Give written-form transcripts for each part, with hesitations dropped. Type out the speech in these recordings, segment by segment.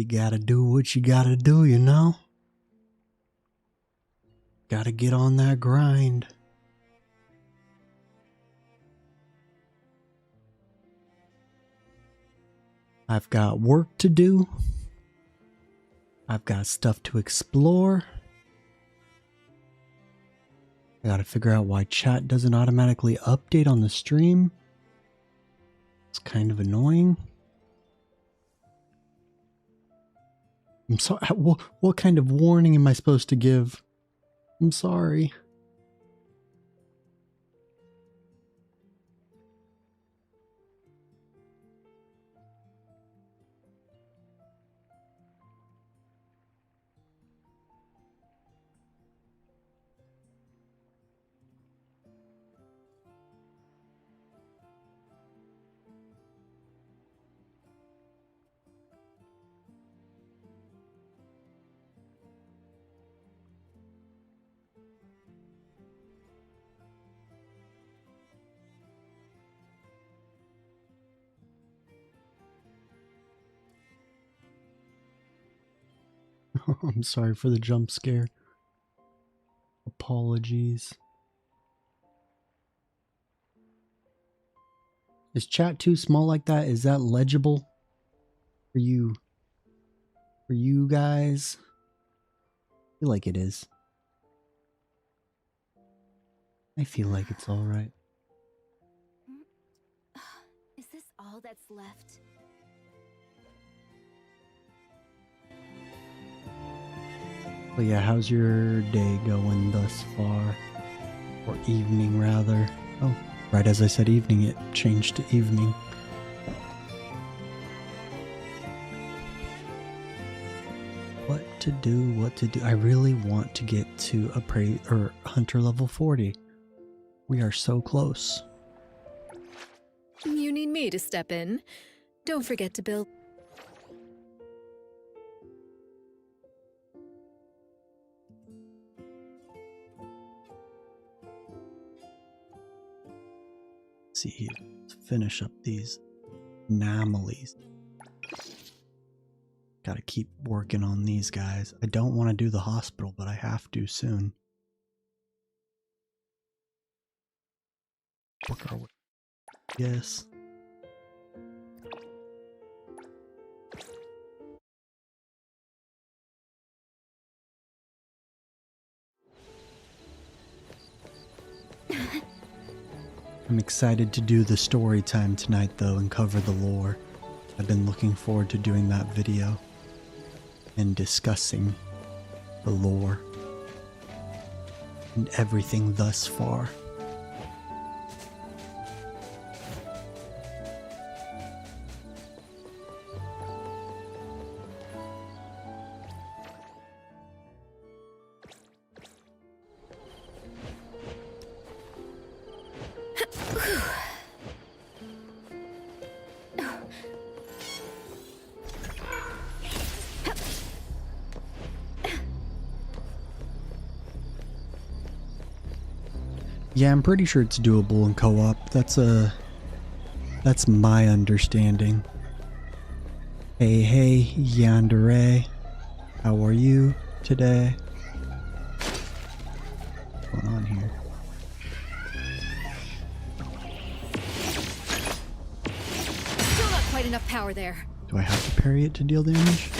You gotta do what you gotta do, you know? Gotta get on that grind. I've got work to do. I've got stuff to explore. I gotta figure out why chat doesn't automatically update on the stream. It's kind of annoying. I'm sorry. What kind of warning am I supposed to give? I'm sorry. I'm sorry for the jump scare. Apologies. Is chat too small like that? Is that legible for you? For you guys? I feel like it is. I feel like it's alright. Is this all that's left? But yeah, how's your day going thus far? Or evening, rather. Oh, right as I said evening, it changed to evening. What to do, what to do. I really want to get to a hunter level 40. We are so close. You need me to step in. Don't forget to build. See here, let's finish up these anomalies. Gotta keep working on these guys. I don't want to do the hospital, but I have to soon. Work our way. Yes. I'm excited to do the story time tonight though and cover the lore. I've been looking forward to doing that video and discussing the lore and everything thus far. Yeah, I'm pretty sure it's doable in co-op. That's my understanding. Hey, Yandere. How are you today? What's going on here? Still not quite enough power there. Do I have to parry it to deal damage?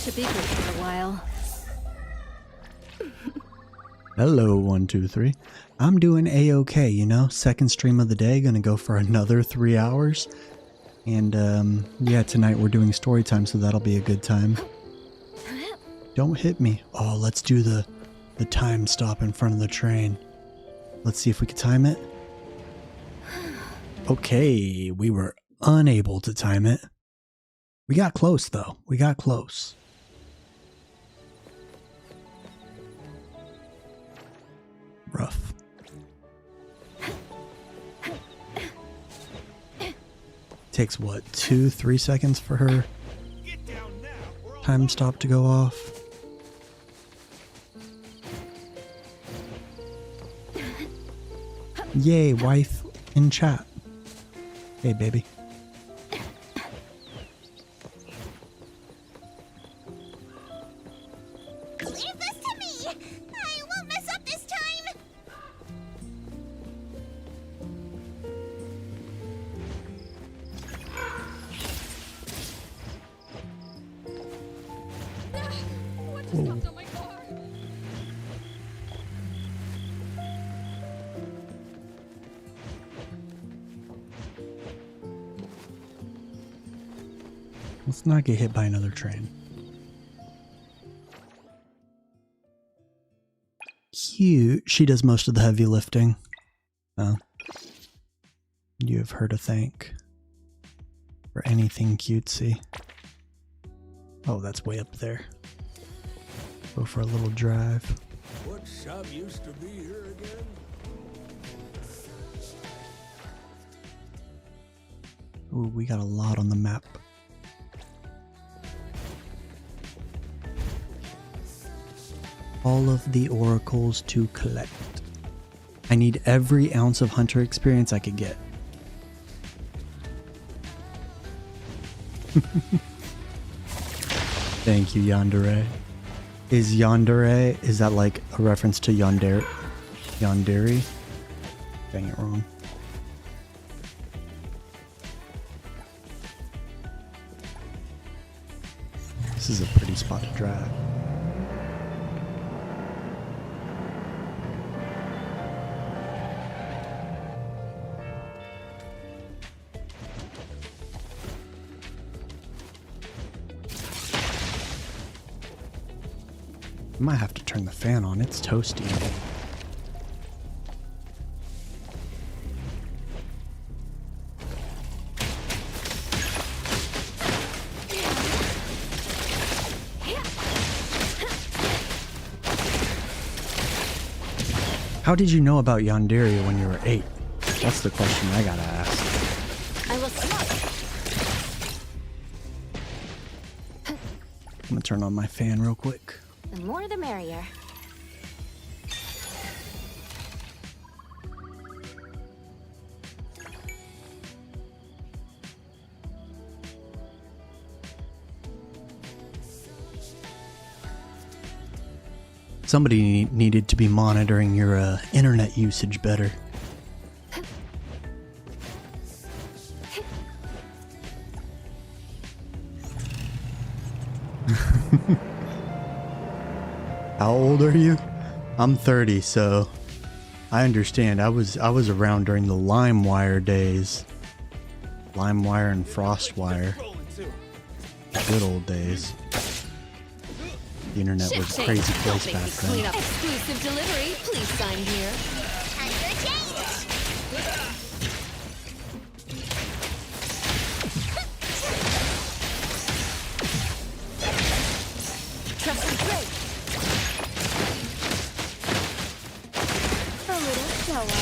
Should be good for a while. Hello, 1, 2, 3. I'm doing a-okay, you know? Second stream of the day, gonna go for another 3 hours. And, yeah, tonight we're doing story time, so that'll be a good time. Don't hit me. Oh, let's do the time stop in front of the train. Let's see if we can time it. Okay, we were unable to time it. We got close, though. We got close. Rough. Takes what, 2-3 seconds for her time stop to go off. Yay, wife. in chat. Hey, baby. Leave this to me! I won't mess up this time! What just jumped on my car? Let's not get hit by another train. Cute. She does most of the heavy lifting. Oh. You have her to thank for anything cutesy. Oh, that's way up there. Go for a little drive. What shop used to be here again? Ooh, we got a lot on the map. All of the oracles to collect. I need every ounce of hunter experience I could get. Thank you, Yandere. Is Yandere, is that like a reference to Yandere? Yandere? Dang it wrong. This is a pretty spot to drive. I might have to turn the fan on, it's toasty. How did you know about Yandere when you were 8? That's the question I gotta ask. I will stop. I'm gonna turn on my fan real quick. The more the merrier. Somebody needed to be monitoring your internet usage better. How old are you? I'm 30, so I understand. I was around during the LimeWire days. LimeWire and FrostWire. Good old days. The internet was a crazy place back then. Exclusive delivery. Please sign here. Time for a change! Trust and pray. A little slower.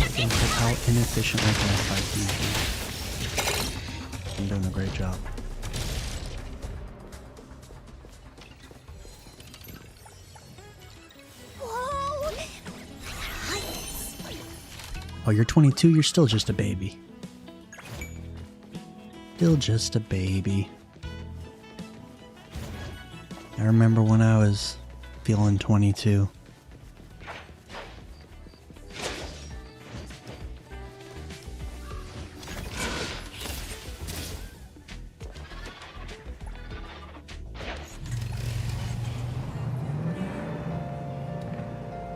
Think of how inefficiently can I fight these? I'm doing a great job. Whoa! Oh, you're 22, you're still just a baby. Still just a baby. I remember when I was feeling 22.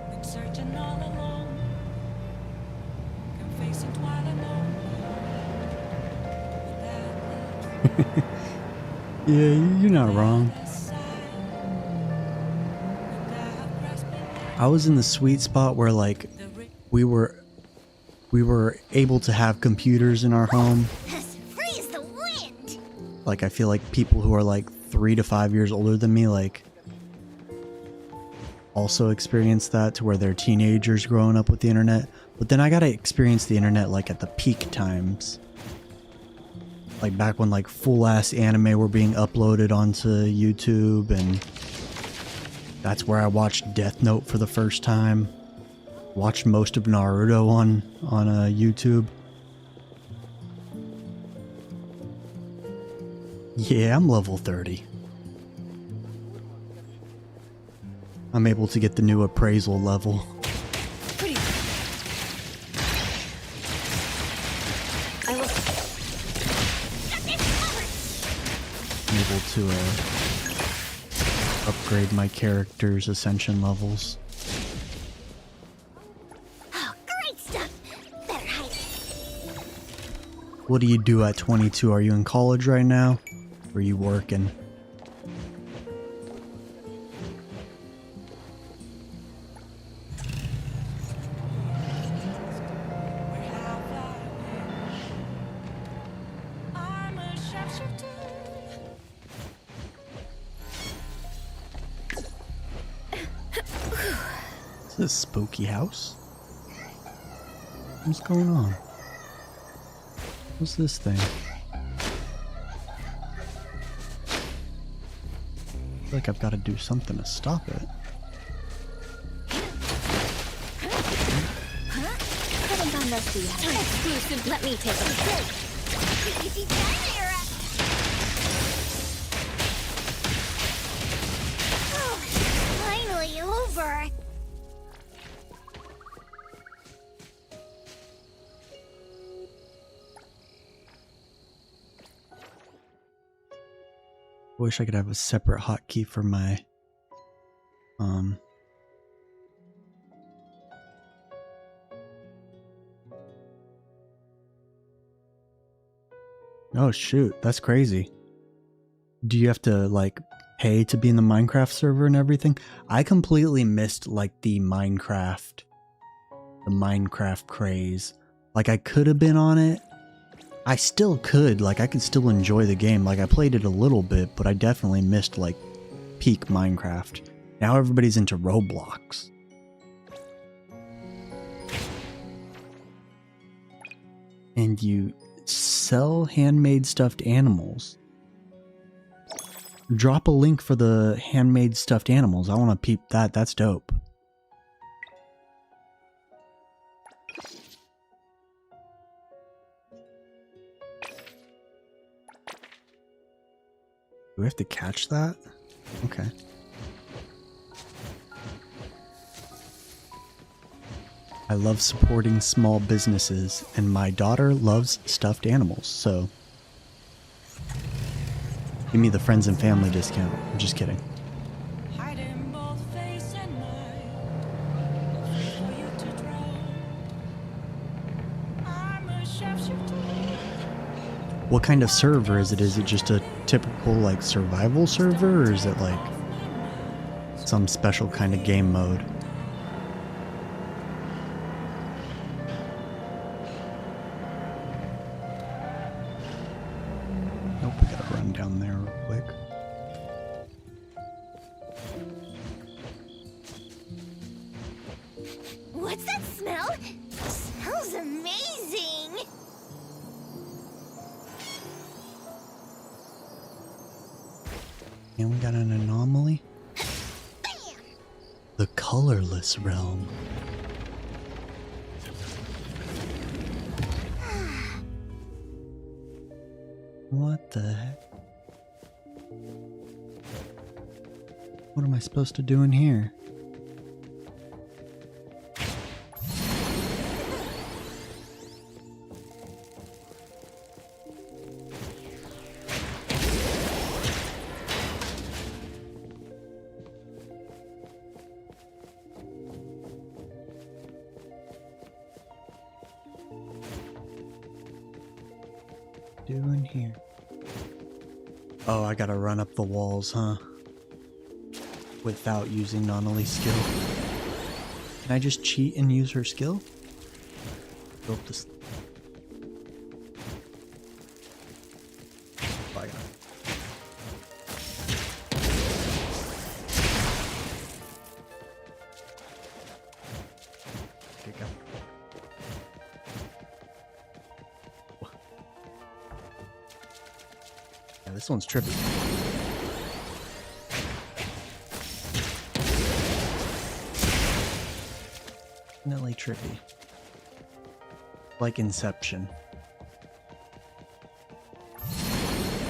Been searching all alone, confessing while alone. Yeah, you're not wrong. I was in the sweet spot where like we were able to have computers in our home. As free as the wind! Like I feel like people who are like 3 to 5 years older than me like also experience that, to where they're teenagers growing up with the internet. But then I got to experience the internet like at the peak times. Like back when like full ass anime were being uploaded onto YouTube, and that's where I watched Death Note for the first time. Watched most of Naruto on YouTube. Yeah, I'm level 30. I'm able to get the new appraisal level. Pretty. I will. I'm able to upgrade my character's ascension levels. Oh, great stuff. Better hide it. What do you do at 22? Are you in college right now? Or are you working? I'm a sharpshooter. Is this a spooky house? What's going on? What's this thing? I feel like I've got to do something to stop it. Haven't gone those two yet. Exclusive. Let me take a look. Easy done, Era. Oh, finally over. I wish I could have a separate hotkey for my Oh shoot, that's crazy. Do you have to like pay to be in the Minecraft server and everything? I completely missed like the Minecraft craze. Like I could have been on it. I still could, like I could still enjoy the game. Like I played it a little bit, but I definitely missed like peak Minecraft. Now everybody's into Roblox. And you sell handmade stuffed animals. Drop a link for the handmade stuffed animals. I want to peep that. That's dope. Do we have to catch that? Okay. I love supporting small businesses, and my daughter loves stuffed animals, so give me the friends and family discount. I'm just kidding. Hiding both face and mind. For you to draw. I'm a sharpshooter. What kind of server is it? Is it just a typical like survival server, or is it like some special kind of game mode? Nope, we gotta run down there real quick. What's that smell? Smells amazing. And we got an anomaly. Bam! The colorless realm. What the heck? What am I supposed to do in here? Doing here? Oh, I gotta run up the walls, huh? Without using Nonali's skill. Can I just cheat and use her skill? Go up this. Oh, I got it. Okay, go. Yeah, this one's trippy. definitely trippy. Like Inception.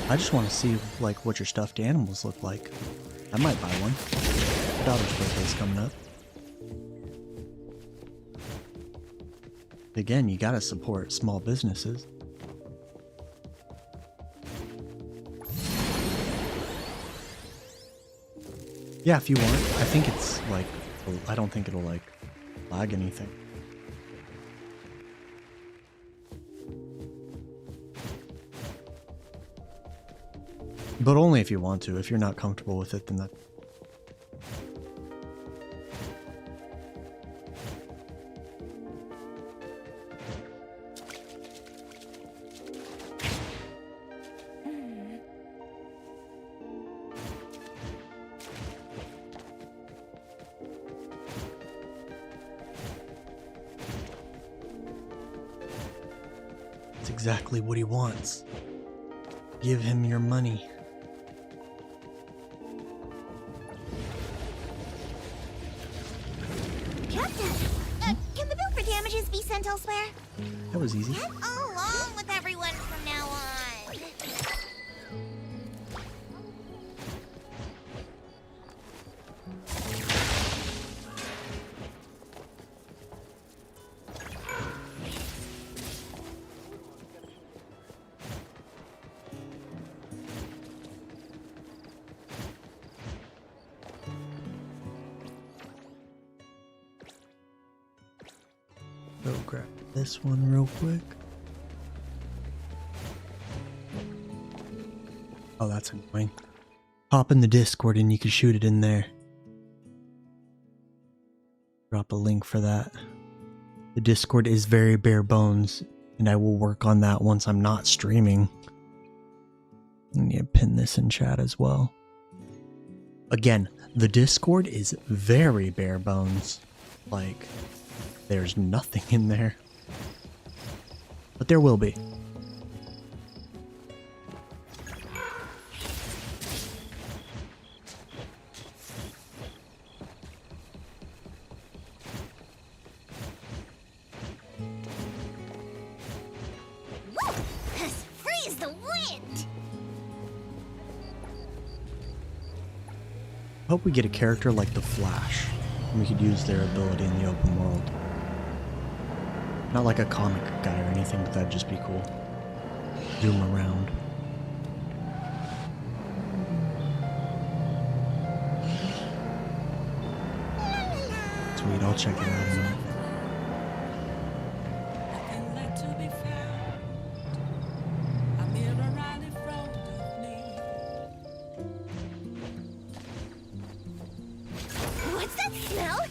I just want to see like what your stuffed animals look like. I might buy one. My daughter's birthday's coming up. Again, you gotta support small businesses. Yeah, if you want. I think it's like, I don't think it'll like lag anything. But only if you want to. If you're not comfortable with it, then that. It's exactly what he wants. Give him your money. Captain, can the bill for damages be sent elsewhere? That was easy. Get along with everyone from now on. Go grab this one real quick. Oh, that's annoying. Hop in the Discord and you can shoot it in there. Drop a link for that. The Discord is very bare bones, and I will work on that once I'm not streaming. I need to pin this in chat as well. Again, the Discord is very bare bones. Like, there's nothing in there. But there will be. Freeze the wind! Hope we get a character like the Flash. We could use their ability in the open world. Not like a comic guy or anything, but that'd just be cool. Zoom around. Sweet, I'll check it out in a minute. Nothing left to be found. A mirror right in front of me. What's that smell?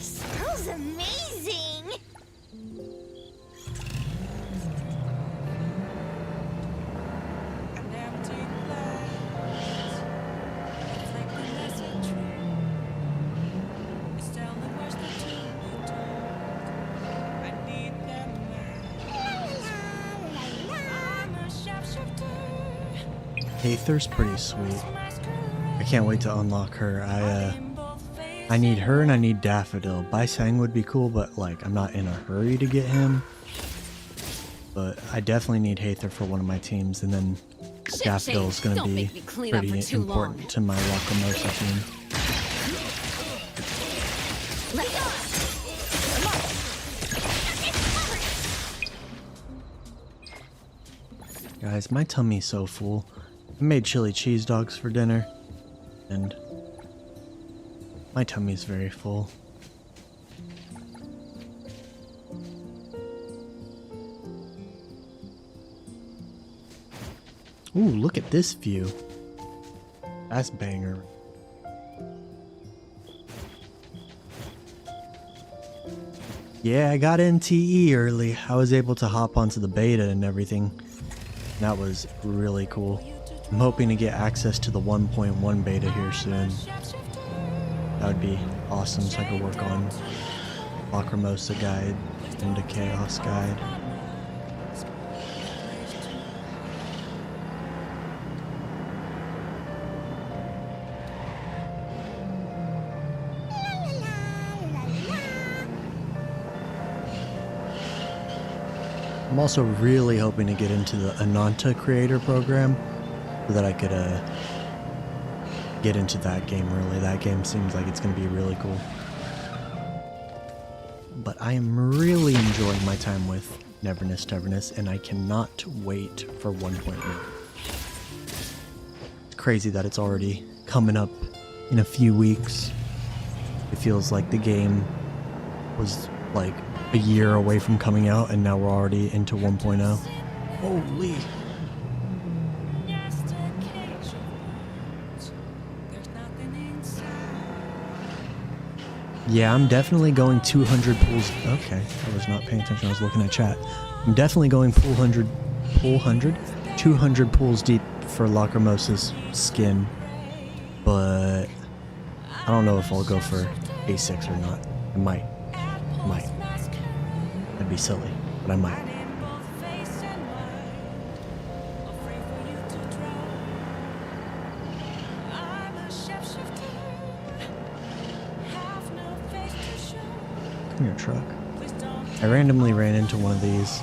Smells amazing! An empty glass, reflecting as a dream. It's telling the words that to be told. I need them now. I'm a sharpshooter. Aether's pretty sweet. I can't wait to unlock her. I need her and I need Daffodil. Bisang would be cool, but like I'm not in a hurry to get him. But I definitely need Aether for one of my teams, and then Daffodil's gonna Don't be make me clean up pretty for too important long. to my Wakamosa team. Let go. Guys, my tummy's so full. I made chili cheese dogs for dinner, and my tummy's very full. Ooh, look at this view. That's banger. Yeah, I got NTE early. I was able to hop onto the beta and everything. That was really cool. I'm hoping to get access to the 1.1 beta here soon. That would be awesome, so I could work on Lacrimosa Guide and the Chaos Guide. I'm also really hoping to get into the ntecreator program so that I could get into that game. Really, that game seems like it's going to be really cool. But I am really enjoying my time with Neverness, and I cannot wait for 1.0. It's crazy that it's already coming up in a few weeks. It feels like the game was like a year away from coming out, and now we're already into 1.0. Holy. Yeah, I'm definitely going 200 pools. Okay, I was not paying attention. I was looking at chat. I'm definitely going 200 pools deep for Lacrimosa's skin, but I don't know if I'll go for A6 or not. I might. That'd be silly, but I might. Come here, truck. I randomly ran into one of these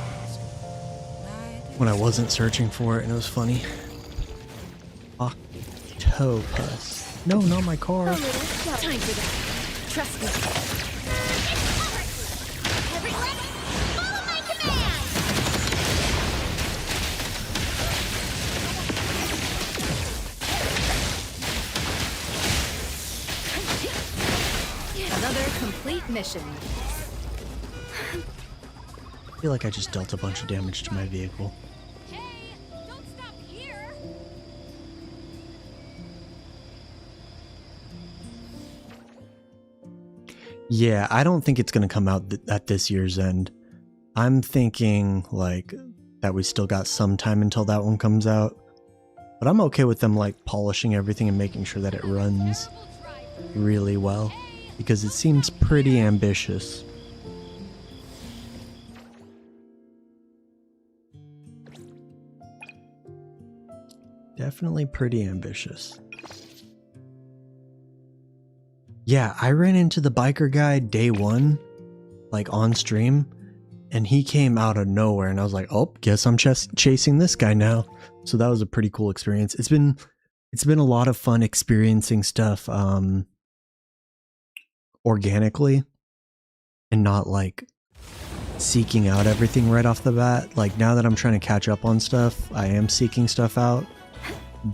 when I wasn't searching for it, and it was funny. Octopus. No, not my car. Time for that. Trust me. Everyone, follow my command! Another complete mission. I feel like I just dealt a bunch of damage to my vehicle. Hey, don't stop here! Yeah, I don't think it's going to come out at this year's end. I'm thinking like that we still got some time until that one comes out. But I'm okay with them like polishing everything and making sure that it runs really well, because it seems pretty ambitious. Definitely pretty ambitious. Yeah, I ran into the biker guy day one, like on stream, and he came out of nowhere, and I was like, oh, guess I'm chasing this guy now. So that was a pretty cool experience. It's been a lot of fun experiencing stuff organically and not like seeking out everything right off the bat. Like now that I'm trying to catch up on stuff, I am seeking stuff out,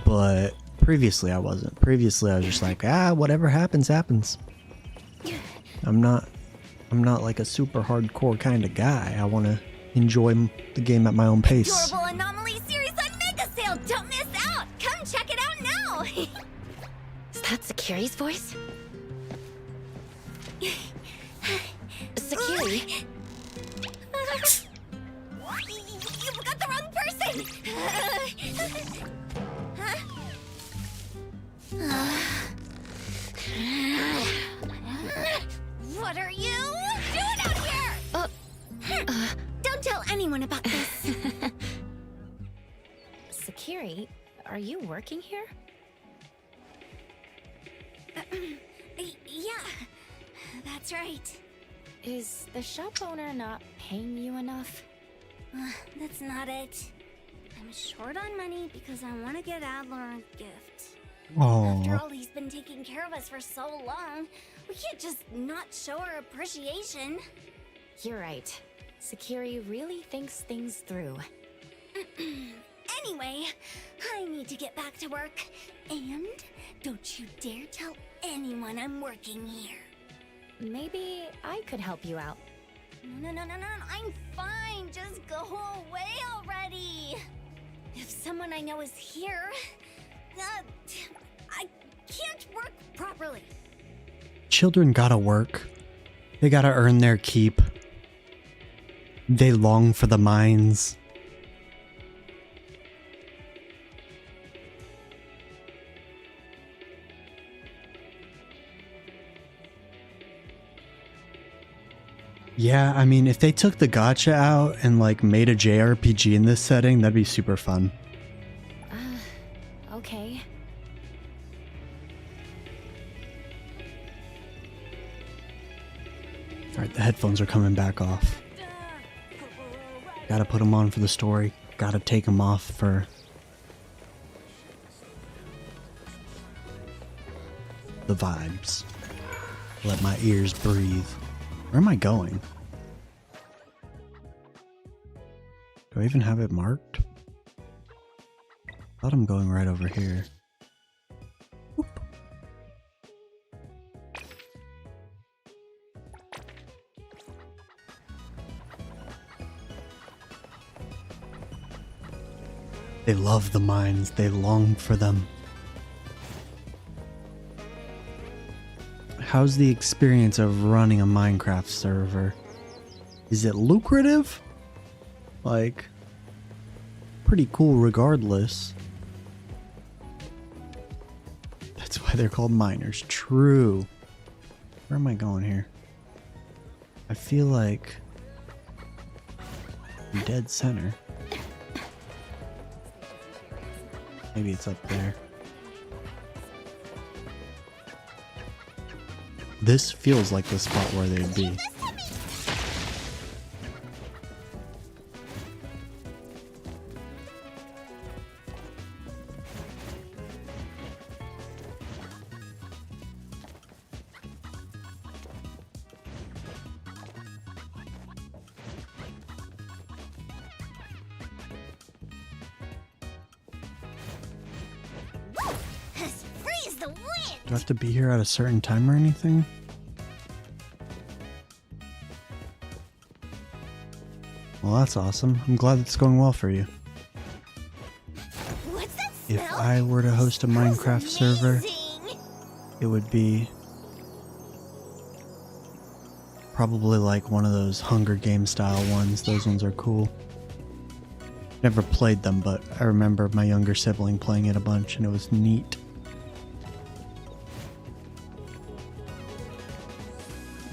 but previously I wasn't. Previously I was just like, whatever happens happens. I'm not like a super hardcore kind of guy. I want to enjoy the game at my own pace. Adorable Anomaly series on Mega Sale! Don't miss out! Come check it out now! Is that Sakiri's voice? Sakiri? You've got the wrong person! What are you doing out here? Don't tell anyone about this. Sakiri, are you working here? Yeah, that's right. Is the shop owner not paying you enough? That's not it. I'm short on money because I want to get Adler a gift. After Aww. all, he's been taking care of us for so long. We can't just not show our appreciation. You're right. Sakiri really thinks things through. Anyway, I need to get back to work. And don't you dare tell anyone I'm working here. Maybe I could help you out. No, I'm fine. Just go away already. If someone I know is here, I can't work properly. Children gotta work. They gotta earn their keep. They long for the mines. Yeah, I mean, if they took the gacha out and like made a JRPG in this setting, that'd be super fun. Okay. Alright, the headphones are coming back off. Gotta put them on for the story. Gotta take them off for the vibes. Let my ears breathe. Where am I going? Do I even have it marked? I thought I'm going right over here. Whoop. They love the mines. They long for them. How's the experience of running a Minecraft server? Is it lucrative? Like, pretty cool regardless. That's why they're called miners. True. Where am I going here? I feel like I'm dead center. Maybe it's up there. This feels like the spot where they'd be. Freeze the wind! Do I have to be here at a certain time or anything? Well, that's awesome. I'm glad it's going well for you. What's that smell? If I were to host a Minecraft server, it would be probably like one of those Hunger Games style ones. Those ones are cool. Never played them, but I remember my younger sibling playing it a bunch and it was neat.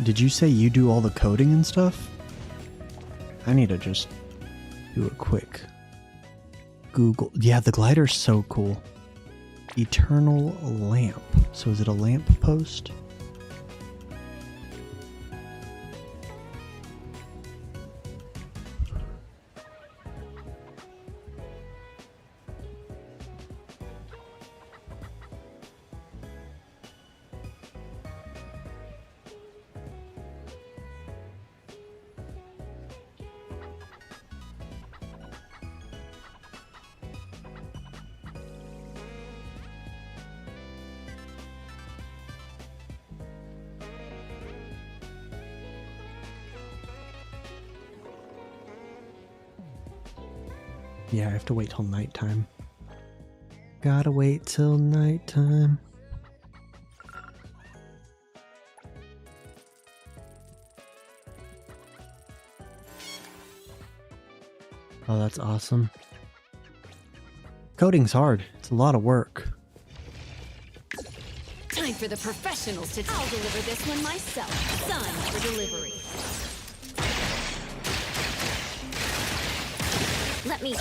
Did you say you do all the coding and stuff? I need to just do a quick Google. Yeah, the glider's so cool. Eternal lamp. So is it a lamp post? Yeah, I have to wait till nighttime. Gotta wait till nighttime. Oh, that's awesome. Coding's hard. It's a lot of work. Time for the professionals to... I'll deliver this one myself. Signed for delivery. Let me...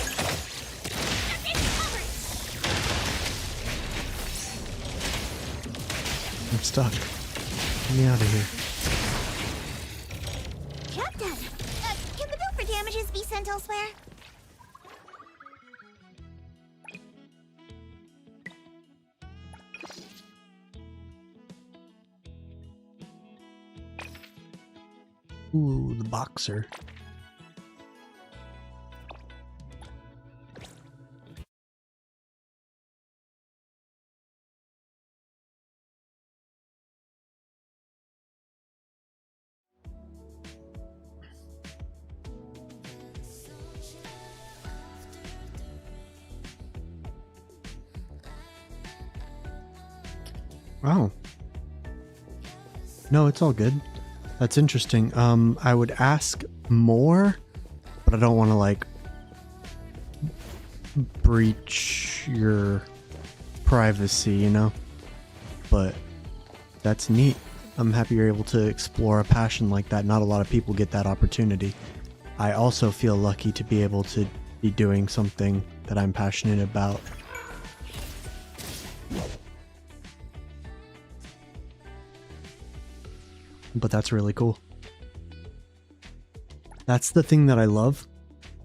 I'm stuck. Get me out of here. Job done. Can the bill for damages be sent elsewhere? Ooh, the boxer. Oh. No, it's all good. That's interesting. I would ask more, but I don't want to like breach your privacy, you know? But that's neat. I'm happy you're able to explore a passion like that. Not a lot of people get that opportunity. I also feel lucky to be able to be doing something that I'm passionate about. But that's really cool. That's the thing that I love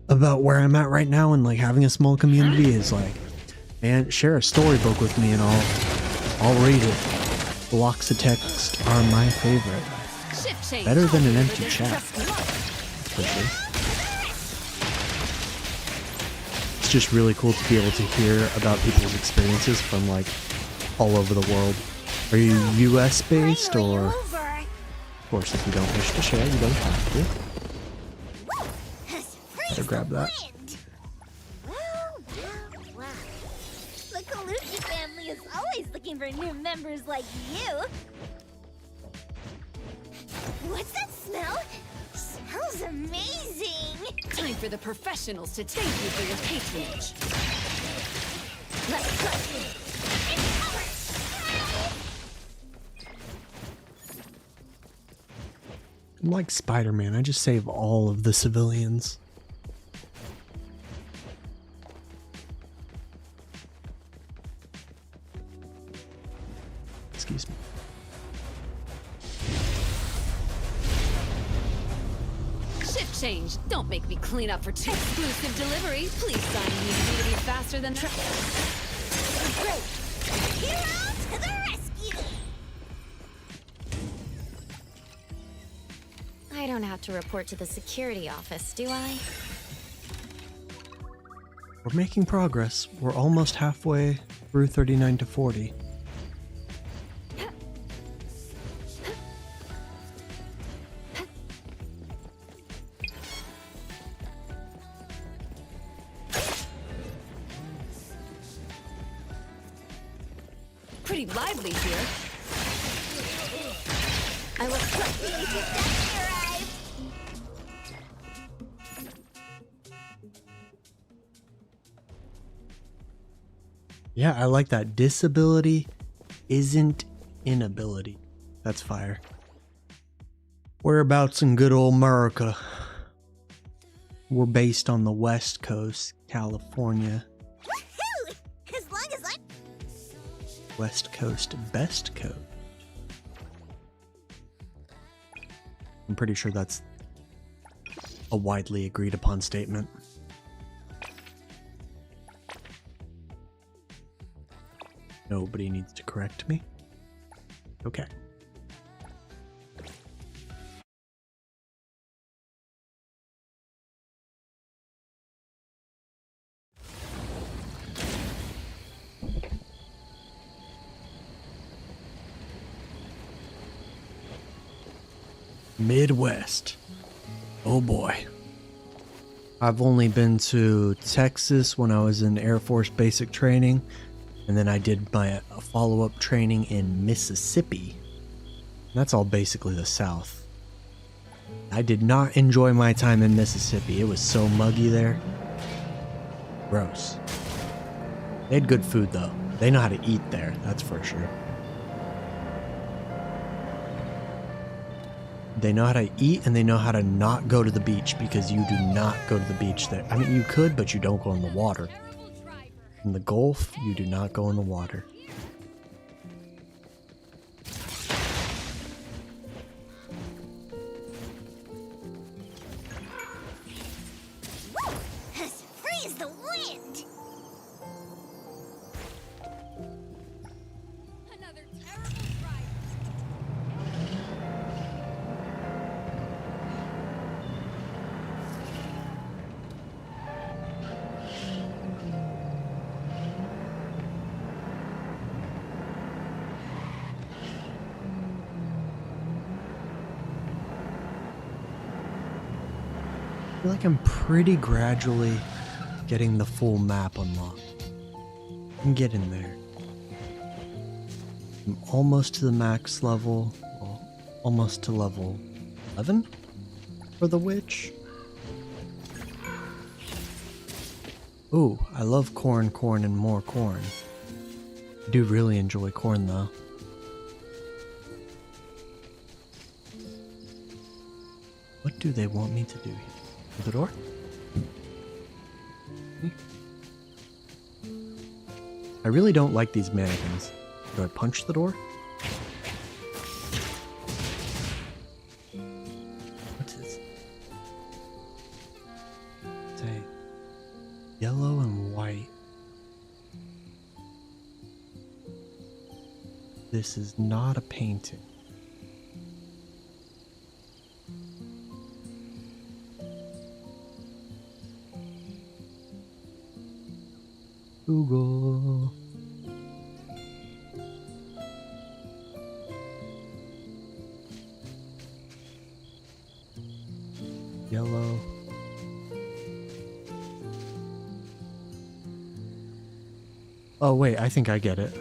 about where I'm at right now and like having a small community is like, man, share a storybook with me and I'll read it. Blocks of text are my favorite. Shift change. Better than an I'll empty deliver chat, this. Trust me. for sure. It's just really cool to be able to hear about people's experiences from like all over the world. Are you US based Finally or? over. Of course, if you don't wish to share, you don't have to. Better grab that. Wow. The Kaluki family is always looking for new members like you. What's that smell? Smells amazing. Time for the professionals to thank you for your patronage. Let's go. I'm like Spider-Man, I just save all of the civilians. Excuse me. Shift change. Don't make me clean up for two. Exclusive delivery. Please sign me to be faster than that. Great. Hero to the rescue. I don't have to report to the security office, do I? We're making progress. We're almost halfway through 39 to 40. Pretty lively here. I was hoping you just arrived. Yeah, I like that. Disability isn't inability. That's fire. Whereabouts in good old America? We're based on the West Coast, California. Woohoo! As long as I'm West Coast, best coast. I'm pretty sure that's a widely agreed upon statement. Nobody needs to correct me. Okay. Midwest. Oh boy. I've only been to Texas when I was in Air Force basic training, and then I did my follow-up training in Mississippi. That's all basically the South. I did not enjoy my time in Mississippi. It was so muggy there. Gross. They had good food though. They know how to eat there, that's for sure. They know how to eat and they know how to not go to the beach, because you do not go to the beach there. I mean, you could, but you don't go in the water. In the Gulf, you do not go in the water. as free as the wind. Another terrible driver. I feel like I'm pretty gradually getting the full map unlocked. I'm getting there. I'm almost to the max level. Well, almost to level 11 for the witch. Ooh, I love corn, corn, and more corn. I do really enjoy corn though. What do they want me to do here? The door? I really don't like these mannequins. Do I punch the door? What's this? Say. This is not a painting. Google. Yellow. Oh wait, I think I get it.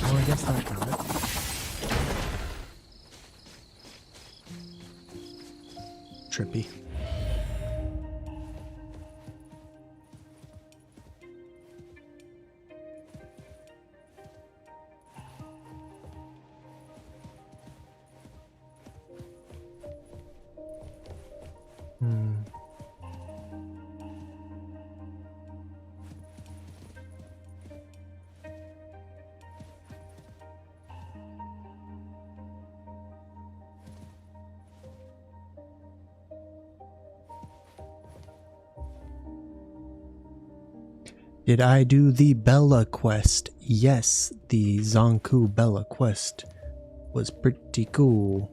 Oh, I guess that got it. Trippy. Did I do the Bella quest? Yes, the Zanku Bella quest was pretty cool.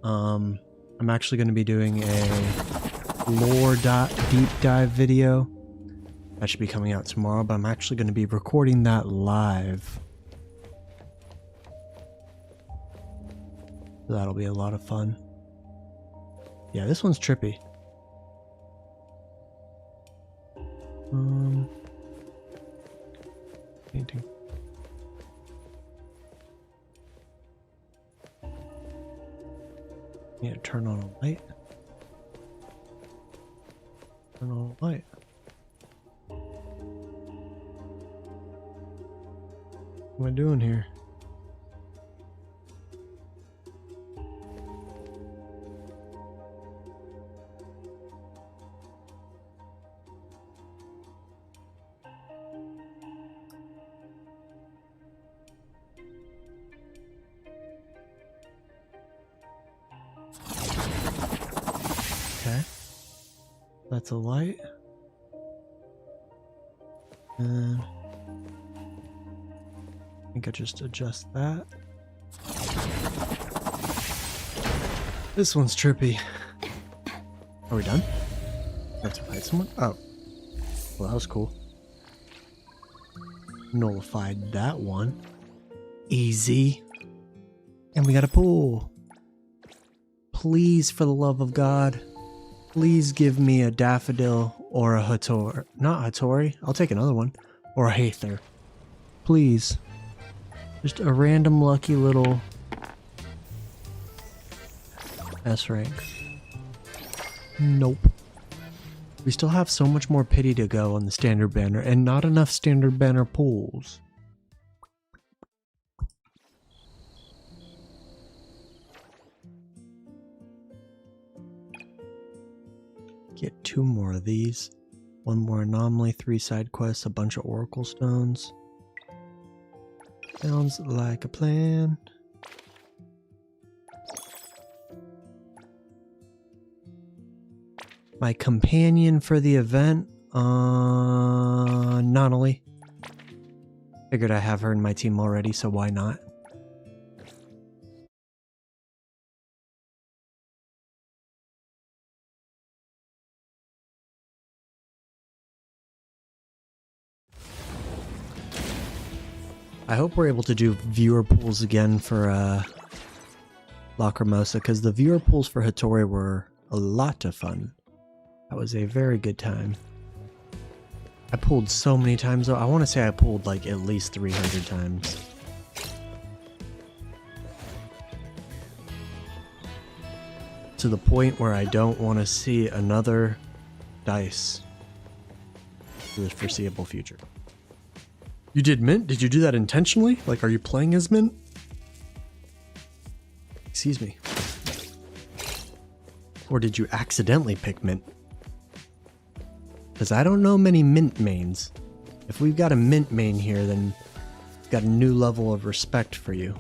I'm actually going to be doing a lore deep dive video. That should be coming out tomorrow, but I'm actually going to be recording that live. So that'll be a lot of fun. Yeah, this one's trippy. Painting. Need to turn on a light. Turn on a light. What am I doing here? Okay, that's a light. And I think I just adjust that. This one's trippy. Are we done? Have to fight someone? Oh. Well, that was cool. Nullified that one. Easy. And we got a pool. Please, for the love of God, please give me a daffodil or a Hattori. Not Hattori. I'll take another one. Or a Hather. Please. Just a random lucky little S rank. Nope. We still have so much more pity to go on the standard banner and not enough standard banner pools. Get 2 more of these. 1 more anomaly, 3 side quests, a bunch of oracle stones. Sounds like a plan. My companion for the event, Nonali. Figured I have her in my team already, so why not? I hope we're able to do viewer pools again for Lacrimosa, because the viewer pools for Hattori were a lot of fun. That was a very good time. I pulled so many times though. I want to say I pulled like at least 300 times. to the point where I don't want to see another dice for the foreseeable future. You did Mint? Did you do that intentionally? Like, are you playing as Mint? Excuse me. Or did you accidentally pick Mint? Because I don't know many Mint mains. If we've got a Mint main here, then we've got a new level of respect for you.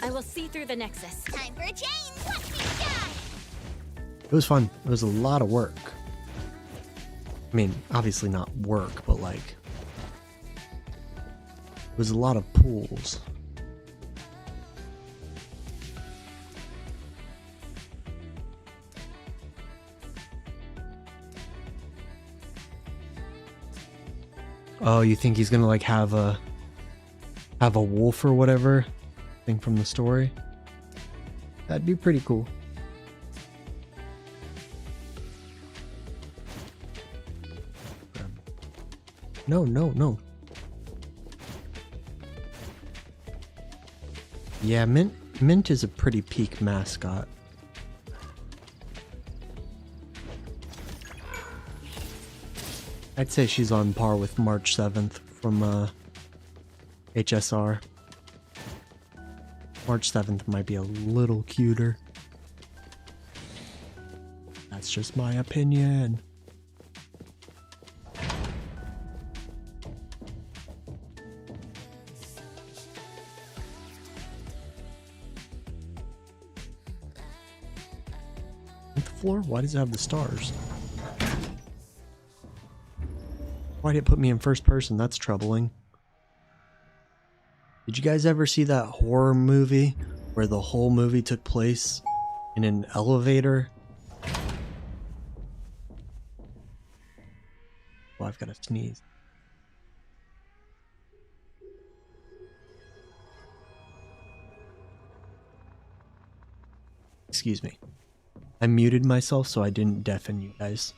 I will see through the Nexus. Time for a change. Watch me shine. It was fun. It was a lot of work. I mean, obviously not work, but like... It was a lot of pools. Oh, you think he's gonna like have a wolf or whatever thing from the story? That'd be pretty cool. No, no, no. Yeah, Mint is a pretty peak mascot. I'd say she's on par with March 7th from HSR. March 7th might be a little cuter. That's just my opinion. The floor? Why does it have the stars? Why did it put me in first person? That's troubling. Did you guys ever see that horror movie where the whole movie took place in an elevator? Well, I've got to sneeze. Excuse me. I muted myself so I didn't deafen you guys.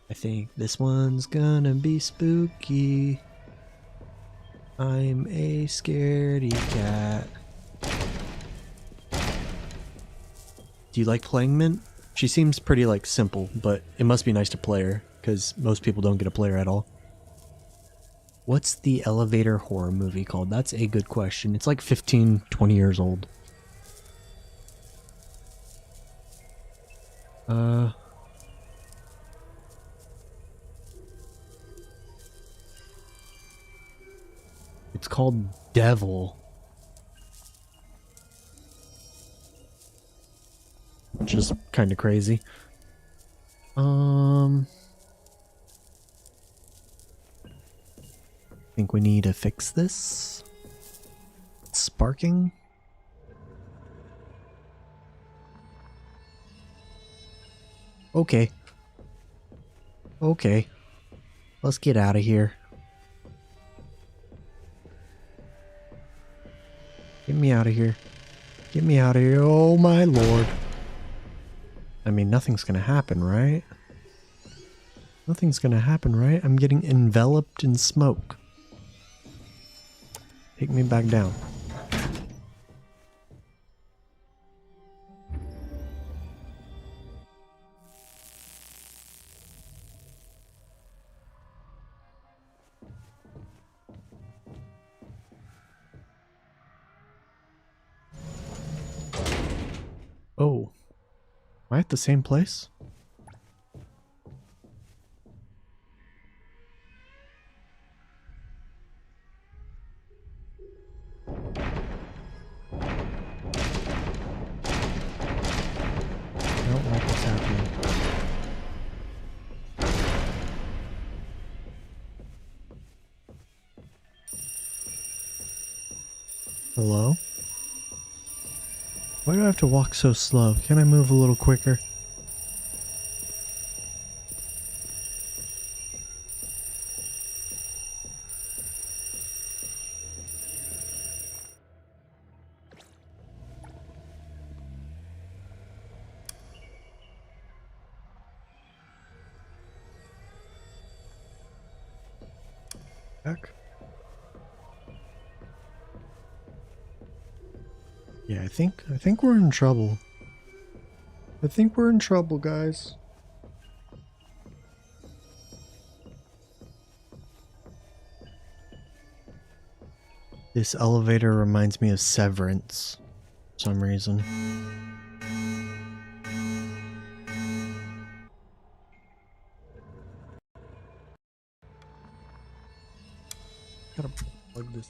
I think this one's gonna be spooky. I'm a scaredy cat. Do you like playing Mint? She seems pretty like simple, but it must be nice to play her, because most people don't get to play her at all. What's the elevator horror movie called? That's a good question. It's like 15, 20 years old. It's called Devil. Which is kind of crazy. Think we need to fix this. It's sparking. Okay. Okay. Let's get out of here. Get me out of here. Get me out of here. Oh my lord. I mean, nothing's gonna happen, right? Nothing's gonna happen, right? I'm getting enveloped in smoke. Take me back down. Oh. Am I at the same place? I don't like what's happening. Hello? Why do I have to walk so slow? Can I move a little quicker? Back. Yeah, I think we're in trouble. I think we're in trouble, guys. This elevator reminds me of Severance for some reason. Gotta plug this.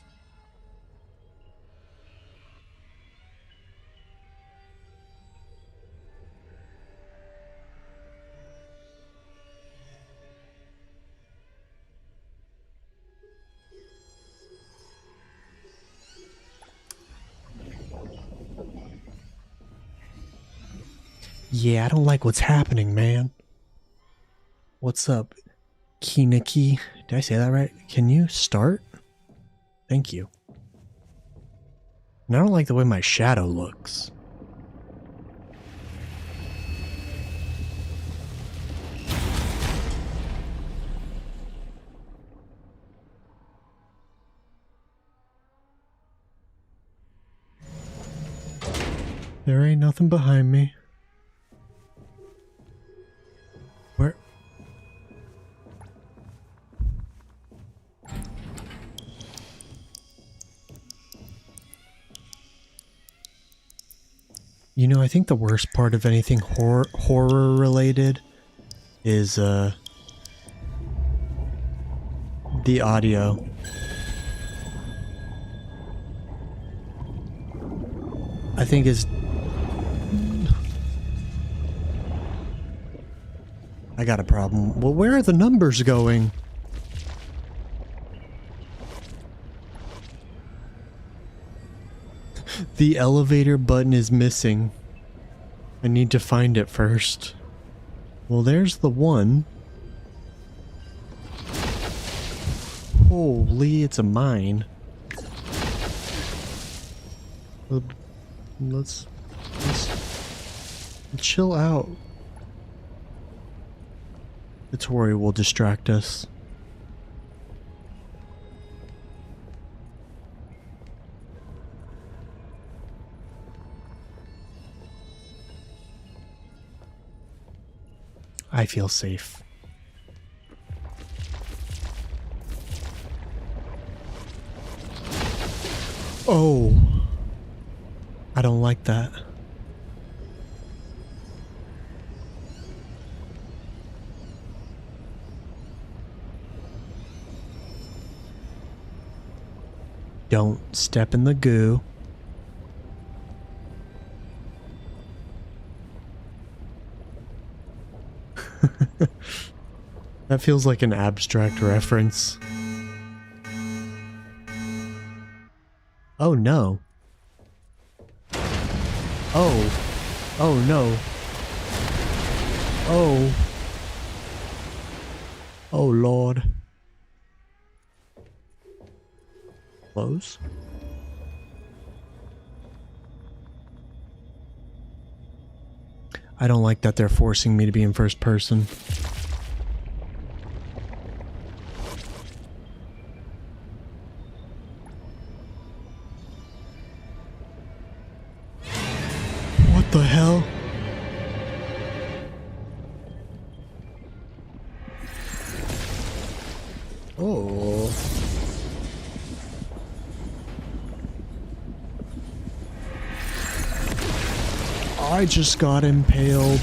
Yeah, I don't like what's happening, man. What's up, Kiniki? Did I say that right? Can you start? Thank you. And I don't like the way my shadow looks. There ain't nothing behind me. Where? You know, I think the worst part of anything horror related is the audio. I think is I got a problem. Well, where are the numbers going? The elevator button is missing. I need to find it first. Well, there's the one. Holy, it's a mine. Let's chill out. The Tori will distract us. I feel safe. Oh, I don't like that. Don't step in the goo. That feels like an abstract reference. Oh no. Oh. Oh no. Oh. Oh Lord. Close. I don't like that they're forcing me to be in first person. What the hell? Oh. I just got impaled.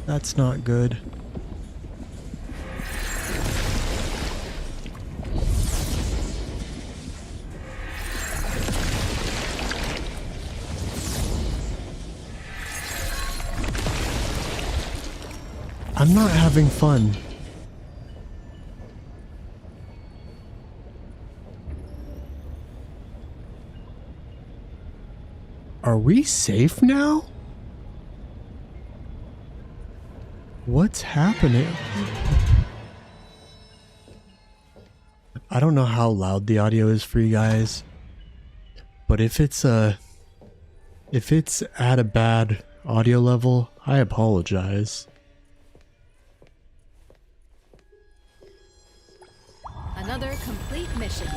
That's not good. I'm not having fun. Are we safe now? What's happening? I don't know how loud the audio is for you guys, but if it's at a bad audio level, I apologize. Another complete mission.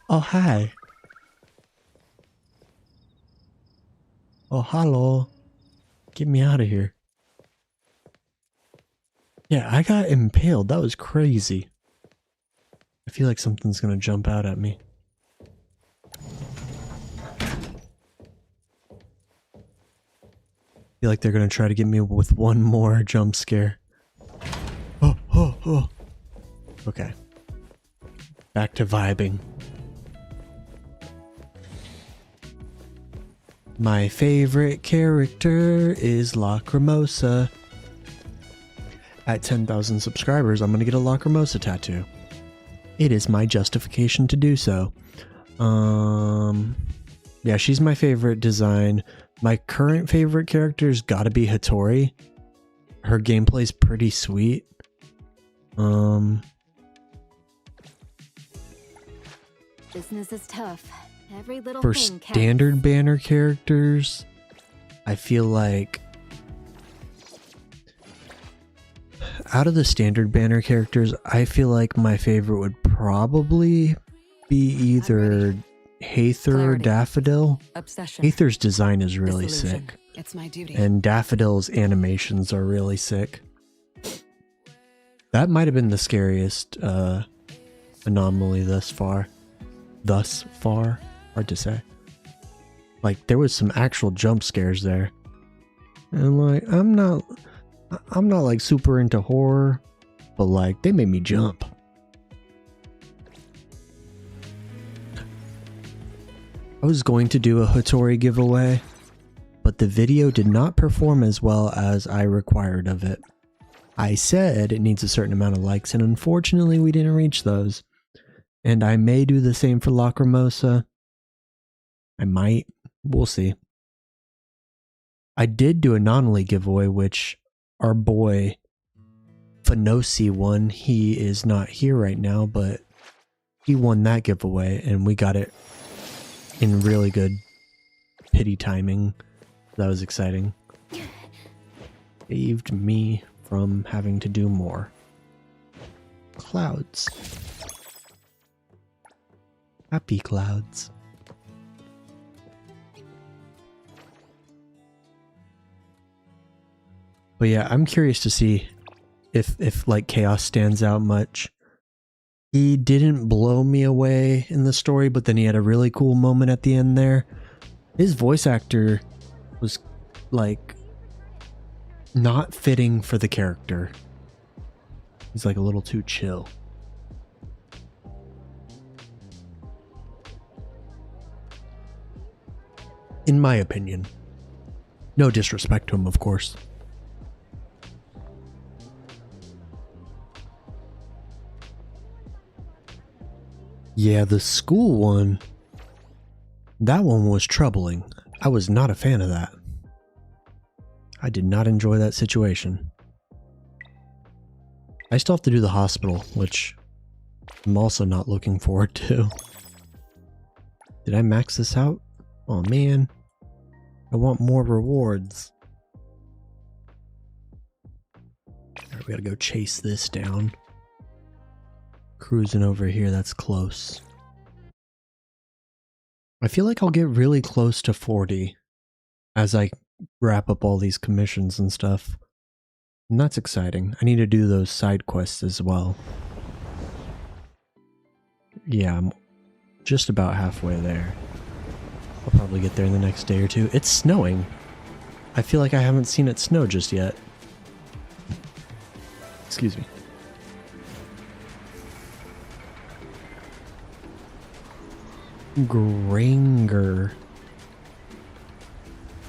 Oh, hi. Oh, hello. Get me out of here. Yeah, I got impaled. That was crazy. I feel like something's gonna jump out at me. I feel like they're gonna try to get me with one more jump scare. Oh, oh, oh. Okay. Back to vibing. My favorite character is Lacrimosa. At 10,000 subscribers, I'm gonna get a Lacrimosa tattoo. It is my justification to do so. Yeah, she's my favorite design. My current favorite character's gotta be Hattori. Her gameplay's pretty sweet. Business is tough. Every little For thing counts. standard banner characters, I feel like out of the standard banner characters, I feel like my favorite would probably be either Haether or Clarity. Daffodil. Obsession. Haether's design is really Dissolution. sick, It's my duty. and Daffodil's animations are really sick. That might have been the scariest anomaly thus far. Hard to say. Like, there was some actual jump scares there. And like, I'm not like super into horror, but like, they made me jump. I was going to do a Hattori giveaway, but the video did not perform as well as I required of it. I said it needs a certain amount of likes, and unfortunately we didn't reach those. And I may do the same for Lacrimosa. I might. We'll see. I did do a non-league giveaway, which our boy Fanosi won. He is not here right now, but he won that giveaway, and we got it in really good pity timing. That was exciting. Saved me from having to do more. Clouds. Happy clouds. But yeah, I'm curious to see if like Chaos stands out much. He didn't blow me away in the story, but then he had a really cool moment at the end there. His voice actor was like not fitting for the character. He's like a little too chill. In my opinion. No disrespect to him, of course. Yeah, the school one. That one was troubling. I was not a fan of that. I did not enjoy that situation. I still have to do the hospital, which I'm also not looking forward to. Did I max this out? Oh man. I want more rewards. Alright, we gotta go chase this down. Cruising over here, that's close. I feel like I'll get really close to 40 as I wrap up all these commissions and stuff. And that's exciting. I need to do those side quests as well. Yeah, I'm just about halfway there. I'll probably get there in the next day or two. It's snowing. I feel like I haven't seen it snow just yet. Excuse me. Granger.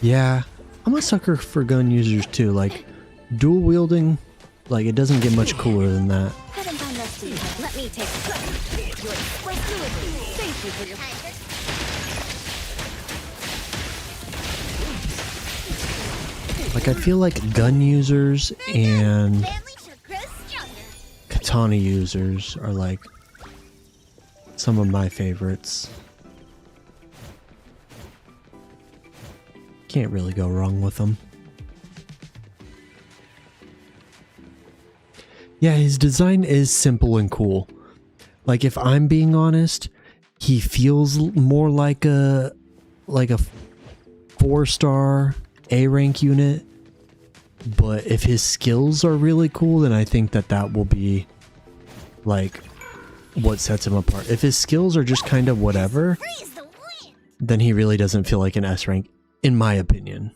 Yeah, I'm a sucker for gun users too. Like, dual wielding, like, it doesn't get much cooler than that. Haven't done this to you. Let me take your express delivery. Thank you for your Like, I feel like gun users and family should grow stronger. katana users are like some of my favorites. Can't really go wrong with them. Yeah, his design is simple and cool. Like, if I'm being honest, he feels more like a 4-star A rank unit, but if his skills are really cool, then I think that that will be like what sets him apart. If his skills are just kind of whatever, then he really doesn't feel like an S rank, in my opinion.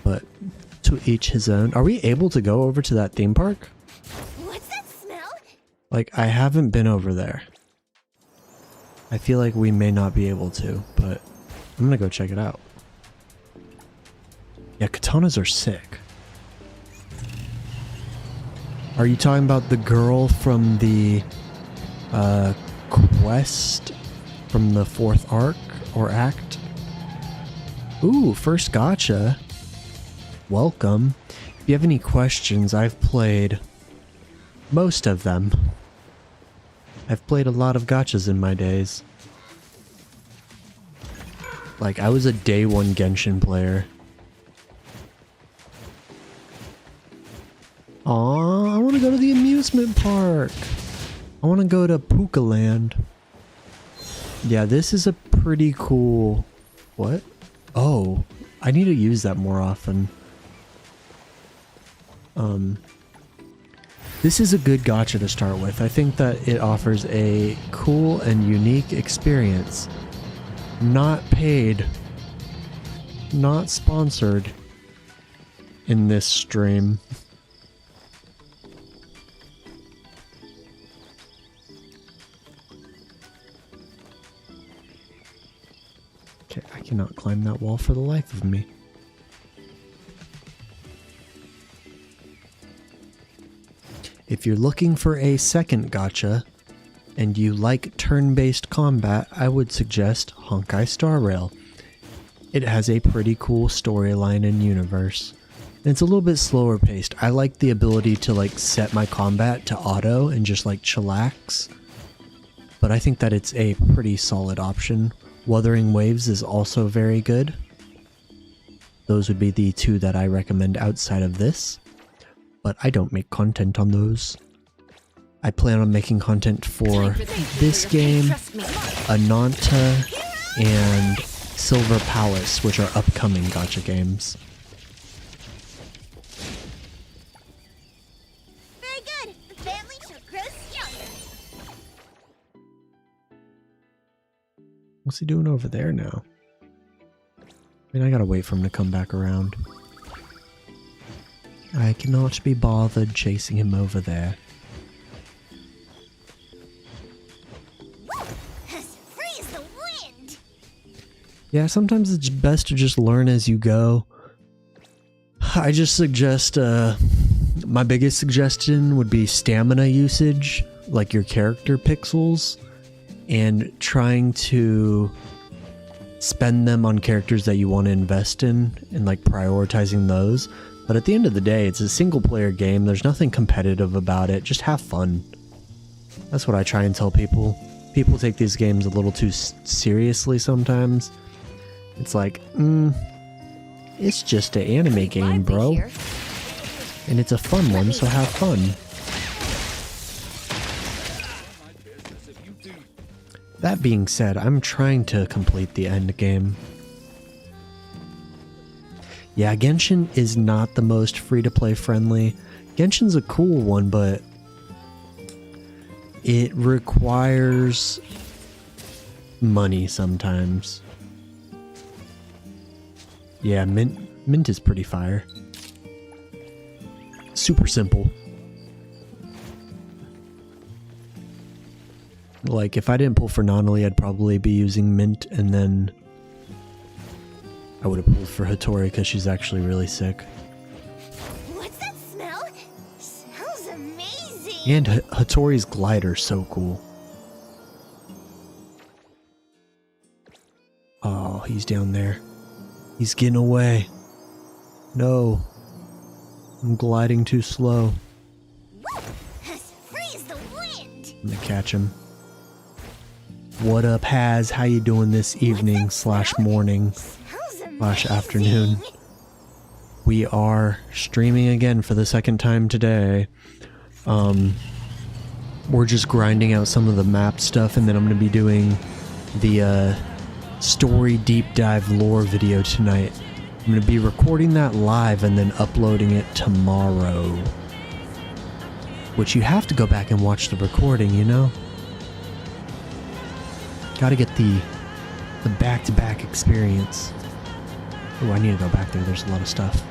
But to each his own. Are we able to go over to that theme park? What's that smell? Like, I haven't been over there. I feel like we may not be able to, but I'm gonna go check it out. Yeah, katanas are sick. Are you talking about the girl from the quest from the 4th arc or act? Ooh, first gacha. Welcome. If you have any questions, I've played most of them. I've played a lot of gachas in my days. Like, I was a day 1 Genshin player. Aw, I want to go to the amusement park. I want to go to Puka Land. Yeah, this is a pretty cool... What? Oh, I need to use that more often. This is a good gacha to start with. I think that it offers a cool and unique experience. Not paid. Not sponsored in this stream. Okay, I cannot climb that wall for the life of me. If you're looking for a second gacha, and you like turn-based combat, I would suggest Honkai Star Rail. It has a pretty cool storyline and universe. And it's a little bit slower paced. I like the ability to like set my combat to auto and just like chillax. But I think that it's a pretty solid option. Wuthering Waves is also very good. Those would be the two that I recommend outside of this. But I don't make content on those. I plan on making content for this game, Ananta, and Silver Palace, which are upcoming gacha games. Very good. The family shall grow stronger. What's he doing over there now? I mean, I gotta wait for him to come back around. I cannot be bothered chasing him over there. Freeze the wind. Yeah, sometimes it's best to just learn as you go. I just suggest, my biggest suggestion would be stamina usage, like your character pixels, and trying to spend them on characters that you want to invest in, and like prioritizing those. But at the end of the day, it's a single player game. There's nothing competitive about it. Just have fun. That's what I try and tell people. People take these games a little too seriously sometimes. It's like, it's just an anime game, bro. And it's a fun one, so have fun. That being said, I'm trying to complete the end game. Yeah, Genshin is not the most free-to-play friendly. Genshin's a cool one, but it requires money sometimes. Yeah, Mint is pretty fire. Super simple. Like, if I didn't pull for Nonali, I'd probably be using Mint, and then I would have pulled for Hattori because she's actually really sick. What's that smell? Smells amazing. And Hattori's glider's so cool. Oh, he's down there. He's getting away. No. I'm gliding too slow. Freeze the wind. I'm gonna catch him. What up, Haz? How you doing this evening / morning / afternoon? We are streaming again for the second time today. We're just grinding out some of the map stuff, and then I'm gonna be doing the story deep dive lore video tonight. I'm going to be recording that live and then uploading it tomorrow. Which you have to go back and watch the recording, you know? Gotta get the back-to-back experience. Oh, I need to go back there. There's a lot of stuff.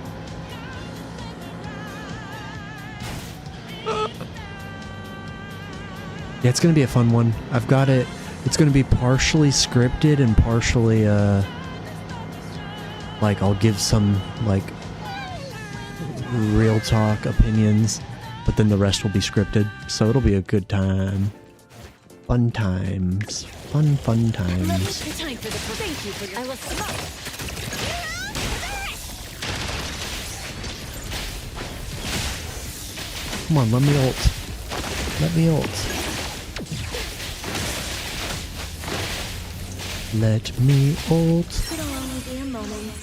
Yeah, it's gonna be a fun one. I've got it. It's gonna be partially scripted and partially, like, I'll give some, like, real talk opinions, but then the rest will be scripted. So it'll be a good time. Fun times. Fun times. Time for the thank you for your. I will smoke. Come on, let me ult. Let me ult. Let me ult. It'll only be a moment.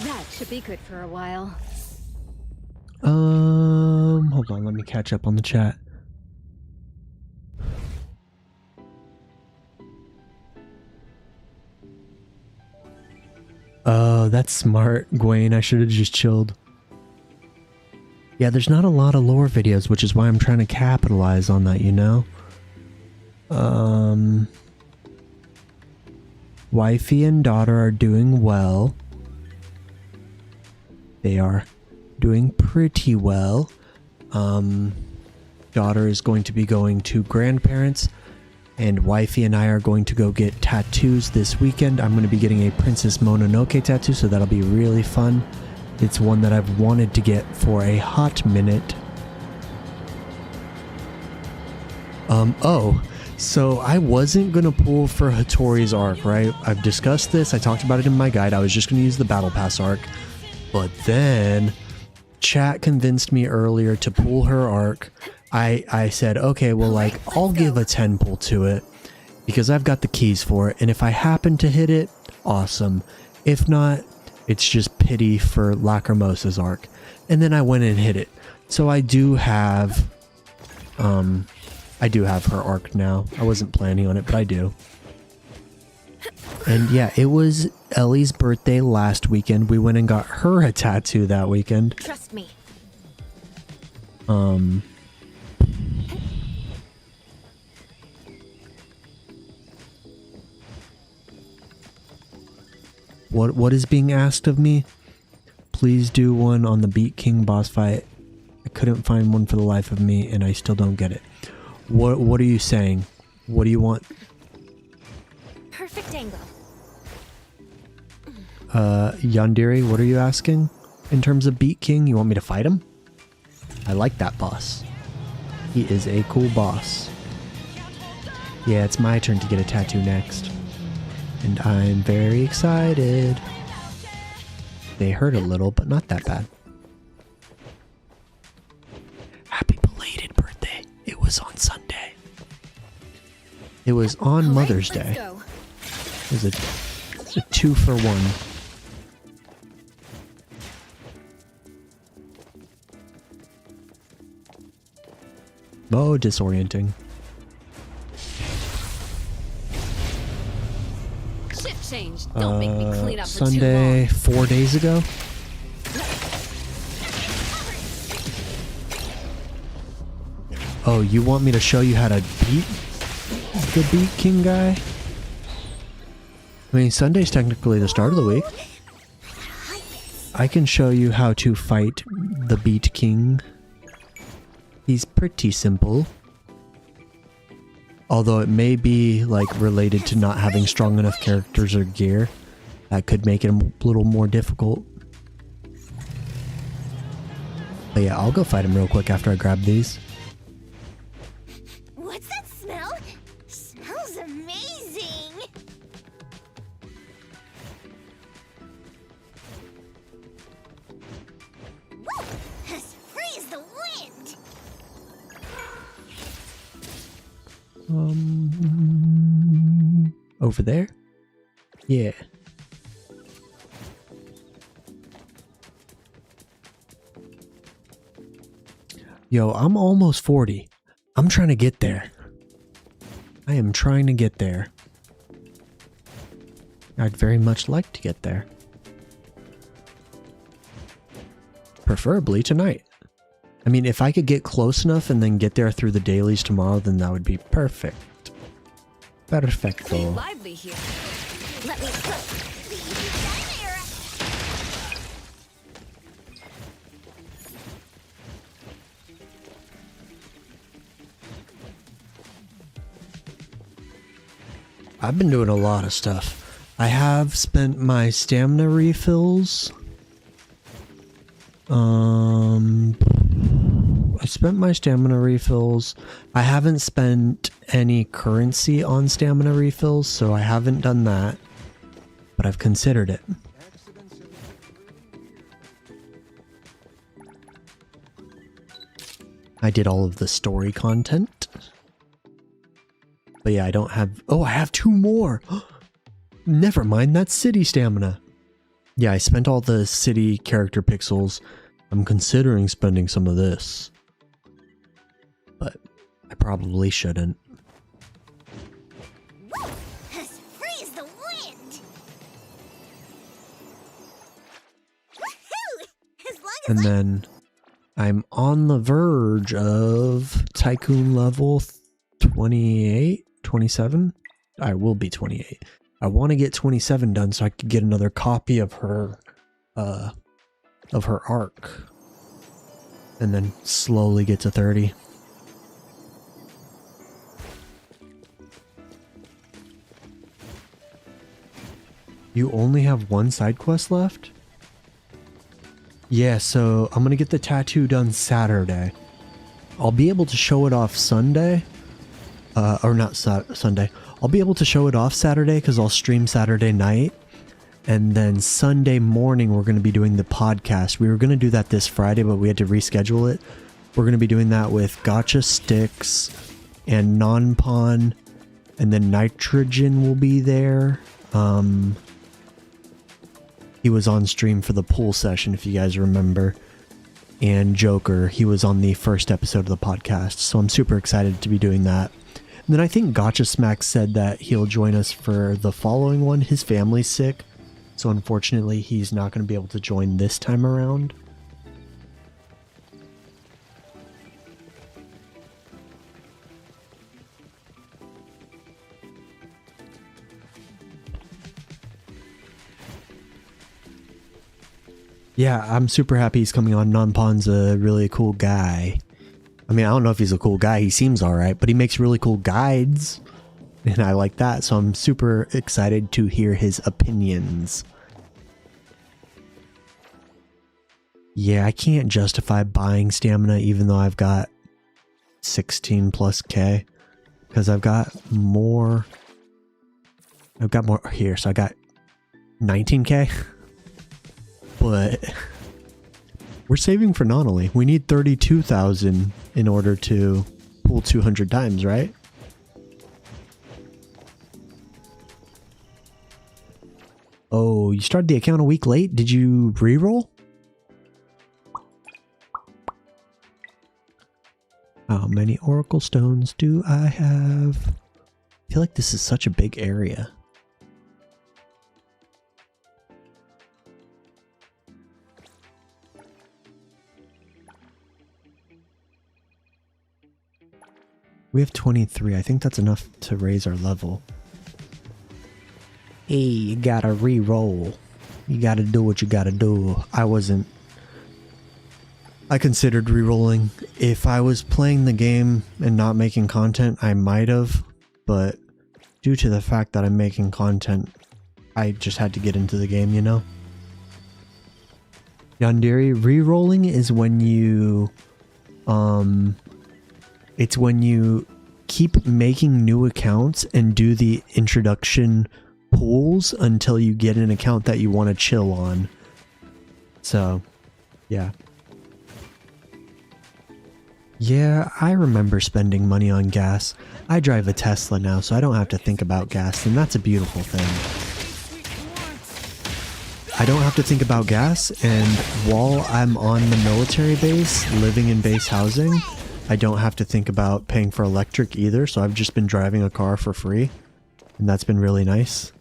That should be good for a while. Hold on, let me catch up on the chat. Oh, that's smart, Gwen. I should have just chilled. Yeah, there's not a lot of lore videos, which is why I'm trying to capitalize on that, you know? Wifey and daughter are doing well. They are doing pretty well. Daughter is going to be going to grandparents, and wifey and I are going to go get tattoos this weekend. I'm going to be getting a Princess Mononoke tattoo, so that'll be really fun. It's one that I've wanted to get for a hot minute. Oh, so I wasn't going to pull for Hattori's arc, right? I've discussed this. I talked about it in my guide. I was just going to use the Battle Pass arc. But then chat convinced me earlier to pull her arc. I said, okay, well, like, I'll give a 10 pull to it because I've got the keys for it. And if I happen to hit it, awesome. If not, it's just pity for Lacrimosa's arc. And then I went and hit it. So I do have her arc now. I wasn't planning on it, but I do. And yeah, it was Ellie's birthday last weekend. We went and got her a tattoo that weekend. Trust me. What is being asked of me? Please do one on the Beat King boss fight. I couldn't find one for the life of me, and I still don't get it. What are you saying? What do you want? Perfect angle. Yandere, what are you asking? In terms of Beat King, you want me to fight him? I like that boss. He is a cool boss. Yeah, it's my turn to get a tattoo next. And I'm very excited. They hurt a little, but not that bad. Happy belated birthday. It was on Sunday. It was on Mother's Day. Go. It was a 2-for-1. Oh, disorienting. Shift change. Don't make me clean up for Sunday, too 4 days ago. Oh, you want me to show you how to beat the Beat King guy? I mean, Sunday's technically the start of the week. I can show you how to fight the Beat King. He's pretty simple. Although it may be, like, related to not having strong enough characters or gear. That could make it a little more difficult. But yeah, I'll go fight him real quick after I grab these. What's that smell? Smells amazing. Woo! As free as the wind. Over there? Yeah. Yo, I'm almost 40. I'm trying to get there. I am trying to get there. I'd very much like to get there. Preferably tonight. I mean, if I could get close enough and then get there through the dailies tomorrow, then that would be perfect. Perfecto. Lively here. Let me put these there. I've been doing a lot of stuff. I have spent my stamina refills. I spent my stamina refills. I haven't spent any currency on stamina refills, so I haven't done that. But I've considered it. I did all of the story content. But yeah, I don't have... Oh, I have 2 more! Never mind, that's city stamina. Yeah, I spent all the city character pixels. I'm considering spending some of this. But I probably shouldn't. Freeze the wind! Woohoo! As long as And then I'm on the verge of Tycoon level 28, 27. I will be 28. I want to get 27 done so I could get another copy of her arc. And then slowly get to 30. You only have 1 side quest left? Yeah, so I'm gonna get the tattoo done Saturday. I'll be able to show it off Sunday. Or not Sunday. I'll be able to show it off Saturday because I'll stream Saturday night. And then Sunday morning, we're going to be doing the podcast. We were going to do that this Friday, but we had to reschedule it. We're going to be doing that with Gotcha Sticks and Non-Pawn. And then Nitrogen will be there. He was on stream for the pool session, if you guys remember. And Joker, he was on the first episode of the podcast. So I'm super excited to be doing that. And then I think Gotcha Smack said that he'll join us for the following one. His family's sick. So unfortunately, he's not going to be able to join this time around. Yeah, I'm super happy he's coming on. Non-Pawn's a really cool guy. I mean, I don't know if he's a cool guy. He seems alright, but he makes really cool guides. And I like that, so I'm super excited to hear his opinions. Yeah, I can't justify buying stamina even though I've got 16 plus K. Because I've got more here, so I got 19K. But we're saving for Nonally. We need 32,000 in order to pull 200 times, right? Oh, you started the account a week late? Did you re-roll? How many Oracle Stones do I have? I feel like this is such a big area. We have 23. I think that's enough to raise our level. Hey, you gotta re-roll. You gotta do what you gotta do. I considered re-rolling. If I was playing the game and not making content, I might have. But due to the fact that I'm making content, I just had to get into the game, you know? Yandere, re-rolling is when you... It's when you keep making new accounts and do the introduction pools until you get an account that you want to chill on. So, yeah. Yeah, I remember spending money on gas. I drive a Tesla now, so I don't have to think about gas, and that's a beautiful thing. I don't have to think about gas, and while I'm on the military base, living in base housing, I don't have to think about paying for electric either, so I've just been driving a car for free, and that's been really nice.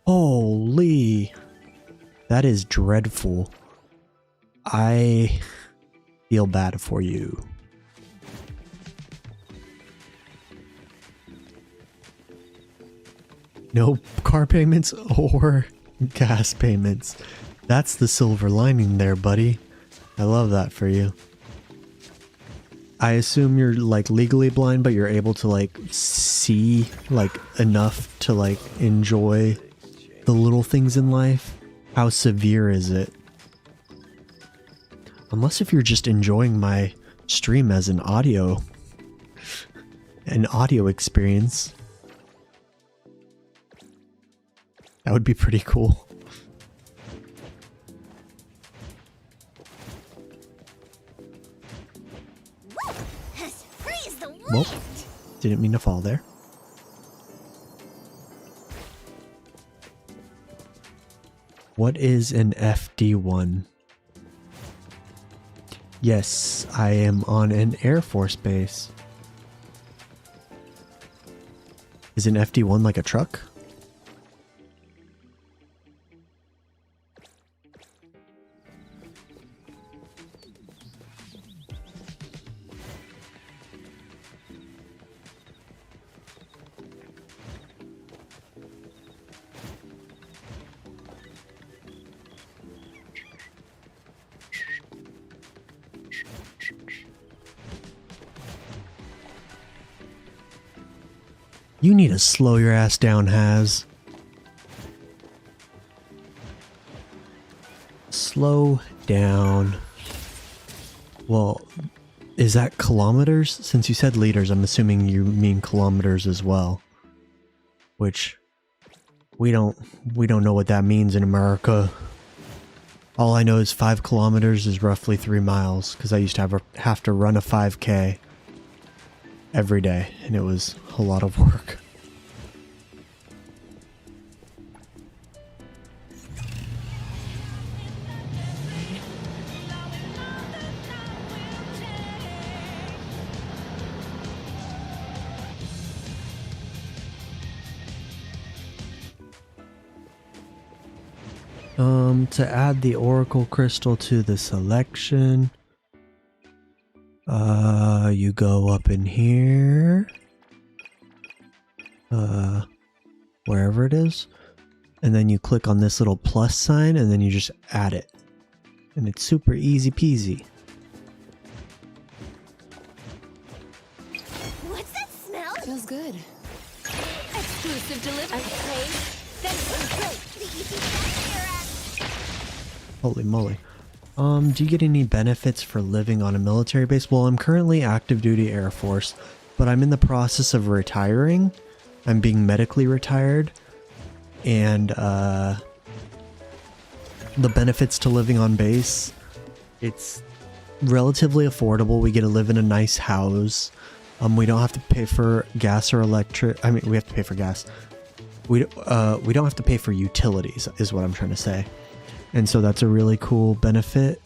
Holy, that is dreadful. I feel bad for you. No car payments or gas payments. That's the silver lining there, buddy. I love that for you. I assume you're like legally blind, but you're able to like see like enough to like enjoy the little things in life. How severe is it? Unless if you're just enjoying my stream as an audio experience. That would be pretty cool. Freeze the wind. Well, didn't mean to fall there. What is an FD1? Yes, I am on an Air Force base. Is an FD1 like a truck? You need to slow your ass down, Haz. Slow down. Well, is that kilometers? Since you said liters, I'm assuming you mean kilometers as well. Which we don't know what that means in America. All I know is 5 kilometers is roughly 3 miles, because I used to have to run a 5K every day, and it was a lot of work. To add the Oracle Crystal to the selection, you go up in here, wherever it is, and then you click on this little plus sign, and then you just add it, and it's super easy peasy. What's that smell? Smells good. Exclusive delivery. That's great. The easy factor at. Holy moly. Do you get any benefits for living on a military base? Well, I'm currently active duty Air Force, but I'm in the process of retiring. I'm being medically retired, and the benefits to living on base, it's relatively affordable. We get to live in a nice house. We don't have to pay for gas or electric. I mean, we have to pay for gas. We don't have to pay for utilities, is what I'm trying to say. And so that's a really cool benefit.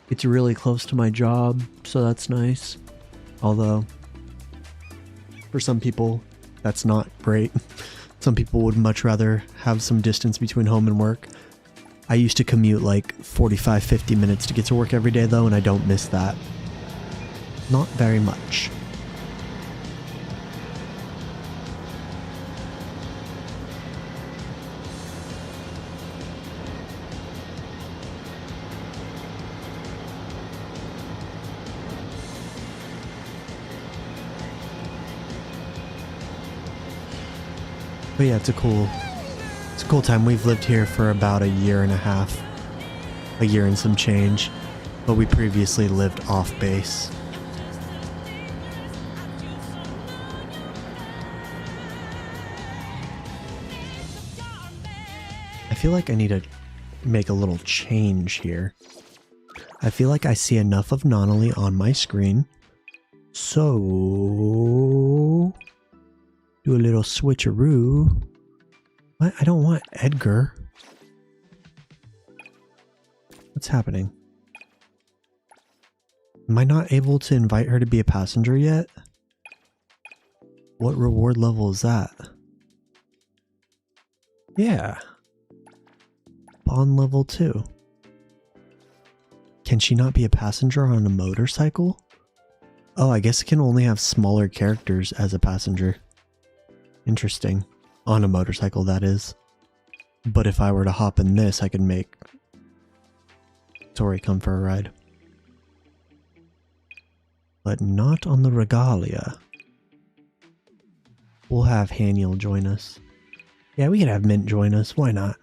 It's really close to my job, so that's nice. Although, for some people, that's not great. Some people would much rather have some distance between home and work. I used to commute like 45-50 minutes to get to work every day though, and I don't miss that. Not very much. But yeah, it's a cool time. We've lived here for about a year and a half. A year and some change. But we previously lived off base. I feel like I need to make a little change here. I feel like I see enough of Nonnally on my screen. So do a little switcheroo. What? I don't want Edgar. What's happening? Am I not able to invite her to be a passenger yet? What reward level is that? Yeah. Bond level 2. Can she not be a passenger on a motorcycle? Oh, I guess it can only have smaller characters as a passenger. Interesting. On a motorcycle, that is. But if I were to hop in this, I could make Tori come for a ride. But not on the Regalia. We'll have Haniel join us. Yeah, we could have Mint join us. Why not?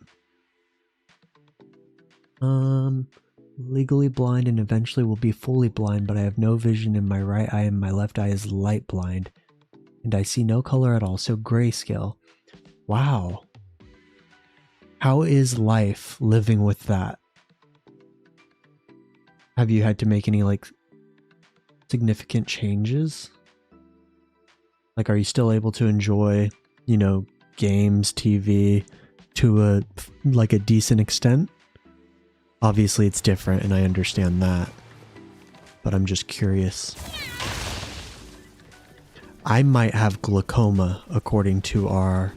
Legally blind and eventually will be fully blind, but I have no vision in my right eye and my left eye is light blind. And I see no color at all, so grayscale. Wow. How is life living with that? Have you had to make any, like, significant changes? Like, are you still able to enjoy, you know, games, TV to a decent extent? Obviously it's different and I understand that, but I'm just curious. I might have glaucoma according to our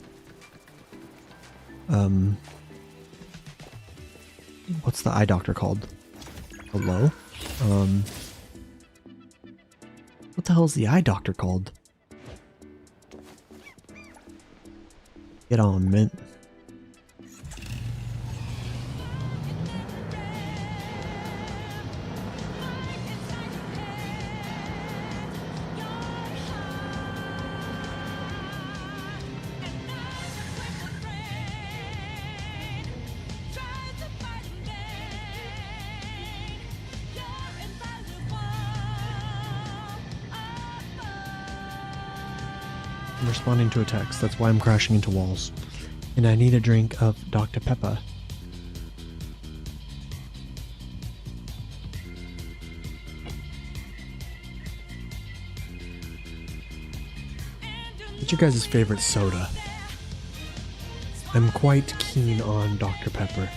what's the eye doctor called? Hello? What the hell is the eye doctor called? Get on, Mint. I'm responding to a text. That's why I'm crashing into walls. And I need a drink of Dr. Pepper. What's your guys' favorite soda? I'm quite keen on Dr. Pepper.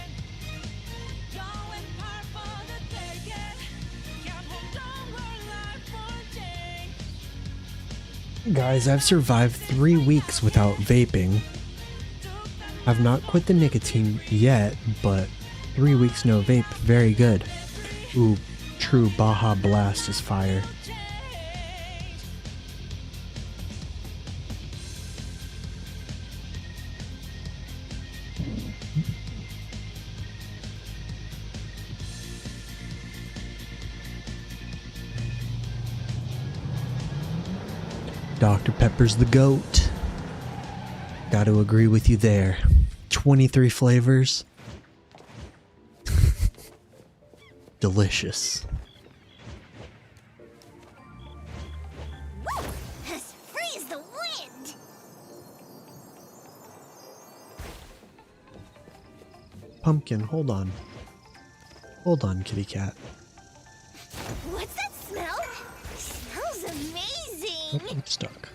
Guys, I've survived 3 weeks without vaping. I've not quit the nicotine yet, but 3 weeks no vape, very good. Ooh, true Baja Blast is fire. Dr. Pepper's the GOAT. Got to agree with you there. 23 flavors. Delicious. Freeze the wind! Pumpkin, hold on. Hold on, kitty cat. What's that smell? Smells amazing! Oh, I'm stuck.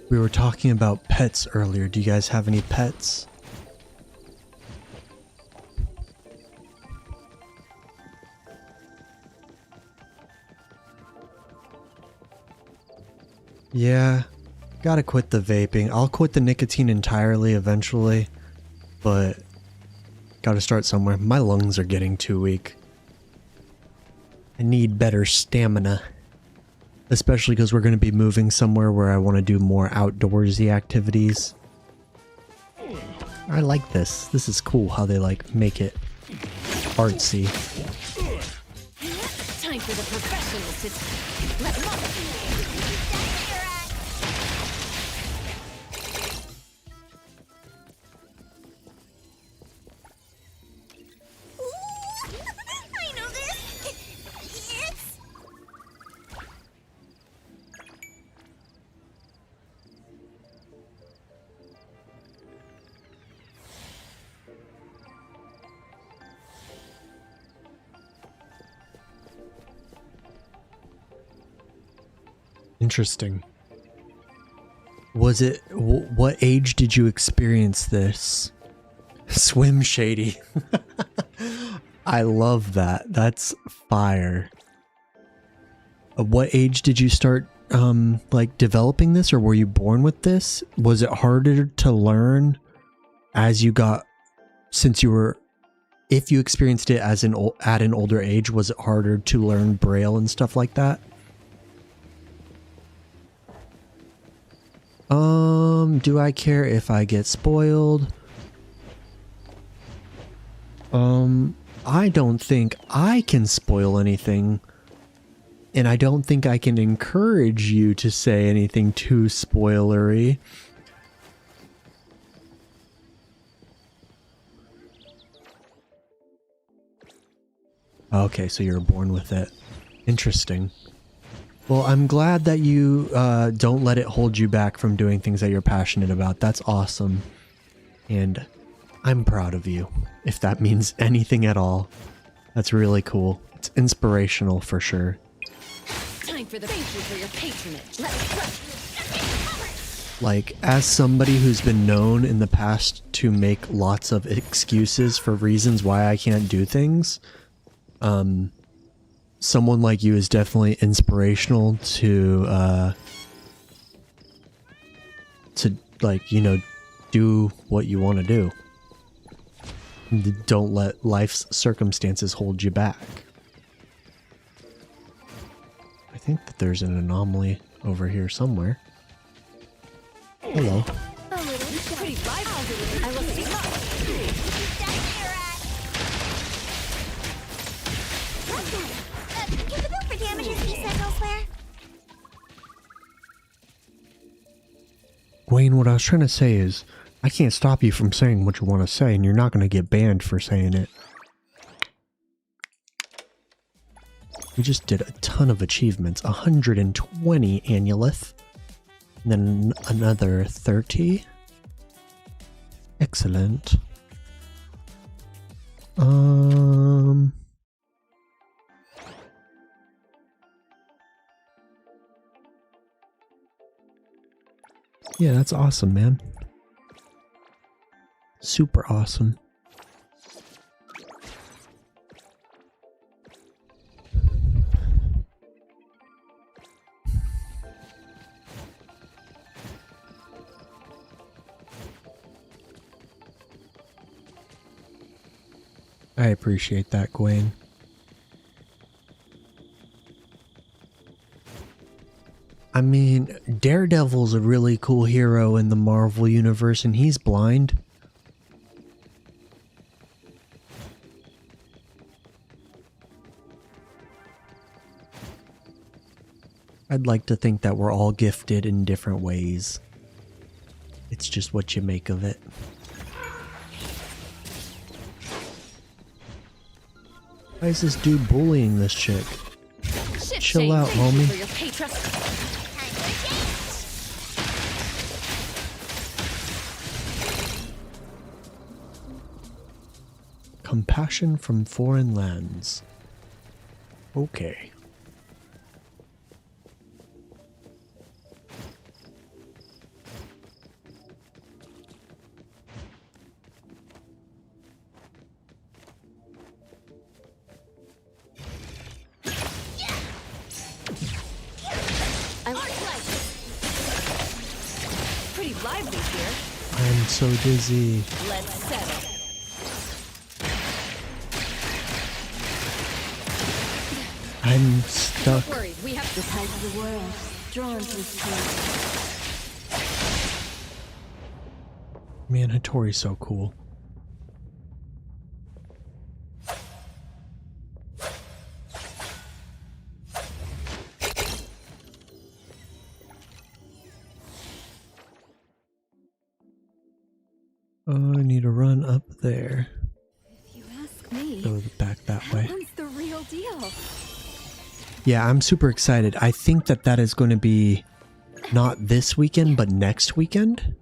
We were talking about pets earlier. Do you guys have any pets? Yeah, gotta quit the vaping. I'll quit the nicotine entirely eventually, but gotta start somewhere. My lungs are getting too weak. I need better stamina. Especially because we're going to be moving somewhere where I want to do more outdoorsy activities. I like this. This is cool how they like make it artsy. Time for the professionals to let them off. I know this! It's... Interesting. Was it... what age did you experience this? Swim shady. I love that. That's fire. At what age did you start like developing this, or were you born with this? Was it harder to learn as you got, since you were, if you experienced it as at an older age, was it harder to learn Braille and stuff like that? Do I care if I get spoiled? I don't think I can spoil anything, and I don't think I can encourage you to say anything too spoilery. Okay, so you're born with it. Interesting. Well, I'm glad that you don't let it hold you back from doing things that you're passionate about. That's awesome. And I'm proud of you, if that means anything at all. That's really cool. It's inspirational for sure. Time for the thank you for your patronage. Like, as somebody who's been known in the past to make lots of excuses for reasons why I can't do things, someone like you is definitely inspirational to like, you know, do what you want to do. Don't let life's circumstances hold you back. I think that there's an anomaly over here somewhere. Hello. Pretty lively. I will see. Can the bill for damages be sent elsewhere? Wayne, what I was trying to say is, I can't stop you from saying what you want to say, and you're not going to get banned for saying it. We just did a ton of achievements. 120 Annulith. And then another 30. Excellent. Yeah, that's awesome, man. Super awesome. I appreciate that, Gwen. I mean, Daredevil's a really cool hero in the Marvel universe, and he's blind. I'd like to think that we're all gifted in different ways. It's just what you make of it. Why is this dude bullying this chick? Chill out, homie. Compassion from foreign lands. Okay. Pretty lively here. I'm so dizzy. Let's settle. I'm stuck. Don't worry, we have the tide of the world drawn to this place. Man, Hattori's so cool. I need to run up there. If you ask me, Go back that way. that one's the real deal. Yeah, I'm super excited. I think that that is going to be not this weekend, but next weekend.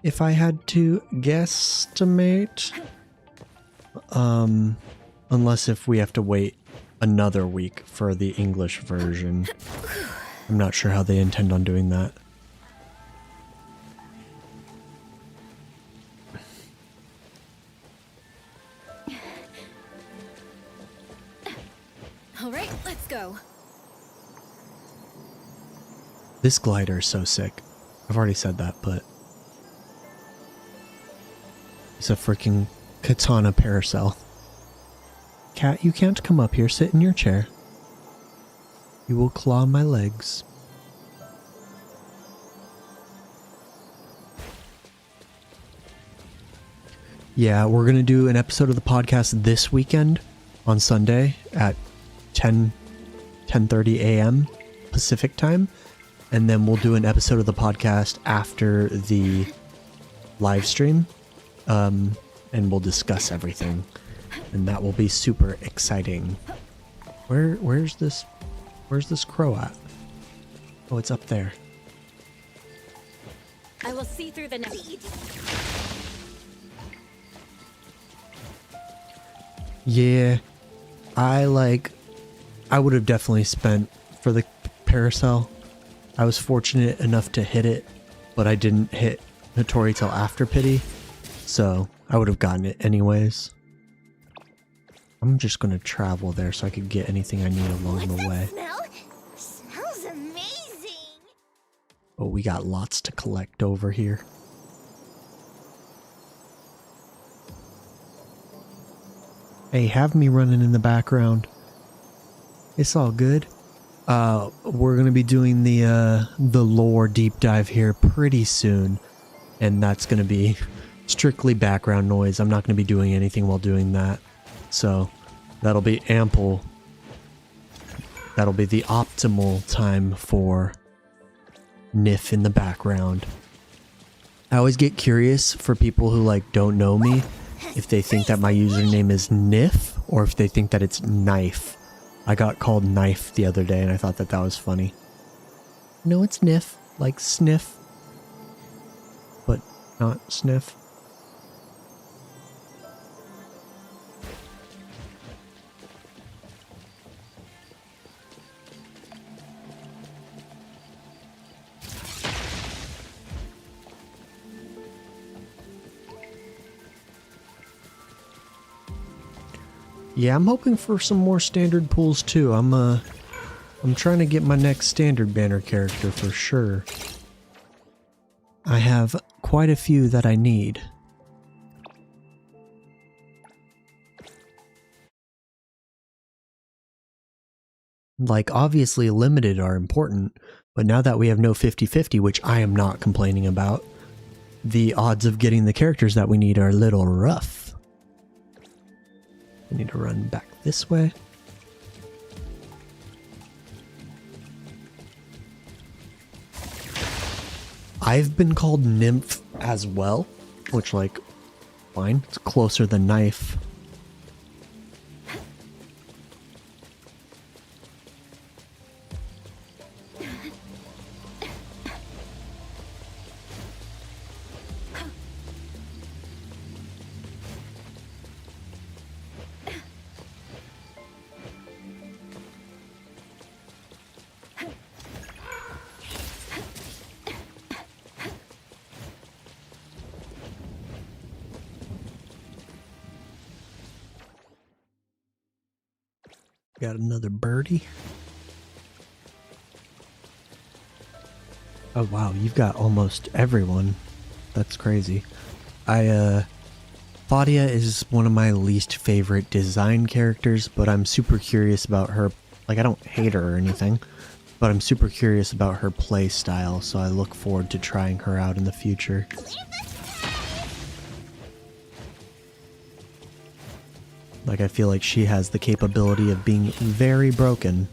If I had to guesstimate. Unless if we have to wait another week for the English version. I'm not sure how they intend on doing that. All right, let's go. This glider is so sick. I've already said that, but it's a freaking katana paracel. Cat, you can't come up here. Sit in your chair. You will claw my legs. Yeah, we're going to do an episode of the podcast this weekend on Sunday at 10:30 a.m. Pacific time. And then we'll do an episode of the podcast after the live stream. And we'll discuss everything. And that will be super exciting. Where's this crow at? Oh, it's up there. I will see through the net. Yeah, I would have definitely spent for the paracel. I was fortunate enough to hit it, but I didn't hit Hattori till after pity, so I would have gotten it anyways. I'm just gonna travel there so I could get anything I need along the way. Smell? Smells amazing. Oh, we got lots to collect over here. Hey, have me running in the background. It's all good. We're gonna be doing the lore deep dive here pretty soon, and that's gonna be strictly background noise. I'm not gonna be doing anything while doing that, so that'll be ample. That'll be the optimal time for Niff in the background. I always get curious for people who like don't know me, if they think that my username is Niff or if they think that it's Knife. I got called Knife the other day and I thought that was funny. No, it's Niff, like sniff, but not sniff. Yeah, I'm hoping for some more standard pools too. I'm trying to get my next standard banner character for sure. I have quite a few that I need. Like, obviously limited are important, but now that we have no 50-50, which I am not complaining about, the odds of getting the characters that we need are a little rough. I need to run back this way. I've been called Nymph as well, which, like, fine. It's closer than Knife. Got another birdie. Oh wow, you've got almost everyone. That's crazy. Fadia is one of my least favorite design characters, but I'm super curious about her. Like, I don't hate her or anything, but I'm super curious about her play style, so I look forward to trying her out in the future. Like, I feel like she has the capability of being very broken.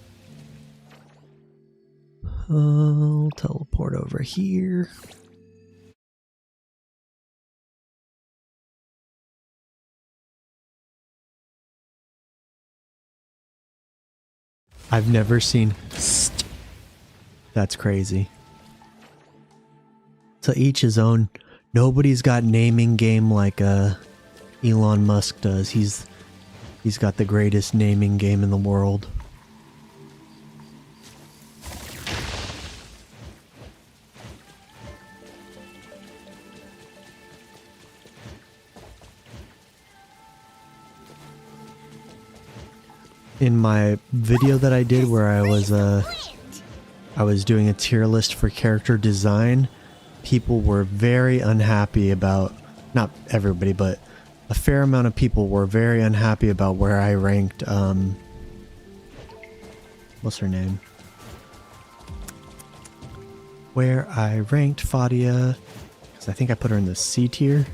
I'll teleport over here. I've never seen... That's crazy. To each his own. Nobody's got naming game like Elon Musk does. He's got the greatest naming game in the world. in my video that I did where I was doing a tier list for character design, people were very unhappy about, not everybody, but a fair amount of people were very unhappy about where I ranked, what's her name? Where I ranked Fadia, because I think I put her in the C tier.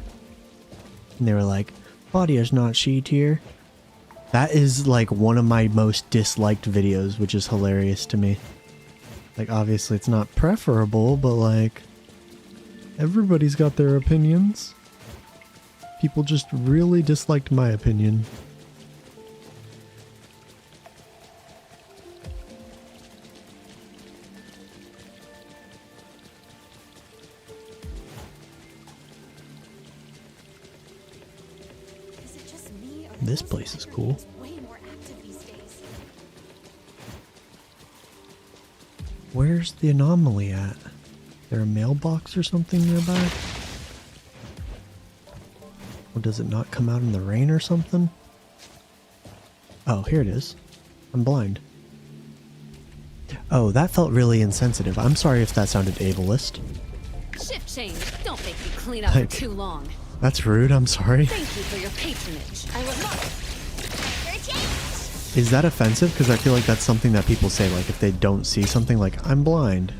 And they were like, Fadia's not C tier. That is like one of my most disliked videos, which is hilarious to me. Like, obviously it's not preferable, but like, everybody's got their opinions. People just really disliked my opinion. Is it just me, or This place is cool. way more active these days? Where's the anomaly at? There a mailbox or something nearby? Or does it not come out in the rain or something? Oh, here it is. I'm blind. Oh, that felt really insensitive. I'm sorry if that sounded ableist. Shift change. Don't make me clean up Like- for too long. That's rude, I'm sorry. Thank you for your patronage. I will not. For change! Is that offensive? Because I feel like that's something that people say, like if they don't see something, like, I'm blind.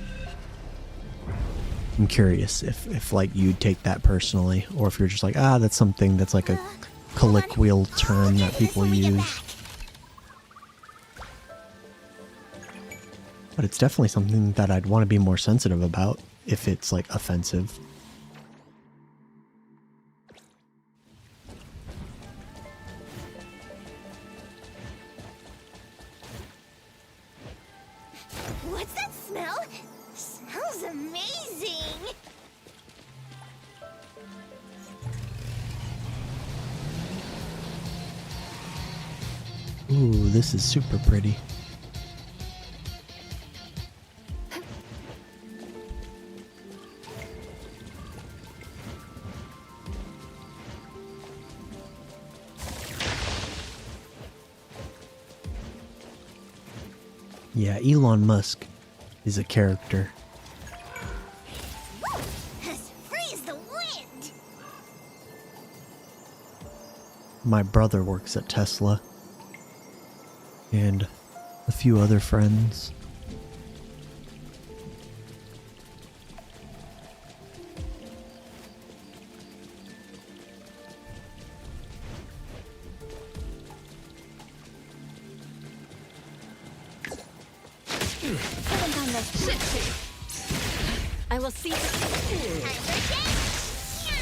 I'm curious if like you'd take that personally, or if you're just like, ah, that's something that's like a colloquial term that people use. But it's definitely something that I'd want to be more sensitive about if it's like offensive. What's that smell? Smells amazing! Ooh, this is super pretty. Yeah, Elon Musk is a character. Freeze the wind! My brother works at Tesla. And a few other friends. Put on the Shift change. I will see. time for change!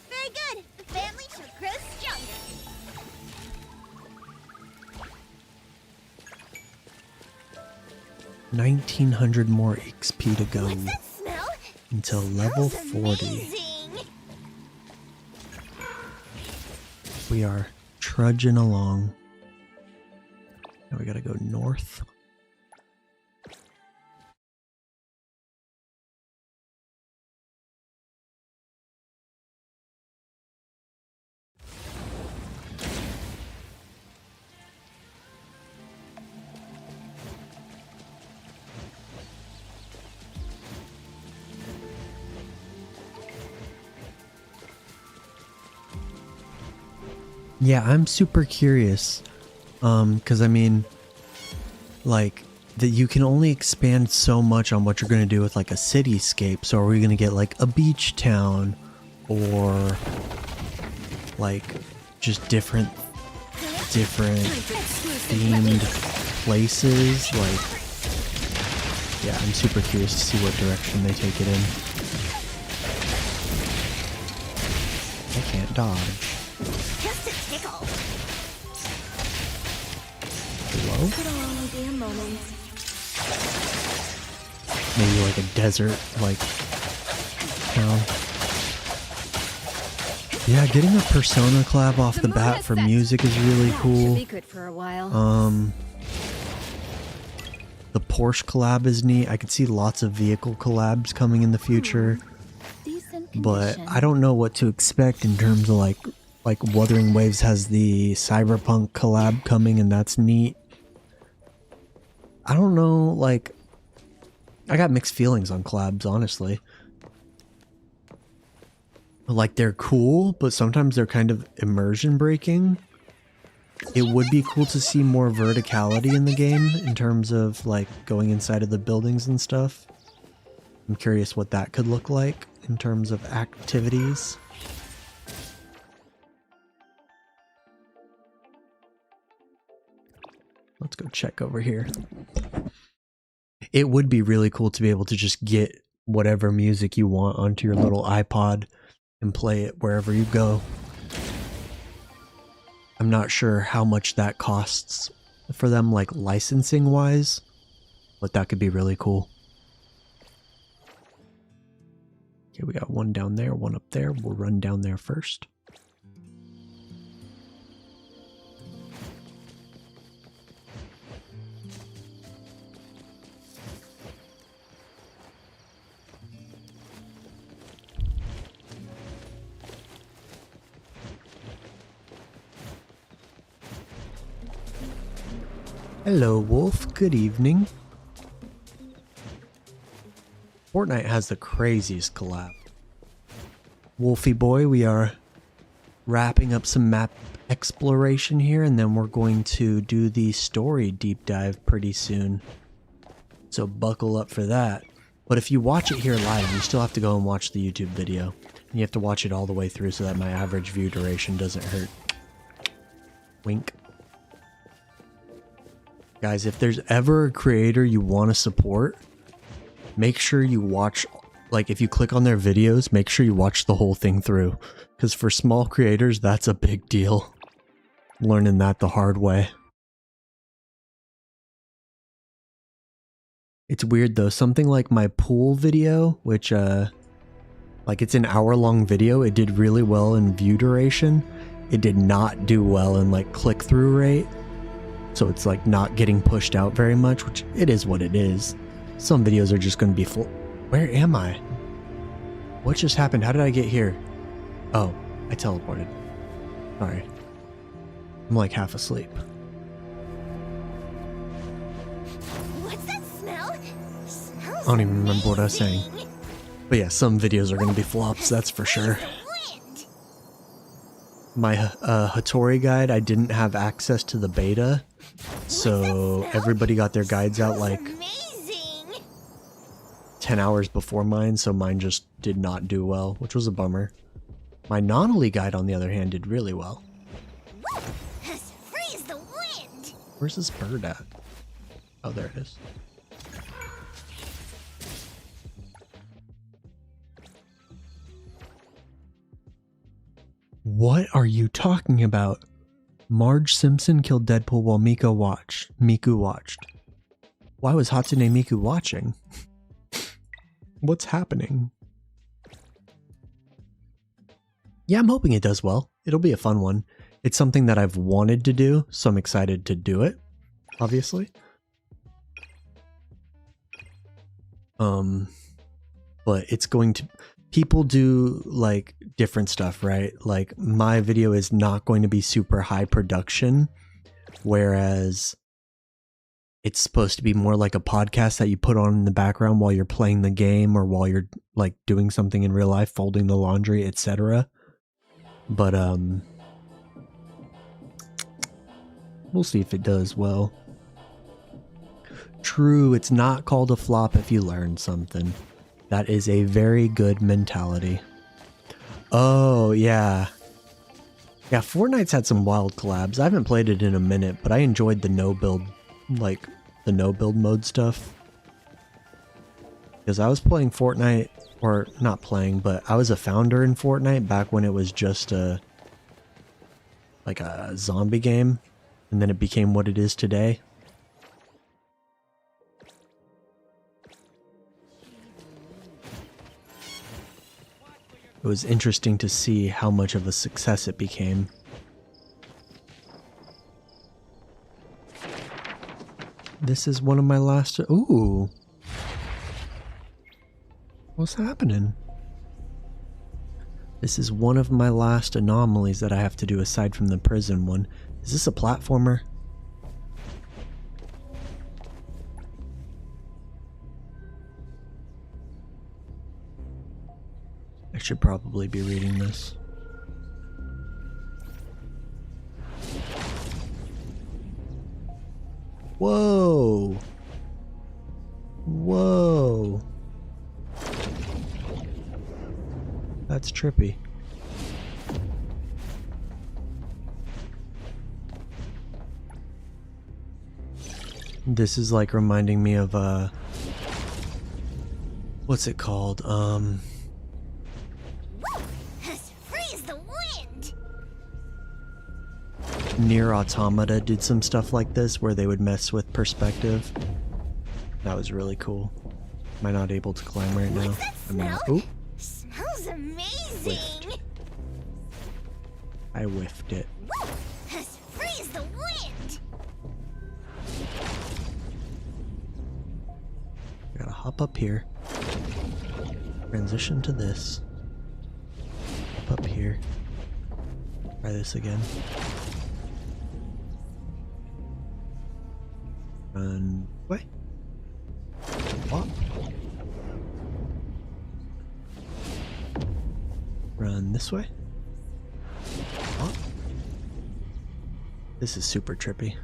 Very good. The family shall grow stronger. $1,900 more XP to go What's that smell? until level Smells 40. amazing. We are trudging along. Now we gotta go north. Yeah, I'm super curious. Because I mean, like, that you can only expand so much on what you're going to do with like a cityscape. So are we going to get like a beach town or like just different themed places? Like, yeah, I'm super curious to see what direction they take it in. I can't dodge. Just a tickle. Hello? Could only be a moment. Maybe like a desert, like, town. Yeah, getting a Persona collab off the bat for music is really Should cool. be good for a while. The Porsche collab is neat. I could see lots of vehicle collabs coming in the future. but I don't know what to expect in terms of like Wuthering Waves has the Cyberpunk collab coming, and that's neat. I don't know, like, I got mixed feelings on collabs, honestly. Like, they're cool, but sometimes they're kind of immersion breaking. It would be cool to see more verticality in the game in terms of like going inside of the buildings and stuff. I'm curious what that could look like in terms of activities. Let's go check over here. It would be really cool to be able to just get whatever music you want onto your little iPod and play it wherever you go. I'm not sure how much that costs for them, like licensing wise, but that could be really cool. Okay, we got one down there, one up there. We'll run down there first. Hello, Wolf. Good evening. Fortnite has the craziest collab. Wolfie boy, we are wrapping up some map exploration here, and then we're going to do the story deep dive pretty soon. So buckle up for that. But if you watch it here live, you still have to go and watch the YouTube video. And you have to watch it all the way through so that my average view duration doesn't hurt. Wink. Guys, if there's ever a creator you want to support, make sure you watch, like if you click on their videos, make sure you watch the whole thing through. Because for small creators, that's a big deal. Learning that the hard way. It's weird though, something like my pool video, which like it's an hour-long video, it did really well in view duration. It did not do well in like click-through rate. So it's like not getting pushed out very much, which it is what it is. Some videos are just going to be full. Where am I? What just happened? How did I get here? Oh, I teleported. Sorry. I'm like half asleep. What's that smell? Smells I don't even remember what I was saying. amazing. But yeah, some videos are going to be flops, that's for sure. Wind. My Hattori guide, I didn't have access to the beta. So everybody got their guides out like Amazing. 10 hours before mine, so mine just did not do well, which was a bummer. My Nonally guide, on the other hand, did really well. As free as the wind. Where's this bird at? Oh, there it is. What are you talking about? Marge Simpson killed Deadpool while Miku watched. Why was Hatsune Miku watching? What's happening? Yeah, I'm hoping it does well. It'll be a fun one. It's something that I've wanted to do, so I'm excited to do it, obviously. But it's going to... People do like different stuff, right? Like my video is not going to be super high production, whereas it's supposed to be more like a podcast that you put on in the background while you're playing the game or while you're like doing something in real life, folding the laundry, etc. But we'll see if it does well. True, it's not called a flop if you learn something. That is a very good mentality. Oh, yeah. Yeah, Fortnite's had some wild collabs. I haven't played it in a minute, but I enjoyed the no-build, like, the no-build mode stuff. Because I was playing Fortnite, or not playing, but I was a founder in Fortnite back when it was just a, like a zombie game, and then it became what it is today. It was interesting to see how much of a success it became. This is one of my last... Ooh. What's happening? This is one of my last anomalies that I have to do aside from the prison one. Is this a platformer? I should probably be reading this. Whoa! Whoa! That's trippy. This is like reminding me of what's it called? Freeze the wind! Nier Automata did some stuff like this where they would mess with perspective. That was really cool. Am I not able to climb right now? What's that I'm smell? not. Oop. Smells amazing! Whiffed. I whiffed it. Freeze the wind! Gotta hop up here. Transition to this. Hop up here. Try this again. Run away. Walk. Run this way. Walk. This is super trippy.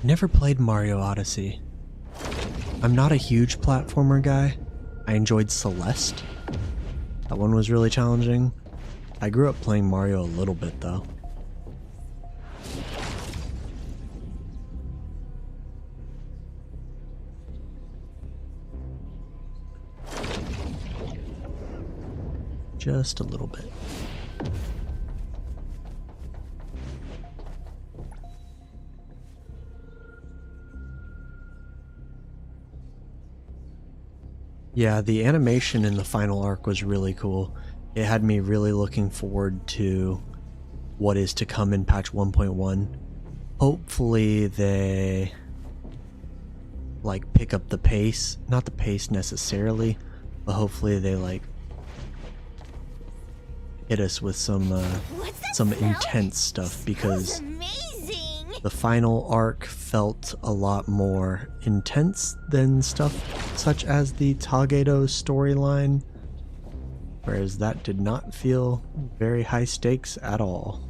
Never played Mario Odyssey. I'm not a huge platformer guy. I enjoyed Celeste. That one was really challenging. I grew up playing Mario a little bit though. Just a little bit. Yeah, the animation in the final arc was really cool. It had me really looking forward to what is to come in patch 1.1. Hopefully they like pick up the pace, not the pace necessarily, but hopefully they like hit us with some intense stuff, because Amazing! the final arc felt a lot more intense than stuff such as the Tageto storyline, whereas that did not feel very high stakes at all.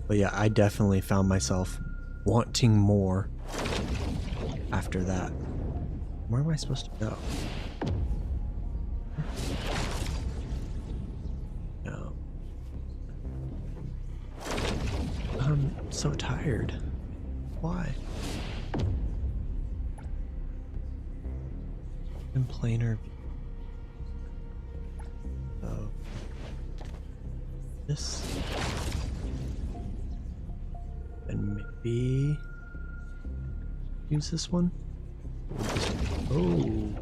But yeah, I definitely found myself wanting more after that. Where am I supposed to go? No. I'm so tired. Why? In planar view. So this. And maybe use this one. Oh,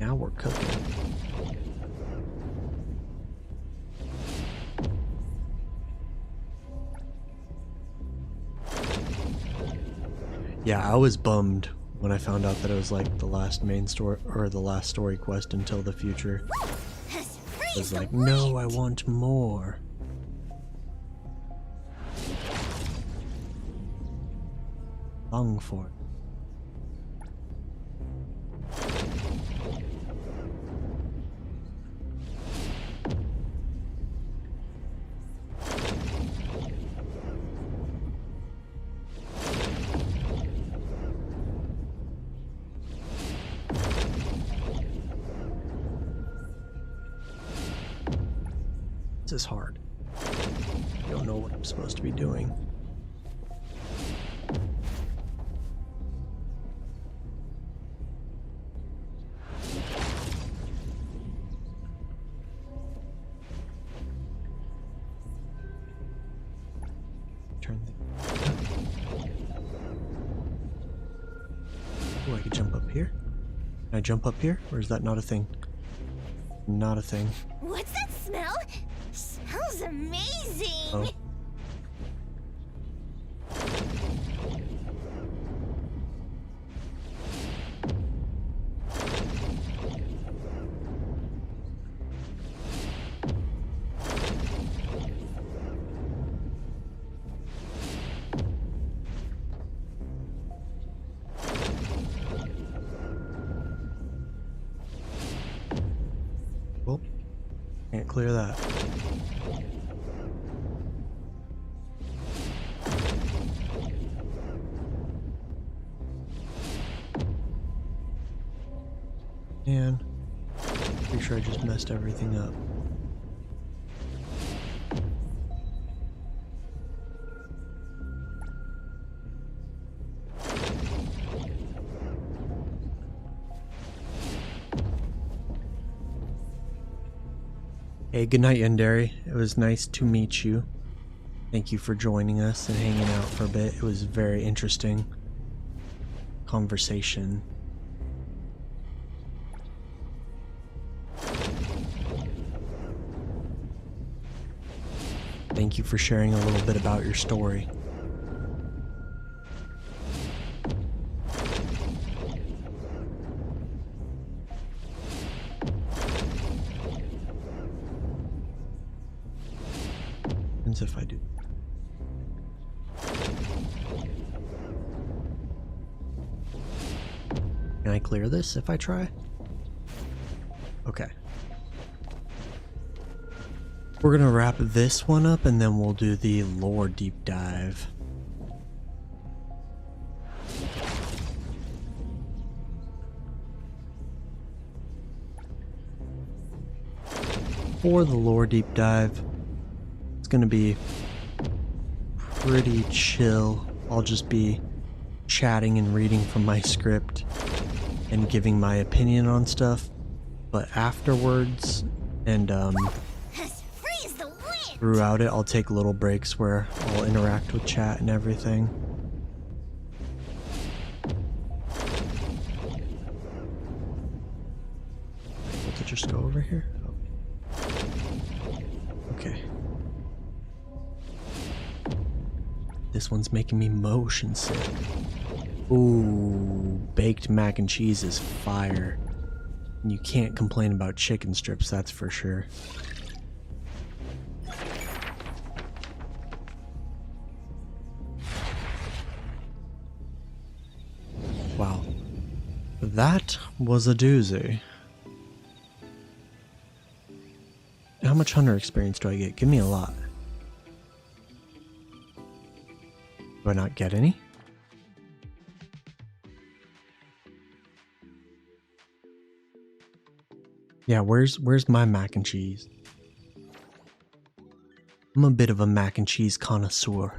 now we're cooking. Yeah, I was bummed when I found out that it was like the last main story or the last story quest until the future. I was like, no, I want more. Long for it. This is hard. I don't know what I'm supposed to be doing. Turn the... Oh, I could jump up here. Can I jump up here? Or is that not a thing? Not a thing. What's that smell? Smells amazing! Oh. Well, can't clear that. And pretty sure I just messed everything up. Hey, good night, Yandere. It was nice to meet you. Thank you for joining us and hanging out for a bit. It was a very interesting conversation. Thank you for sharing a little bit about your story. As if I do. Can I clear this if I try? Okay. We're gonna wrap this one up and then we'll do the lore deep dive. For the lore deep dive, it's gonna be pretty chill. I'll just be chatting and reading from my script and giving my opinion on stuff. But afterwards and Freeze the wind! throughout it, I'll take little breaks where I'll interact with chat and everything. Able to just go over here? Oh. Okay. This one's making me motion sick. Ooh, baked mac and cheese is fire. And you can't complain about chicken strips, that's for sure. Wow. That was a doozy. How much hunter experience do I get? Give me a lot. Do I not get any? Yeah, where's my mac and cheese? I'm a bit of a mac and cheese connoisseur.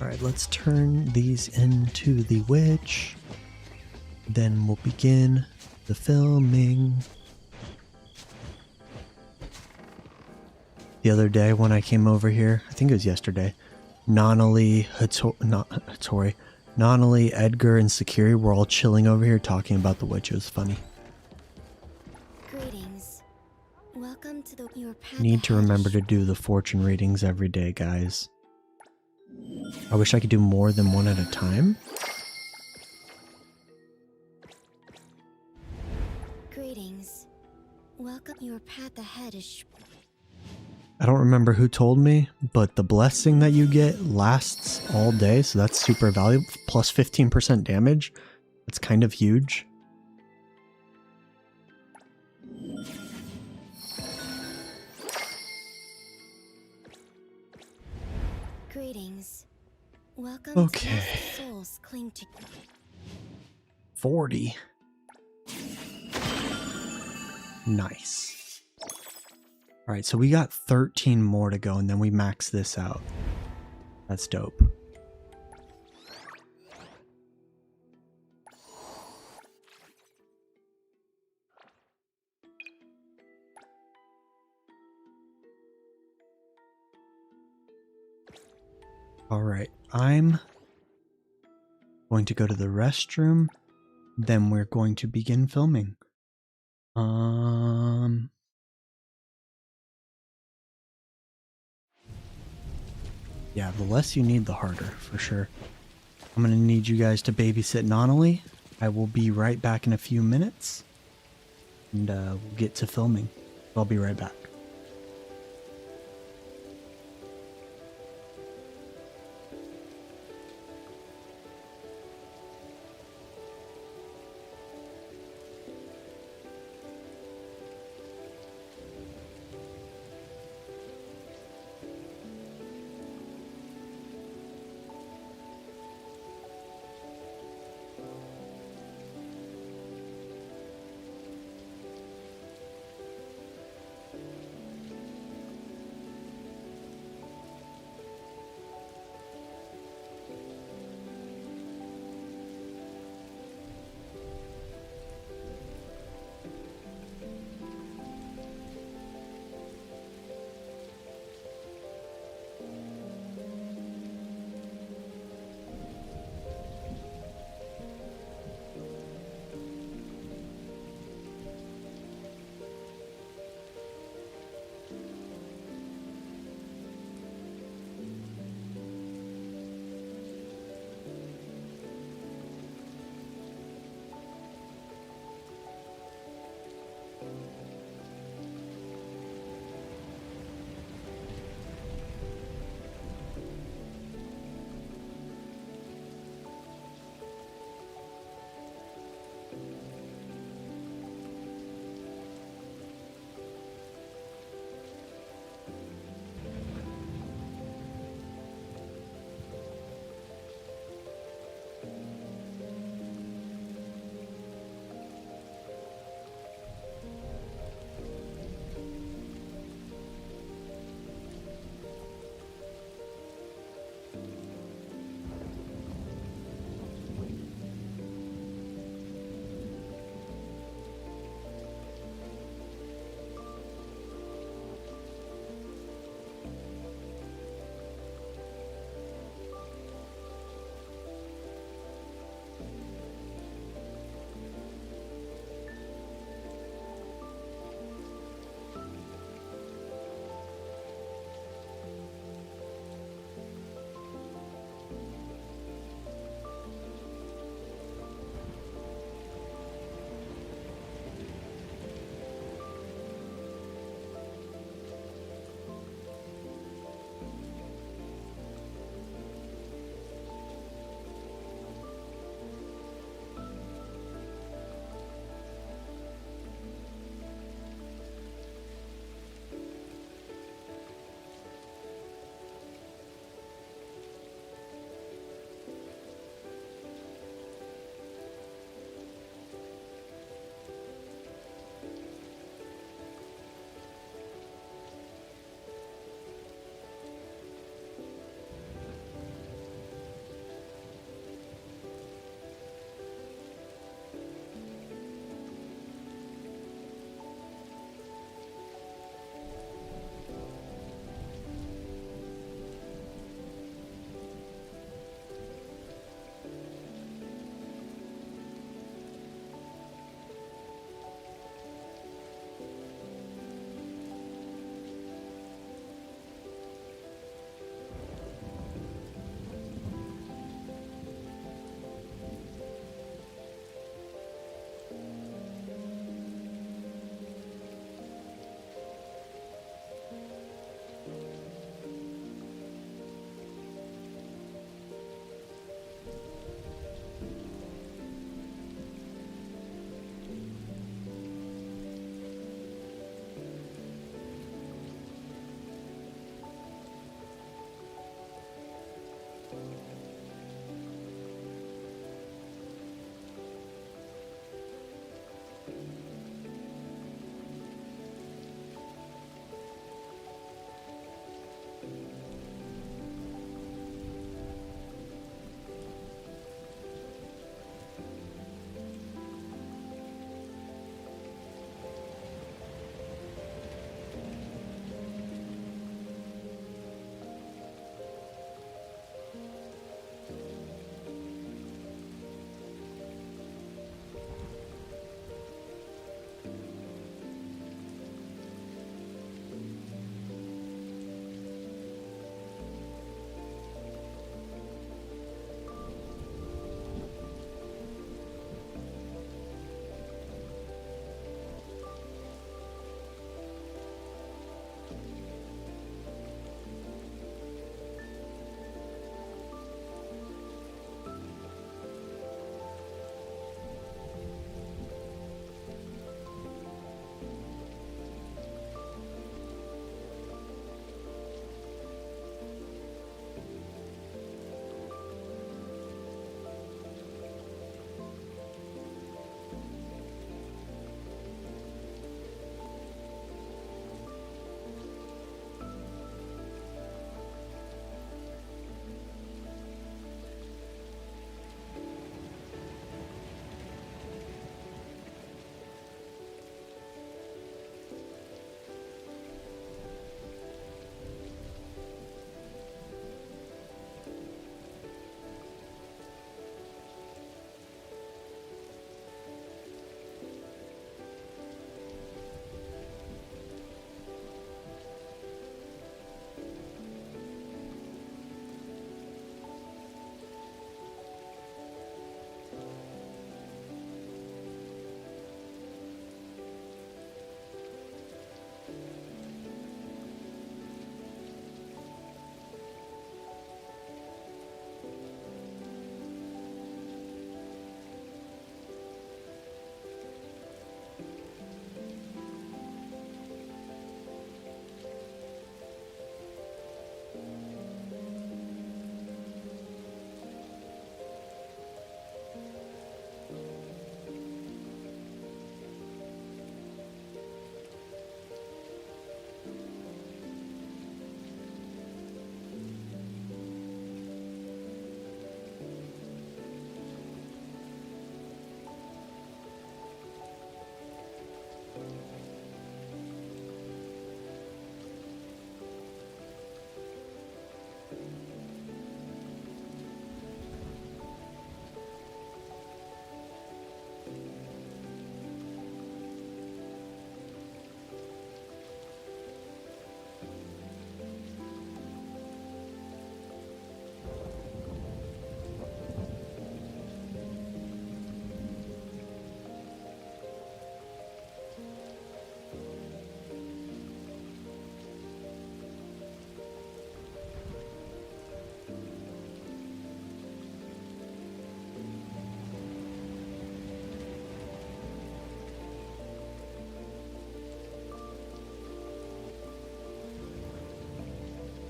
Alright, let's turn these into the witch. Then we'll begin the filming. The other day when I came over here, I think it was yesterday, Nonali, Edgar, and Sakiri were all chilling over here talking about the witch. It was funny. Greetings. Welcome to your path. Need to remember to do the fortune readings every day, guys. I wish I could do more than one at a time. Greetings. Welcome. Your path ahead is I don't remember who told me, but the blessing that you get lasts all day, so that's super valuable. Plus 15% damage. That's kind of huge. Greetings. Welcome Okay. to Lost Souls Cling to 40. Nice. Alright, so we got 13 more to go, and then we max this out. That's dope. Alright, I'm going to go to the restroom, then we're going to begin filming. Yeah, the less you need, the harder, for sure. I'm going to need you guys to babysit Nonali. I will be right back in a few minutes, and we'll get to filming. I'll be right back.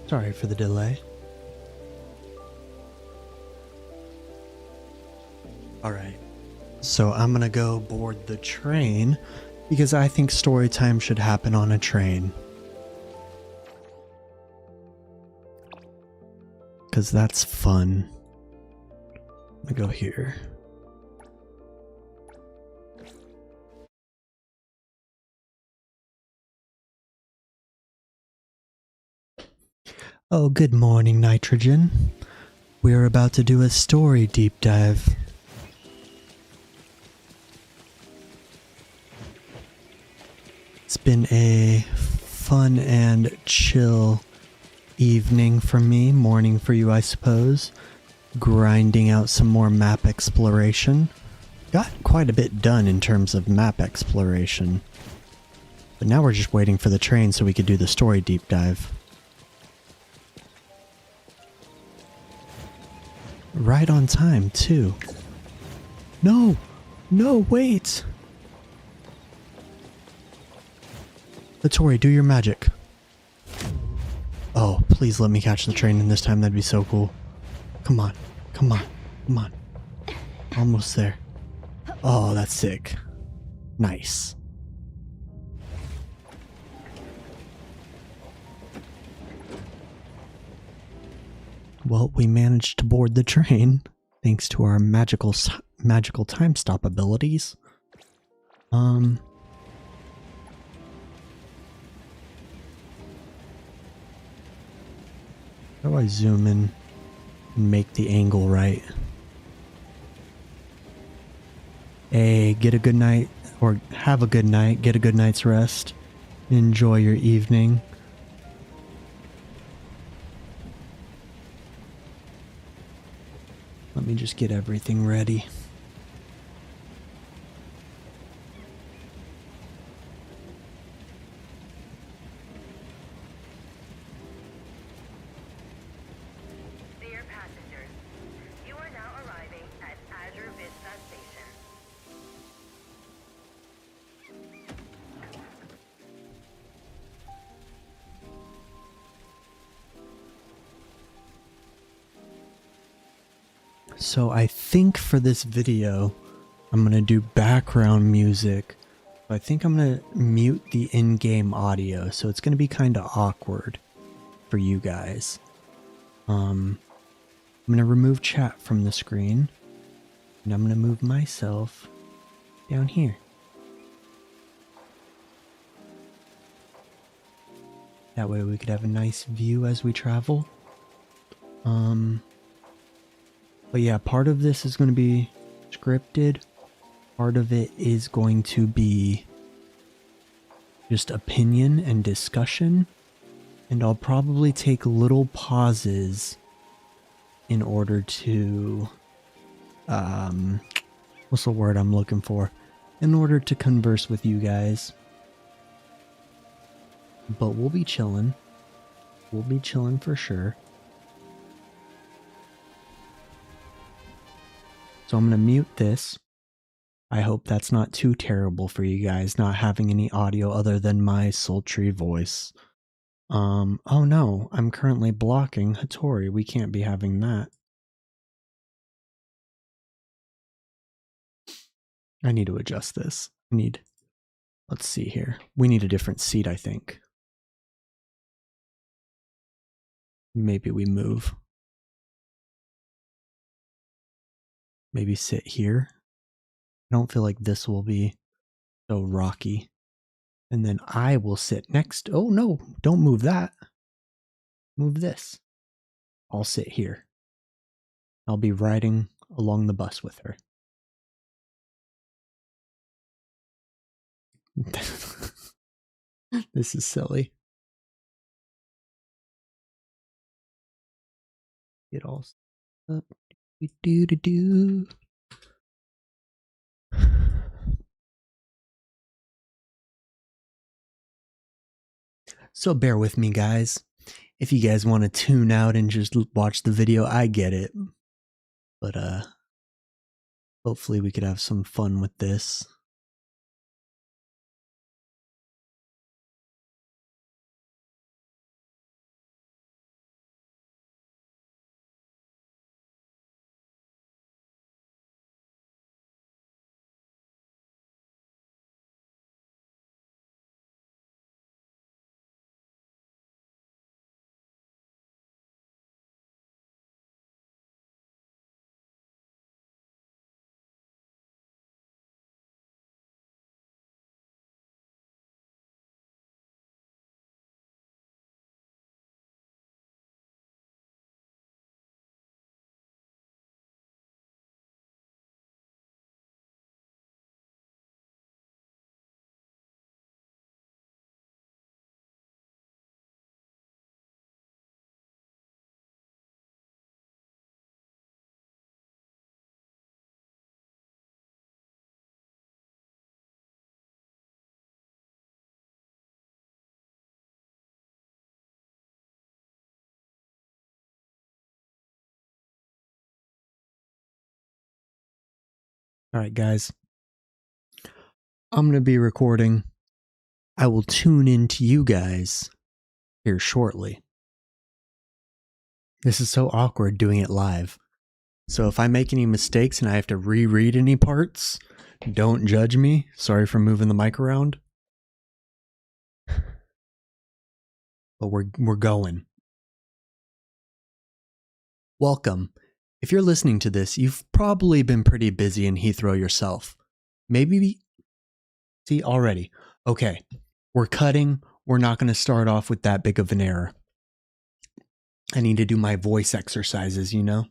Sorry for the delay. Alright, so I'm gonna go board the train because I think story time should happen on a train. Because that's fun. I'm gonna go here. Oh, good morning, Nitrogen. We're about to do a story deep dive. It's been a fun and chill evening for me, morning for you, I suppose. Grinding out some more map exploration. Got quite a bit done in terms of map exploration. But now we're just waiting for the train so we could do the story deep dive. Right on time, too. No! No, wait! Tori, do your magic. Oh, please let me catch the train in this time. That'd be so cool. Come on. Come on. Come on. Almost there. Oh, that's sick. Nice. Well, we managed to board the train thanks to our magical time stop abilities. How do I zoom in and make the angle right? Get a good night, or have a good night, get a good night's rest, enjoy your evening. Let me just get everything ready. Dear passengers, you are now arriving at Azure Vista Station. So I think for this video, I'm going to do background music. I think I'm going to mute the in-game audio, so it's going to be kind of awkward for you guys. I'm going to remove chat from the screen, and I'm going to move myself down here. That way we could have a nice view as we travel. But yeah, part of this is going to be scripted. Part of it is going to be just opinion and discussion. And I'll probably take little pauses in order to, what's the word I'm looking for? In order to converse with you guys. But we'll be chilling. We'll be chilling for sure. So I'm going to mute this. I hope that's not too terrible for you guys, not having any audio other than my sultry voice. Oh no, I'm currently blocking Hattori. We can't be having that. I need to adjust this. Let's see here. We need a different seat, I think. Maybe we move. Maybe sit here. I don't feel like this will be so rocky. And then I will sit next. Oh no, don't move that. Move this. I'll sit here. I'll be riding along the bus with her. This is silly. Get all up. Do. So bear with me, guys. If you guys want to tune out and just watch the video, I get it. But hopefully we could have some fun with this. Alright, guys. I'm going to be recording. I will tune in to you guys here shortly. This is so awkward doing it live. So if I make any mistakes and I have to reread any parts, don't judge me. Sorry for moving the mic around. But we're going. Welcome. If you're listening to this, you've probably been pretty busy in Heathrow yourself. Maybe... See, already. Okay, we're cutting. We're not going to start off with that big of an error. I need to do my voice exercises, you know?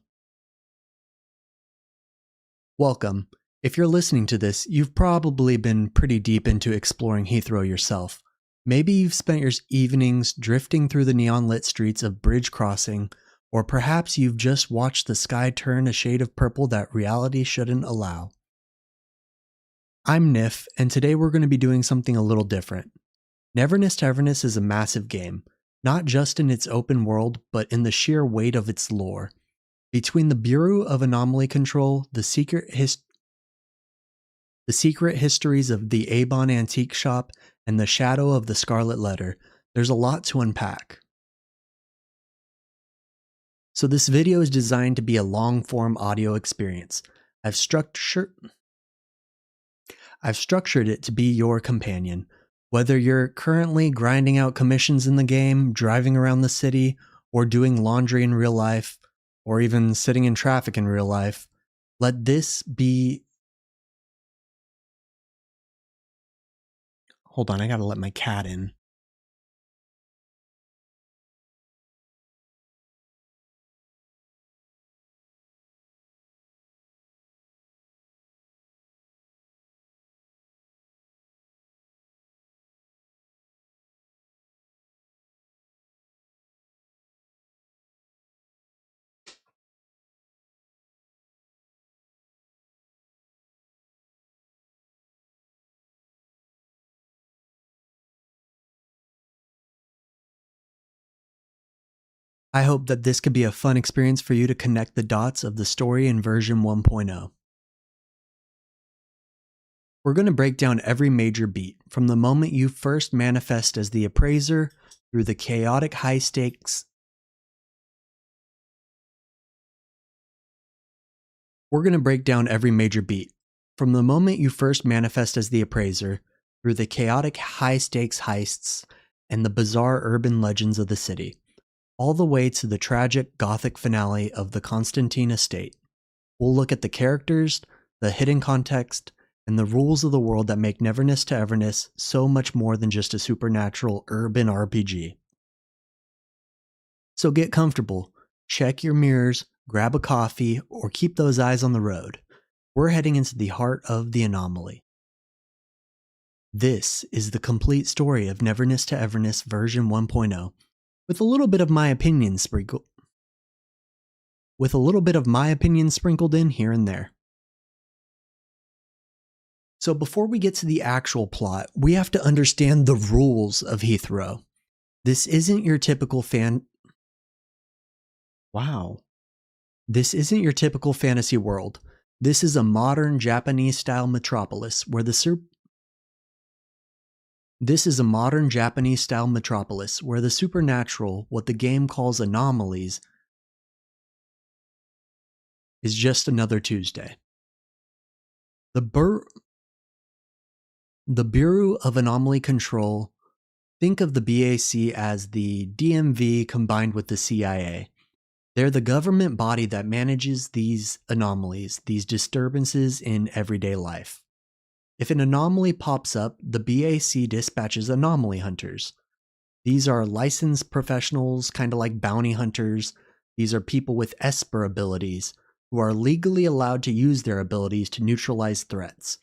Welcome. If you're listening to this, you've probably been pretty deep into exploring Heathrow yourself. Maybe you've spent your evenings drifting through the neon-lit streets of Bridge Crossing, or perhaps you've just watched the sky turn a shade of purple that reality shouldn't allow. I'm Nif, and today we're going to be doing something a little different. Neverness to Everness is a massive game, not just in its open world, but in the sheer weight of its lore. Between the Bureau of Anomaly Control, the secret histories of the Avon Antique Shop, and the shadow of the Scarlet Letter, there's a lot to unpack. So this video is designed to be a long-form audio experience. I've structured it to be your companion. Whether you're currently grinding out commissions in the game, driving around the city, or doing laundry in real life, or even sitting in traffic in real life, let this be... Hold on, I gotta let my cat in. I hope that this could be a fun experience for you to connect the dots of the story in version 1.0. We're going to break down every major beat, from the moment you first manifest as the appraiser, through the chaotic high stakes. We're going to break down every major beat, from the moment you first manifest as the appraiser, through the chaotic high stakes heists, and the bizarre urban legends of the city, all the way to the tragic gothic finale of the Constantine estate. We'll look at the characters, the hidden context, and the rules of the world that make Neverness to Everness so much more than just a supernatural urban RPG. So get comfortable, check your mirrors, grab a coffee, or keep those eyes on the road. We're heading into the heart of the anomaly. This is the complete story of Neverness to Everness version 1.0. With a little bit of my opinion sprinkled in here and there. So before we get to the actual plot, we have to understand the rules of Heathrow. This isn't your typical fantasy world. This is a modern Japanese-style metropolis where the supernatural, what the game calls anomalies, is just another Tuesday. The Bureau of Anomaly Control, think of the BAC as the DMV combined with the CIA. They're the government body that manages these anomalies, these disturbances in everyday life. If an anomaly pops up, the BAC dispatches anomaly hunters. These are licensed professionals, kind of like bounty hunters. These are people with Esper abilities, who are legally allowed to use their abilities to neutralize threats.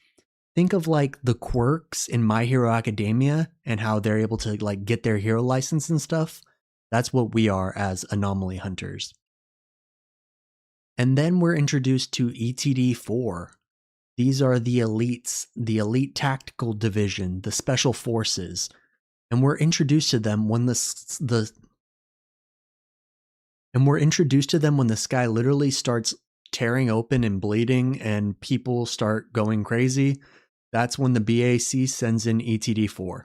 Think of like the quirks in My Hero Academia and how they're able to like get their hero license and stuff. That's what we are as anomaly hunters. And then we're introduced to ETD-4. These are the elites, the elite tactical division, the special forces. And we're introduced to them when the sky literally starts tearing open and bleeding and people start going crazy, that's when the BAC sends in ETD4.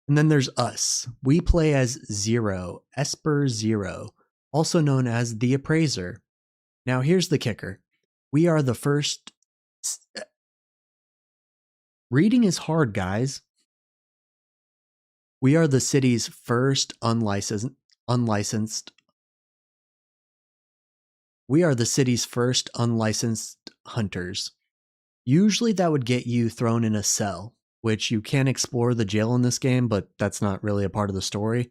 And then there's us. We play as Zero, Esper Zero, also known as the Appraiser. Now here's the kicker. We are the first... Reading is hard, guys. We are the city's first unlicensed... We are the city's first unlicensed hunters. Usually that would get you thrown in a cell, which you can explore the jail in this game, but that's not really a part of the story.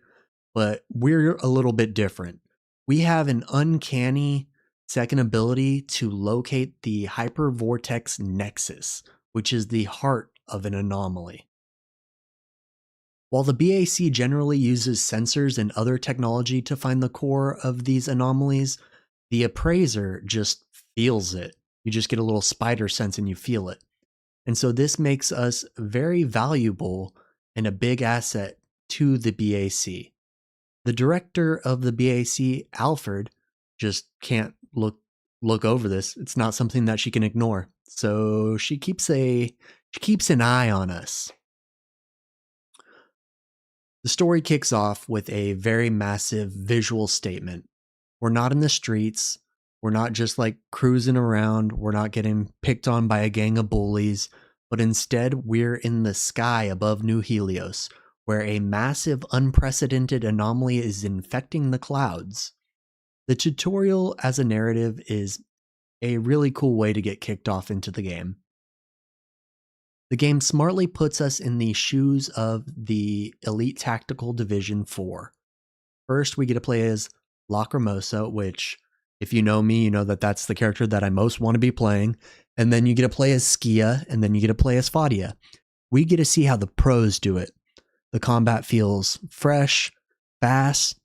But we're a little bit different. We have an uncanny second ability to locate the hypervortex nexus, which is the heart of an anomaly. While the BAC generally uses sensors and other technology to find the core of these anomalies, the Appraiser just feels it. You just get a little spider sense and you feel it. And so this makes us very valuable and a big asset to the BAC. The director of the BAC, Alfred, just can't look over this. It's not something that she can ignore. So she keeps an eye on us. The story kicks off with a very massive visual statement. We're not in the streets. We're not just like cruising around. We're not getting picked on by a gang of bullies, but instead we're in the sky above New Helios, where a massive unprecedented anomaly is infecting the clouds. The tutorial as a narrative is a really cool way to get kicked off into the game. The game smartly puts us in the shoes of the Elite Tactical Division 4. First, we get to play as Lacrimosa, which, if you know me, you know that that's the character that I most want to be playing. And then you get to play as Skia, and then you get to play as Fadia. We get to see how the pros do it. The combat feels fresh, fast.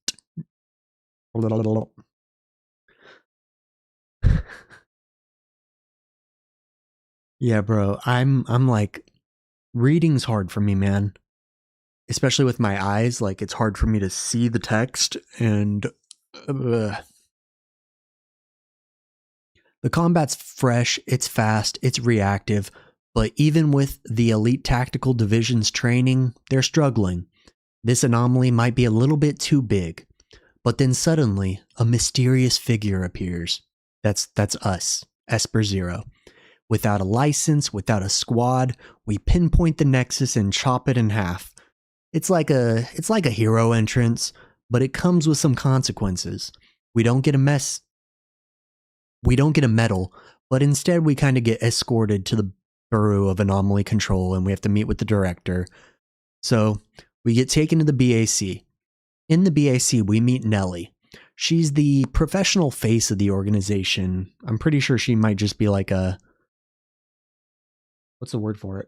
Yeah, bro, I'm like, reading's hard for me, man. Especially with my eyes, like it's hard for me to see the text, and the combat's fresh, it's fast, it's reactive, but even with the Elite Tactical Division's training, they're struggling. This anomaly might be a little bit too big, but then suddenly a mysterious figure appears. That's us, Esper Zero. Without a license, without a squad, we pinpoint the nexus and chop it in half. It's like a hero entrance, but it comes with some consequences. We don't get a medal, but instead we kind of get escorted to the Bureau of Anomaly Control and we have to meet with the director. So we get taken to the BAC. In the BAC, we meet Nellie. She's the professional face of the organization. I'm pretty sure she might just be like a... What's the word for it?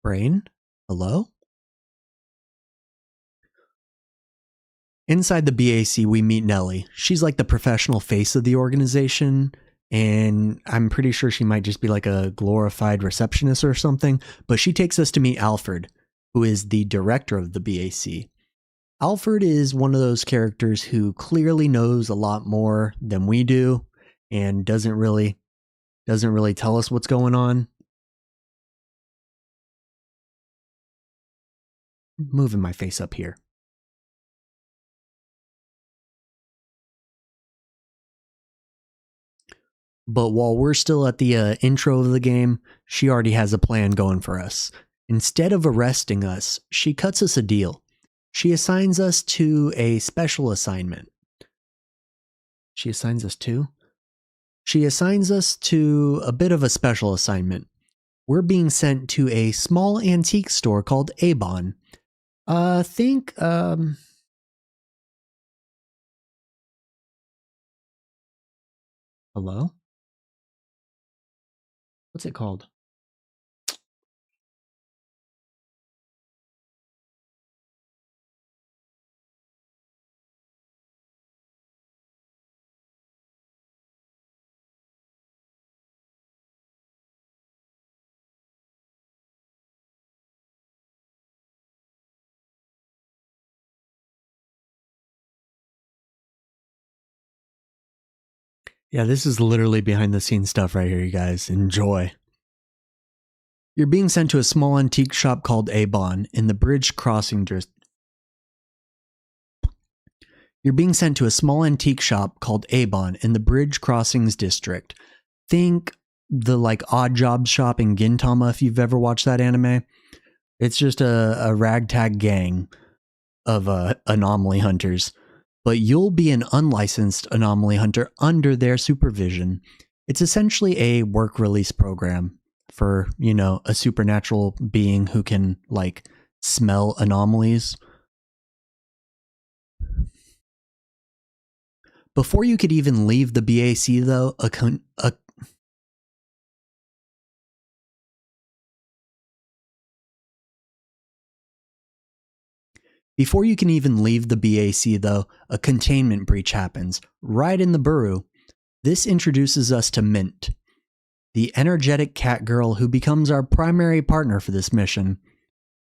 Brain? Hello? Inside the BAC, we meet Nellie. She's like the professional face of the organization, and I'm pretty sure she might just be like a glorified receptionist or something, but she takes us to meet Alfred, who is the director of the BAC. Alfred is one of those characters who clearly knows a lot more than we do and doesn't really tell us what's going on. Moving my face up here. But while we're still at the intro of the game, she already has a plan going for us. Instead of arresting us, she cuts us a deal. She assigns us to a special assignment. She assigns us to a bit of a special assignment. We're being sent to a small antique store called Avon. Hello? What's it called? Yeah, this is literally behind the scenes stuff right here, you guys. Enjoy. You're being sent to a small antique shop called Avon in the Bridge Crossing You're being sent to a small antique shop called Avon in the Bridge Crossings district. Think the like Odd Job shop in Gintama if you've ever watched that anime. It's just a ragtag gang of anomaly hunters. But you'll be an unlicensed anomaly hunter under their supervision. It's essentially a work release program for, you know, a supernatural being who can like smell anomalies. Before you could even leave the BAC though, Before you can even leave the BAC though, a containment breach happens, right in the Buru. This introduces us to Mint, the energetic cat girl who becomes our primary partner for this mission.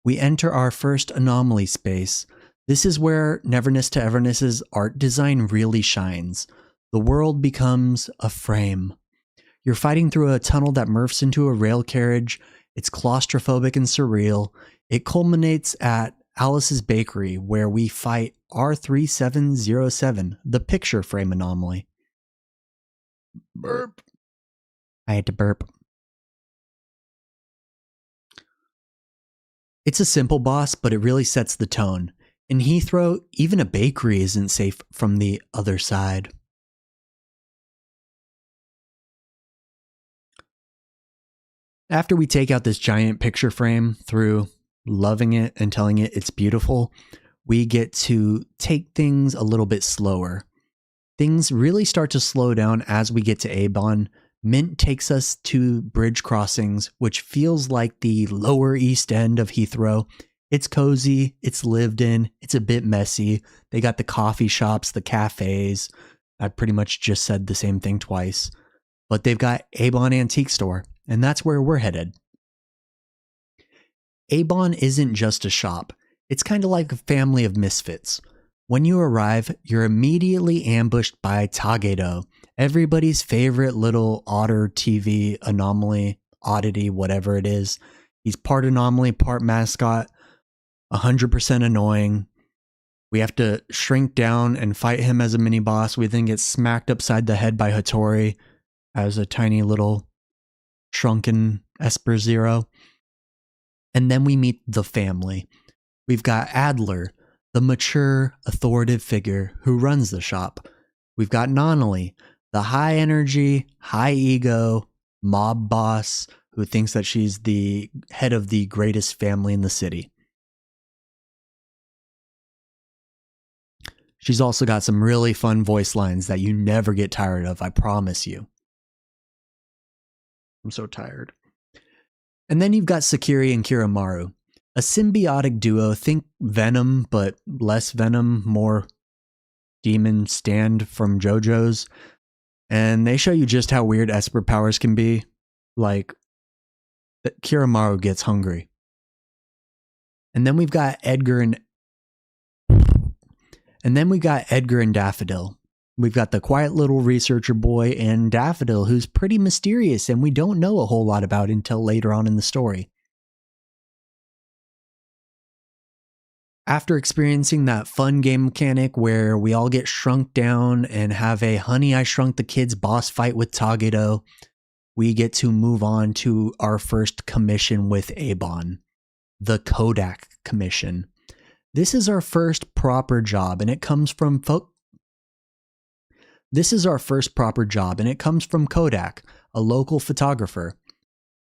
We enter our first anomaly space. This is where Neverness to Everness's art design really shines. The world becomes a frame. You're fighting through a tunnel that morphs into a rail carriage. It's claustrophobic and surreal. It culminates at Alice's Bakery, where we fight R3707, the picture frame anomaly. Burp. I had to burp. It's a simple boss, but it really sets the tone. In Heathrow, even a bakery isn't safe from the other side. After we take out this giant picture frame through loving it and telling it it's beautiful, we get to take things a little bit slower. Things really start to slow down as we get to Avon. Mint takes us to Bridge Crossings, which feels like the lower east end of Heathrow. It's cozy, it's lived in, it's a bit messy. They got the coffee shops, the cafes. I pretty much just said the same thing twice. But they've got Avon Antique Store, and that's where we're headed. Avon isn't just a shop. It's kind of like a family of misfits. When you arrive, you're immediately ambushed by Tagedo, everybody's favorite little otter TV anomaly, oddity, whatever it is. He's part anomaly, part mascot, 100% annoying. We have to shrink down and fight him as a mini boss. We then get smacked upside the head by Hattori as a tiny little shrunken Esper Zero. And then we meet the family. We've got Adler, the mature, authoritative figure who runs the shop. We've got Nonnally, the high energy, high ego mob boss who thinks that she's the head of the greatest family in the city. She's also got some really fun voice lines that you never get tired of, I promise you. I'm so tired. And then you've got Sakiri and Kiramaru, a symbiotic duo. Think Venom, but less Venom, more demon stand from JoJo's. And they show you just how weird Esper powers can be. Like, Kiramaru gets hungry. And then we've got Edgar and Daffodil. We've got the quiet little researcher boy and Daffodil, who's pretty mysterious and we don't know a whole lot about until later on in the story. After experiencing that fun game mechanic where we all get shrunk down and have a Honey, I Shrunk the Kids boss fight with Tagedo, we get to move on to our first commission with Avon, the Kodak Commission. This is our first proper job, and it comes from Kodak, a local photographer.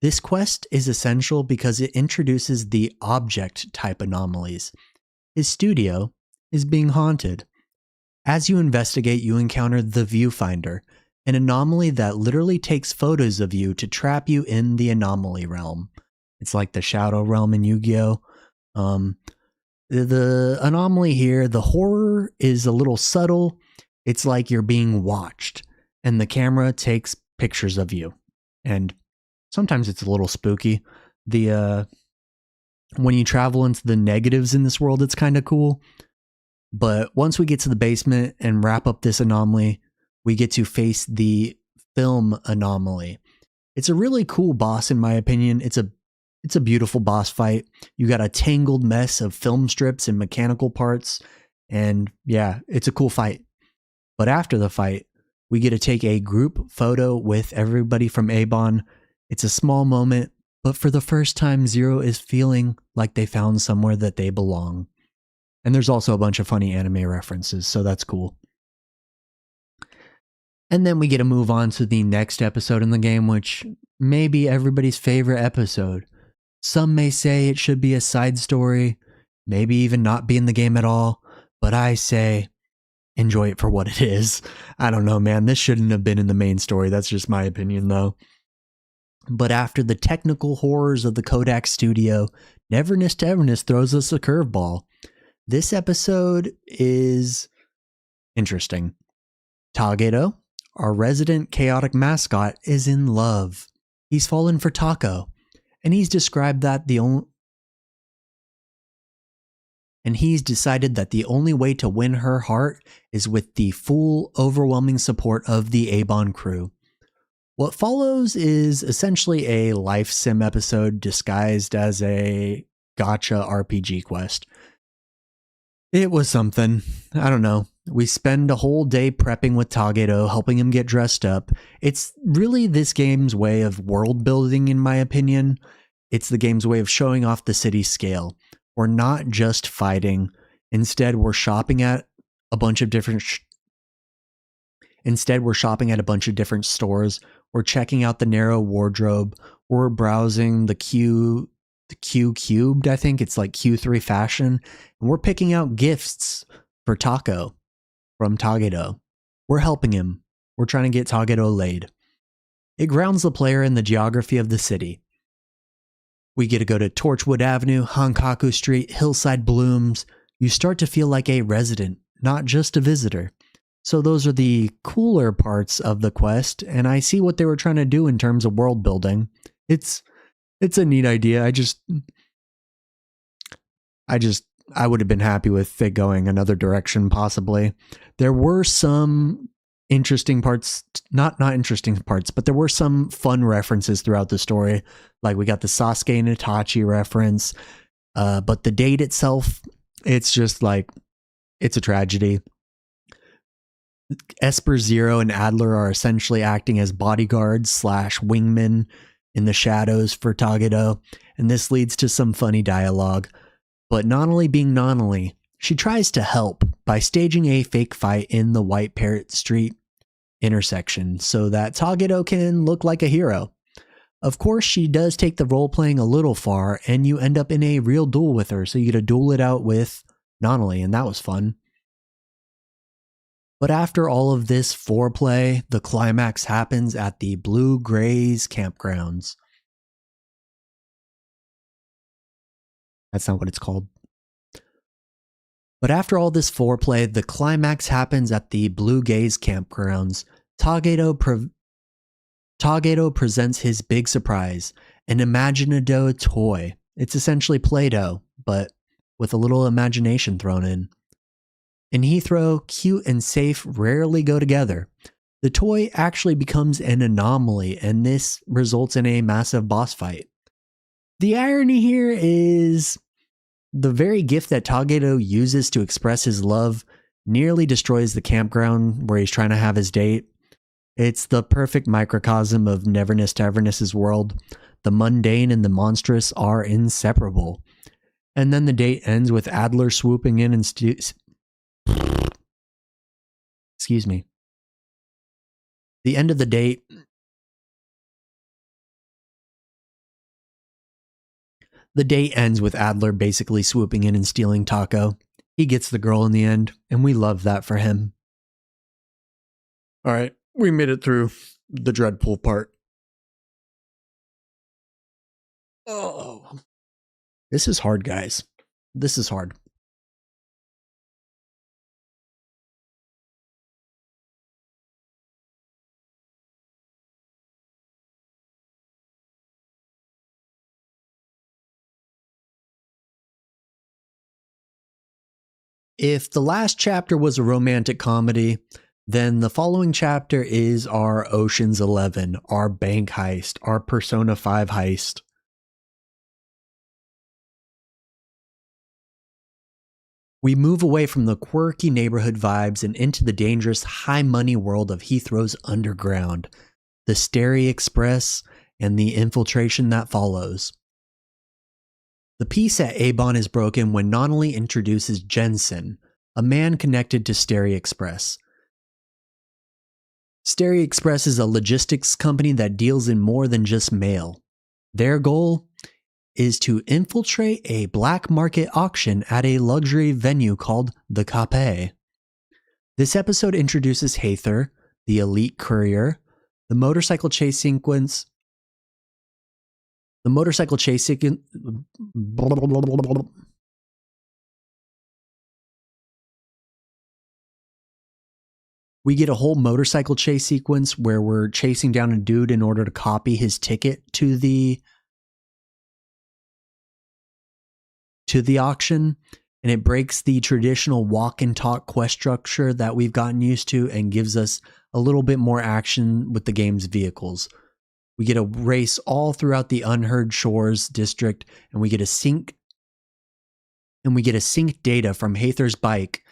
This quest is essential because it introduces the object type anomalies. His studio is being haunted. As you investigate, you encounter the Viewfinder, an anomaly that literally takes photos of you to trap you in the anomaly realm. It's like the Shadow Realm in Yu-Gi-Oh! The anomaly here, the horror is a little subtle. It's like you're being watched, and the camera takes pictures of you. And sometimes it's a little spooky. When you travel into the negatives in this world, it's kind of cool. But once we get to the basement and wrap up this anomaly, we get to face the film anomaly. It's a really cool boss in my opinion. It's a beautiful boss fight. You got a tangled mess of film strips and mechanical parts, and yeah, it's a cool fight. But after the fight, we get to take a group photo with everybody from Avon. It's a small moment, but for the first time, Zero is feeling like they found somewhere that they belong. And there's also a bunch of funny anime references, so that's cool. And then we get to move on to the next episode in the game, which may be everybody's favorite episode. Some may say it should be a side story, maybe even not be in the game at all, but I say enjoy it for what it is. I don't know, man. This shouldn't have been in the main story. That's just my opinion, though. But after the technical horrors of the Kodak studio, Neverness to Everness throws us a curveball. This episode is interesting. Tageto, our resident chaotic mascot, is in love. He's fallen for Taco, and he's decided that the only way to win her heart is with the full, overwhelming support of the Avon crew. What follows is essentially a life sim episode disguised as a gacha RPG quest. It was something. I don't know. We spend a whole day prepping with Tageto, helping him get dressed up. It's really this game's way of world building, in my opinion. It's the game's way of showing off the city scale. We're not just fighting. Instead, we're shopping at a bunch of different stores. We're checking out the narrow wardrobe. We're browsing the Q cubed, I think it's like Q3 fashion, and we're picking out gifts for Taco from Tageto. We're helping him. We're trying to get Tageto laid. It grounds the player in the geography of the city. We get to go to Torchwood Avenue, Hankaku Street, Hillside Blooms. You start to feel like a resident, not just a visitor. So those are the cooler parts of the quest, and I see what they were trying to do in terms of world building. It's a neat idea. I would have been happy with it going another direction, possibly. There were some interesting parts, not interesting parts, but there were some fun references throughout the story. Like we got the Sasuke and Itachi reference, but the date itself, it's just like, it's a tragedy. Esper Zero and Adler are essentially acting as bodyguards / wingmen in the shadows for Tageto, and this leads to some funny dialogue. But Nonnally being Nonnally, she tries to help by staging a fake fight in the White Parrot Street intersection so that Tageto can look like a hero. Of course, she does take the role playing a little far, and you end up in a real duel with her, so you get to duel it out with Nonnally, and that was fun. But after all of this foreplay, the climax happens at the Blue Grays campgrounds. That's not what it's called. But after all this foreplay, the climax happens at the Blue Gaze campgrounds. Tageto presents his big surprise, an Imaginado toy. It's essentially Play-Doh, but with a little imagination thrown in. In Heathrow, cute and safe rarely go together. The toy actually becomes an anomaly, and this results in a massive boss fight. The irony here is the very gift that Tageto uses to express his love nearly destroys the campground where he's trying to have his date. It's the perfect microcosm of Neverness to Everness's world. The mundane and the monstrous are inseparable. And then the date ends with Adler swooping in and excuse me. The end of the date. The date ends with Adler basically swooping in and stealing Taco. He gets the girl in the end, and we love that for him. All right, we made it through the dreadful part. Oh, this is hard, guys. This is hard. If the last chapter was a romantic comedy, Then the following chapter is our Ocean's 11, our bank heist, our Persona 5 heist. We move away from the quirky neighborhood vibes and into the dangerous high money world of Heathrow's underground, the Stary Express, and the infiltration that follows. The peace at Avon is broken when Nonnally introduces Jensen, a man connected to Stary Express. Stary Express is a logistics company that deals in more than just mail. Their goal is to infiltrate a black market auction at a luxury venue called the Cape. This episode introduces Hayther, the elite courier, the motorcycle chase sequence. We get a whole motorcycle chase sequence where we're chasing down a dude in order to copy his ticket to the auction, and it breaks the traditional walk and talk quest structure that we've gotten used to and gives us a little bit more action with the game's vehicles. We get a race all throughout the Unheard Shores district, and we get a sync data from Hayther's bike.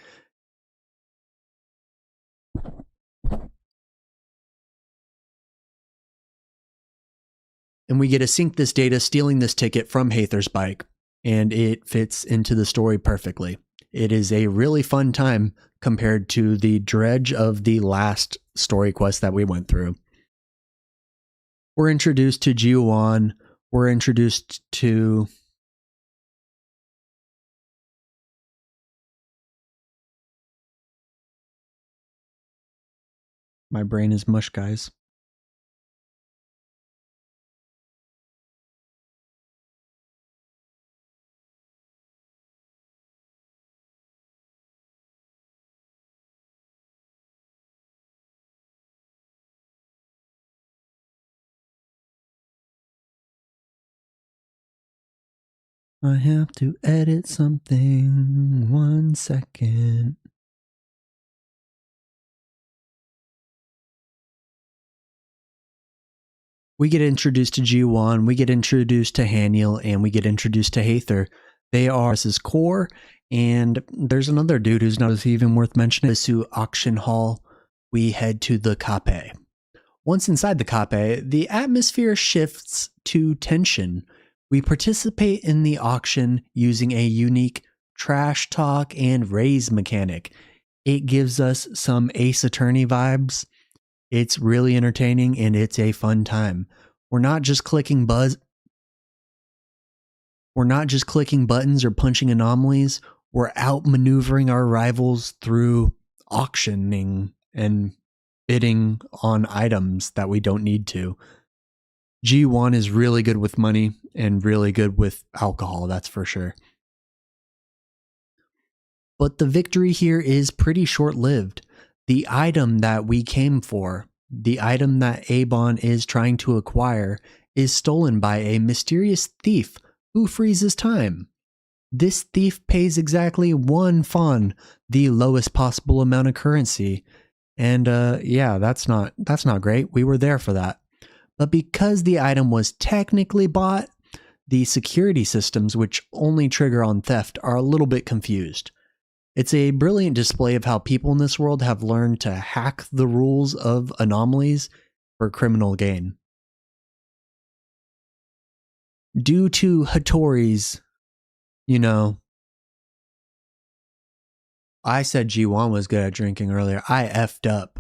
And we get to sync this data, stealing this ticket from Hayther's bike, and it fits into the story perfectly. It is a really fun time compared to the dredge of the last story quest that we went through. We're introduced to Ji-won. We're introduced to my brain is mush, guys. I have to edit something. 1 second. We get introduced to Ji-won, we get introduced to Haniel, and we get introduced to Hayther. They are his core, and there's another dude who's not even worth mentioning. To auction hall, we head to the Cape. Once inside the Cape, the atmosphere shifts to tension. We participate in the auction using a unique trash talk and raise mechanic. It gives us some Ace Attorney vibes. It's really entertaining and it's a fun time. We're not just clicking buttons or punching anomalies. We're outmaneuvering our rivals through auctioning and bidding on items that we don't need to. G1 is really good with money and really good with alcohol, that's for sure. But the victory here is pretty short-lived. The item that we came for, the item that Avon is trying to acquire, is stolen by a mysterious thief who freezes time. This thief pays exactly 1 fawn, the lowest possible amount of currency. And yeah, that's not great. We were there for that. But because the item was technically bought, the security systems, which only trigger on theft, are a little bit confused. It's a brilliant display of how people in this world have learned to hack the rules of anomalies for criminal gain. Due to Hattori's, I said G1 was good at drinking earlier. I effed up.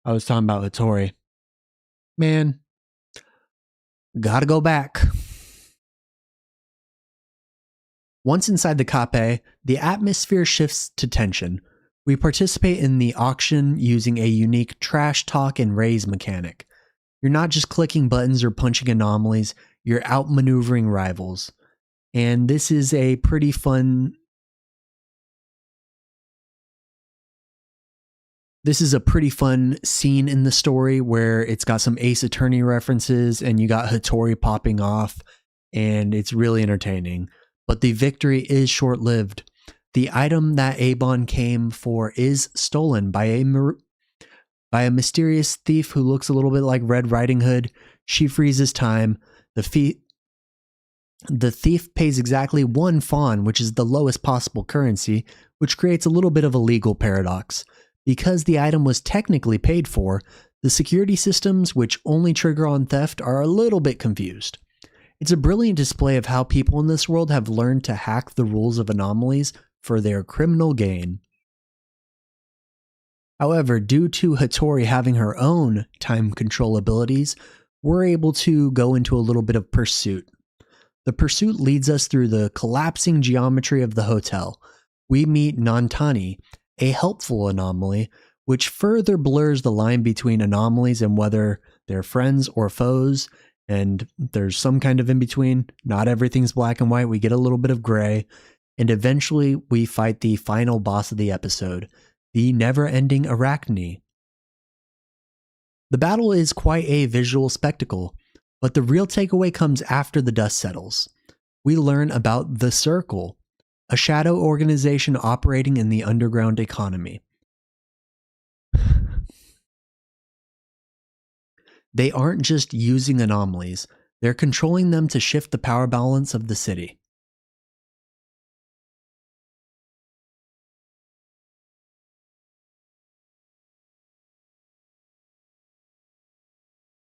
I was talking about Hattori. Man, gotta go back. Once inside the Cape, the atmosphere shifts to tension. We participate in the auction using a unique trash talk and raise mechanic. You're not just clicking buttons or punching anomalies, you're outmaneuvering rivals. And this is a pretty fun... This is a pretty fun scene in the story where it's got some Ace Attorney references and you got Hattori popping off, and it's really entertaining. But the victory is short-lived. The item that Avon came for is stolen by a by a mysterious thief who looks a little bit like Red Riding Hood. She freezes time. The thief pays exactly 1 fawn, which is the lowest possible currency, which creates a little bit of a legal paradox. Because the item was technically paid for, the security systems, which only trigger on theft, are a little bit confused. It's a brilliant display of how people in this world have learned to hack the rules of anomalies for their criminal gain. However, due to Hattori having her own time control abilities, we're able to go into a little bit of pursuit. The pursuit leads us through the collapsing geometry of the hotel. We meet Nantani, a helpful anomaly, which further blurs the line between anomalies and whether they're friends or foes, and there's some kind of in between. Not everything's black and white, we get a little bit of gray, and eventually we fight the final boss of the episode, the never-ending Arachne. The battle is quite a visual spectacle, but the real takeaway comes after the dust settles. We learn about the Circle, a shadow organization operating in the underground economy. They aren't just using anomalies, they're controlling them to shift the power balance of the city.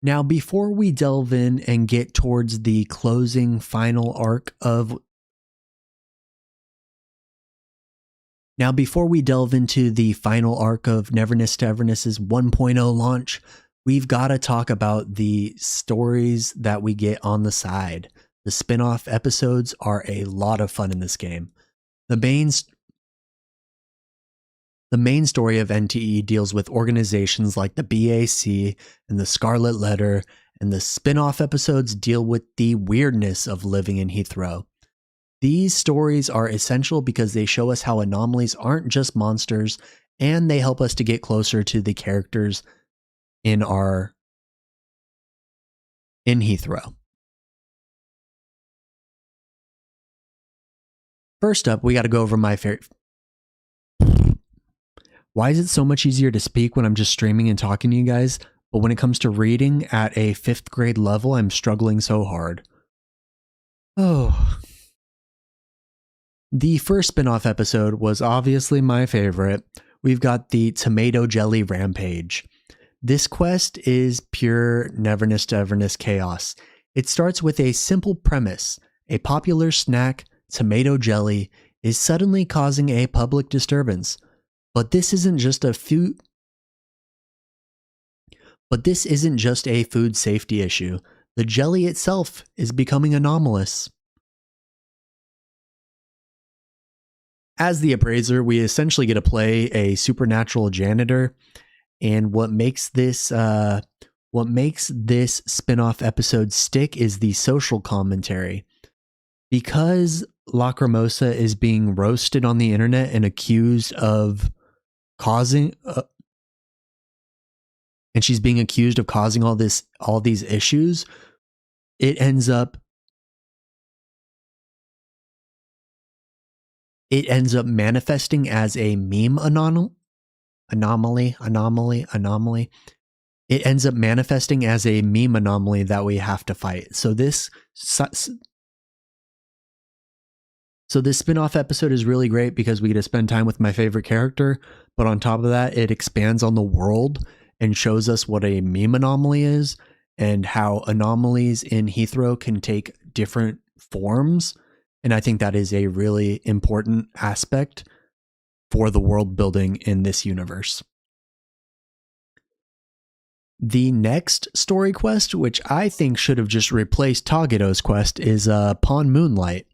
Now, before we delve in and get towards the closing final arc of Neverness to Everness's 1.0 launch, we've got to talk about the stories that we get on the side. The spin-off episodes are a lot of fun in this game. The main story of NTE deals with organizations like the BAC and the Scarlet Letter, and the spin-off episodes deal with the weirdness of living in Heathrow. These stories are essential because they show us how anomalies aren't just monsters, and they help us to get closer to the characters in Heathrow. First up, we got to go over my favorite. Why is it so much easier to speak when I'm just streaming and talking to you guys, but when it comes to reading at a 5th grade level, I'm struggling so hard? Oh. The first spin-off episode was obviously my favorite. We've got the Tomato Jelly Rampage. This quest is pure Neverness to Everness chaos. It starts with a simple premise. A popular snack, tomato jelly, is suddenly causing a public disturbance. But this isn't just a food safety issue. The jelly itself is becoming anomalous. As the appraiser, we essentially get to play a supernatural janitor, and what makes this spin-off episode stick is the social commentary. Because Lacrimosa is being roasted on the internet and accused of causing all these issues, it ends up manifesting as a meme anomaly. It ends up manifesting as a meme anomaly that we have to fight. So this spin-off episode is really great because we get to spend time with my favorite character, but on top of that, it expands on the world and shows us what a meme anomaly is and how anomalies in Heathrow can take different forms. And I think that is a really important aspect for the world building in this universe. The next story quest, which I think should have just replaced Togeto's quest, is Pawn Moonlight.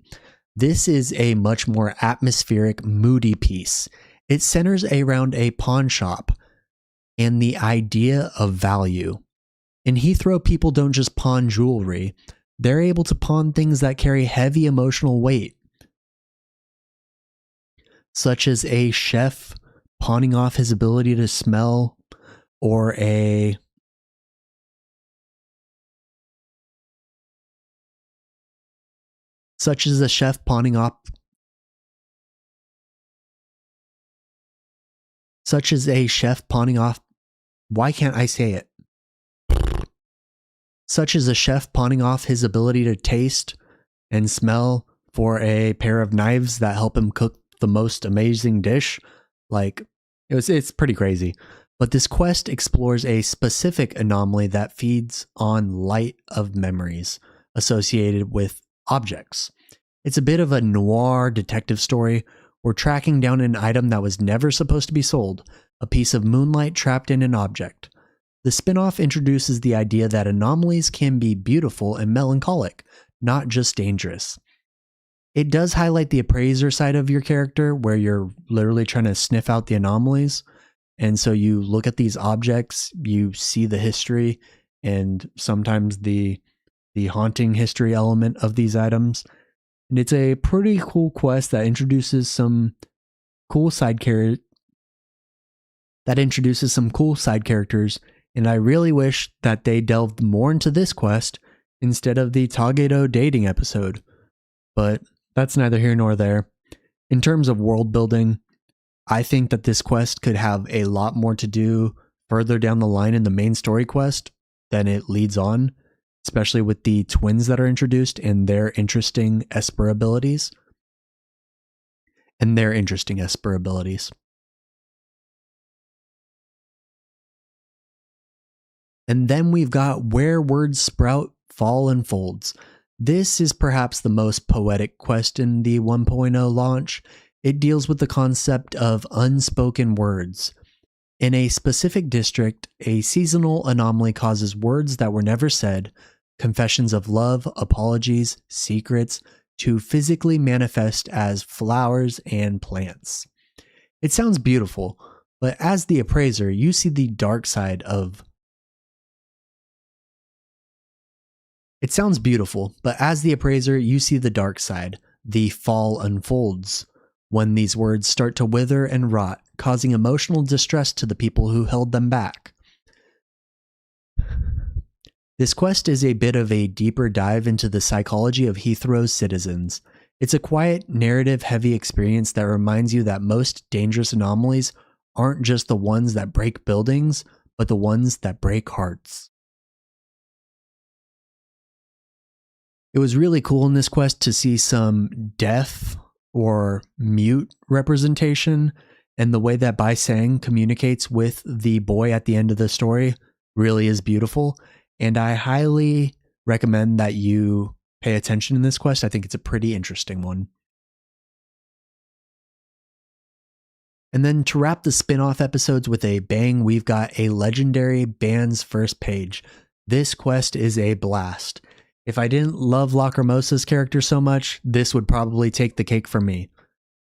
This is a much more atmospheric, moody piece. It centers around a pawn shop and the idea of value. In Heathrow, people don't just pawn jewelry. They're able to pawn things that carry heavy emotional weight, such as a chef pawning off his ability to smell, or a chef pawning off Why can't I say it? Such as a chef pawning off his ability to taste and smell for a pair of knives that help him cook the most amazing dish. Like, it's pretty crazy. But this quest explores a specific anomaly that feeds on light of memories associated with objects. It's a bit of a noir detective story. We're tracking down an item that was never supposed to be sold, a piece of moonlight trapped in an object. The spin-off introduces the idea that anomalies can be beautiful and melancholic, not just dangerous. It does highlight the appraiser side of your character, where you're literally trying to sniff out the anomalies. And so you look at these objects, you see the history, and sometimes the haunting history element of these items. And it's a pretty cool quest that introduces some cool side characters. And I really wish that they delved more into this quest instead of the Tageto dating episode. But that's neither here nor there. In terms of world building, I think that this quest could have a lot more to do further down the line in the main story quest than it leads on, especially with the twins that are introduced and their interesting Esper abilities. And then we've got Where Words Sprout, Fall Unfolds. This is perhaps the most poetic quest in the 1.0 launch. It deals with the concept of unspoken words. In a specific district, a seasonal anomaly causes words that were never said, confessions of love, apologies, secrets, to physically manifest as flowers and plants. It sounds beautiful, but as the appraiser, you see the dark side of It sounds beautiful, but as the appraiser, you see the dark side. The fall unfolds when these words start to wither and rot, causing emotional distress to the people who held them back. This quest is a bit of a deeper dive into the psychology of Heathrow's citizens. It's a quiet, narrative-heavy experience that reminds you that most dangerous anomalies aren't just the ones that break buildings, but the ones that break hearts. It was really cool in this quest to see some deaf or mute representation, and the way that Bai Sang communicates with the boy at the end of the story really is beautiful, and I highly recommend that you pay attention in this quest. I think it's a pretty interesting one. And then to wrap the spin-off episodes with a bang, we've got a legendary band's first page. This quest is a blast. If I didn't love Lacrimosa's character so much, this would probably take the cake for me.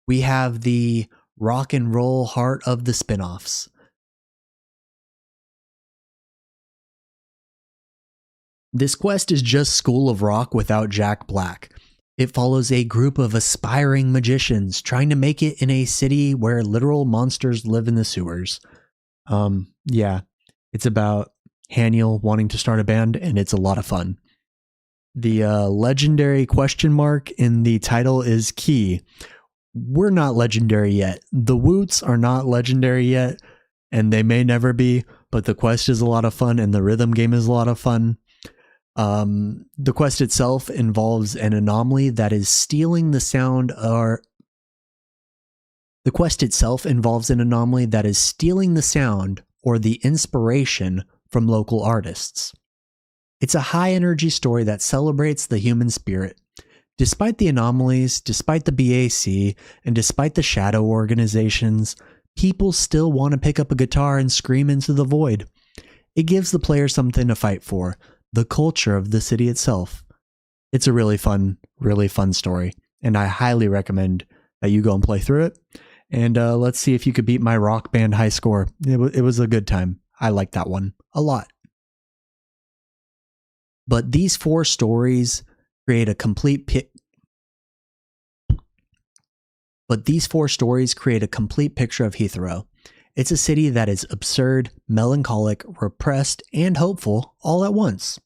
We have the rock and roll heart of the spin-offs. This quest is just School of Rock without Jack Black. It follows a group of aspiring magicians trying to make it in a city where literal monsters live in the sewers. Yeah, it's about Haniel wanting to start a band, and it's a lot of fun. The legendary question mark in the title is key. We're not legendary yet. The Woots are not legendary yet, and they may never be, but the quest is a lot of fun, and the rhythm game is a lot of fun. The quest itself involves an anomaly that is stealing the sound or... The quest itself involves an anomaly that is stealing the sound or the inspiration from local artists. It's a high-energy story that celebrates the human spirit. Despite the anomalies, despite the BAC, and despite the shadow organizations, people still want to pick up a guitar and scream into the void. It gives the player something to fight for, the culture of the city itself. It's a really fun story, and I highly recommend that you go and play through it. And let's see if you could beat my Rock Band high score. It was a good time. I liked that one a lot. But these four stories create a complete picture of Heathrow. It's a city that is absurd, melancholic, repressed, and hopeful all at once.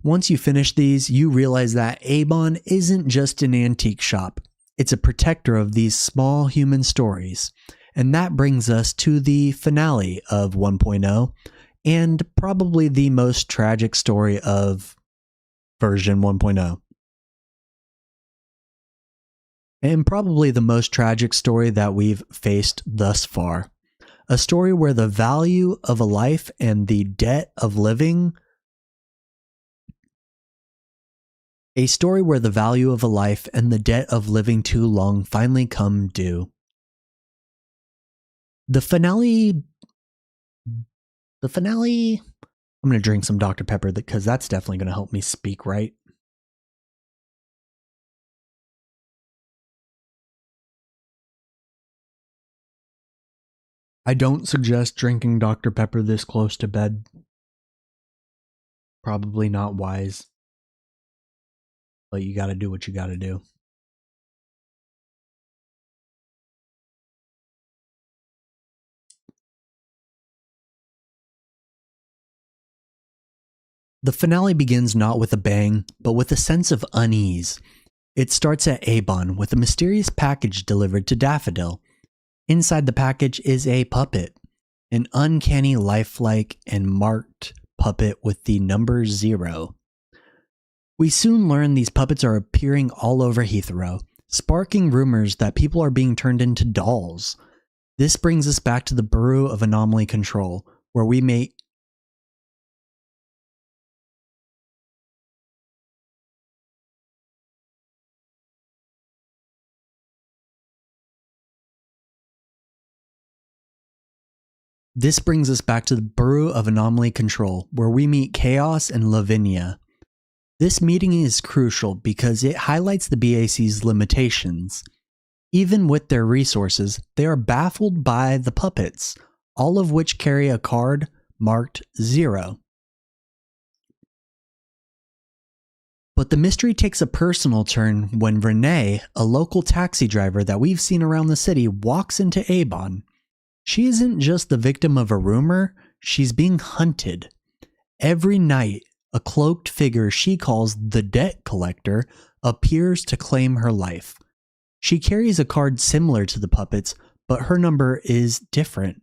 Once you finish these, you realize that Avon isn't just an antique shop. It's a protector of these small human stories. And that brings us to the finale of 1.0 and probably the most tragic story of version 1.0. And probably the most tragic story that we've faced thus far. A story where the value of a life and the debt of living. A story where the value of a life and the debt of living too long finally come due. The finale. I'm going to drink some Dr. Pepper because that's definitely going to help me speak right. I don't suggest drinking Dr. Pepper this close to bed. Probably not wise. But you gotta do what you gotta do. The finale begins not with a bang, but with a sense of unease. It starts at Avon with a mysterious package delivered to Daffodil. Inside the package is a puppet, an uncanny, lifelike, and marked puppet with the number 0. We soon learn these puppets are appearing all over Heathrow, sparking rumors that people are being turned into dolls. This brings us back to the Bureau of Anomaly Control, where we may This brings us back to the Bureau of Anomaly Control, where we meet Chaos and Lavinia. This meeting is crucial because it highlights the BAC's limitations. Even with their resources, they are baffled by the puppets, all of which carry a card marked 0. But the mystery takes a personal turn when Renee, a local taxi driver that we've seen around the city, walks into Avon. She isn't just the victim of a rumor, she's being hunted. Every night, a cloaked figure she calls the debt collector appears to claim her life. She carries a card similar to the puppets, but her number is different.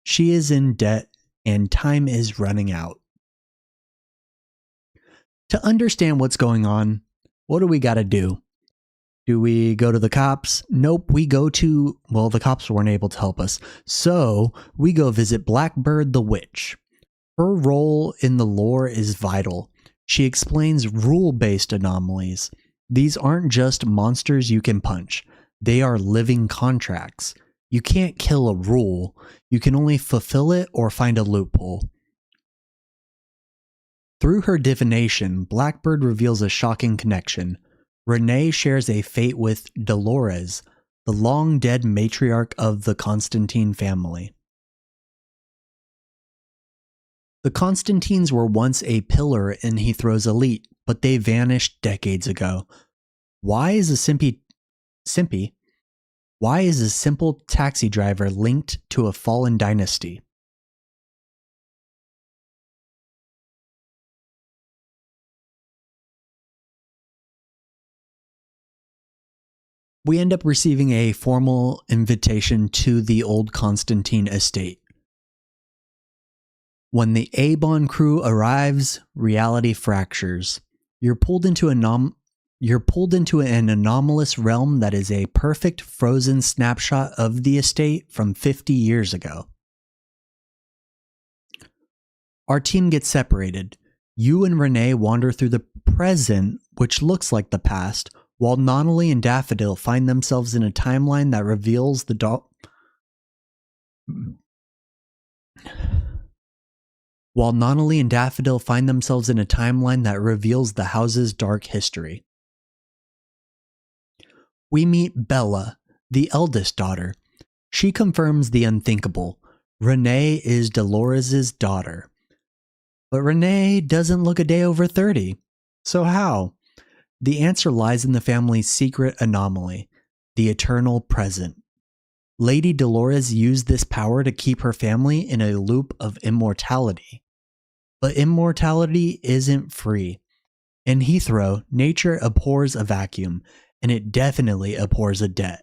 She is in debt and time is running out. To understand what's going on, what do we gotta do? Do we go to the cops? Nope, the cops weren't able to help us. So, we go visit Blackbird the Witch. Her role in the lore is vital. She explains rule-based anomalies. These aren't just monsters you can punch. They are living contracts. You can't kill a rule. You can only fulfill it or find a loophole. Through her divination, Blackbird reveals a shocking connection. Renee shares a fate with Dolores, the long-dead matriarch of the Constantine family. The Constantines were once a pillar in Heathrow's elite, but they vanished decades ago. Why is a simple taxi driver linked to a fallen dynasty? We end up receiving a formal invitation to the old Constantine estate. When the Avon crew arrives, reality fractures. You're pulled into an anomalous realm that is a perfect frozen snapshot of the estate from 50 years ago. Our team gets separated. You and Renee wander through the present, which looks like the past, while Nonnally and Daffodil find themselves in a timeline that reveals the house's dark history. We meet Bella, the eldest daughter. She confirms the unthinkable. Renee is Dolores' daughter. But Renee doesn't look a day over 30. So how? The answer lies in the family's secret anomaly, the eternal present. Lady Dolores used this power to keep her family in a loop of immortality. But immortality isn't free. In Heathrow, nature abhors a vacuum, and it definitely abhors a debt.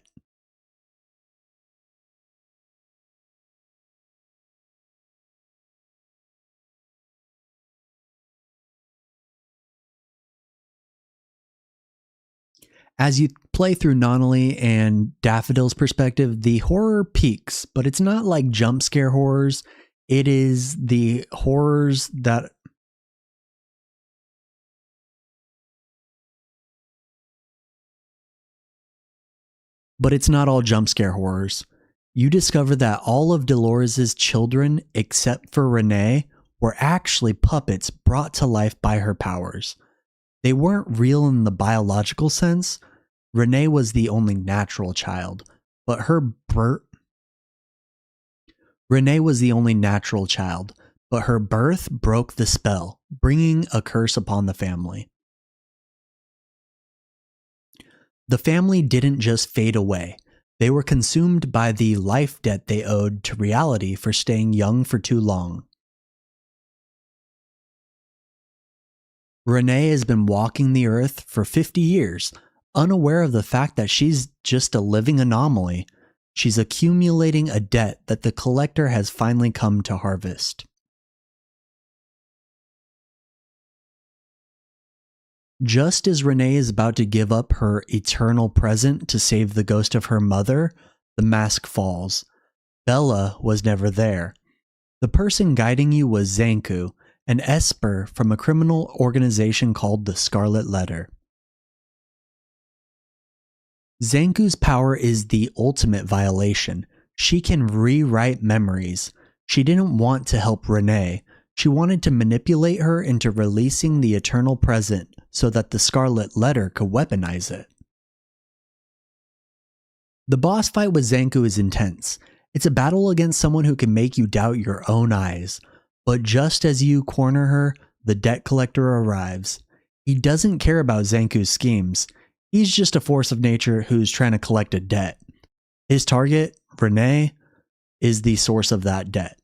As you play through Nonnally and Daffodil's perspective, the horror peaks, but it's not like jump scare horrors. It is the horrors that... But it's not all jump scare horrors. You discover that all of Dolores' children, except for Renee, were actually puppets brought to life by her powers. They weren't real in the biological sense. Renee was the only natural child, but her birth broke the spell, bringing a curse upon the family. The family didn't just fade away. They were consumed by the life debt they owed to reality for staying young for too long. Renee has been walking the earth for 50 years, unaware of the fact that she's just a living anomaly. She's accumulating a debt that the collector has finally come to harvest. Just as Renee is about to give up her eternal present to save the ghost of her mother, the mask falls. Bella was never there. The person guiding you was Zanku, an Esper from a criminal organization called the Scarlet Letter. Zanku's power is the ultimate violation. She can rewrite memories. She didn't want to help Renee. She wanted to manipulate her into releasing the eternal present so that the Scarlet Letter could weaponize it. The boss fight with Zanku is intense. It's a battle against someone who can make you doubt your own eyes. But just as you corner her, the debt collector arrives. He doesn't care about Zanku's schemes. He's just a force of nature who's trying to collect a debt. His target, Renee, is the source of that debt.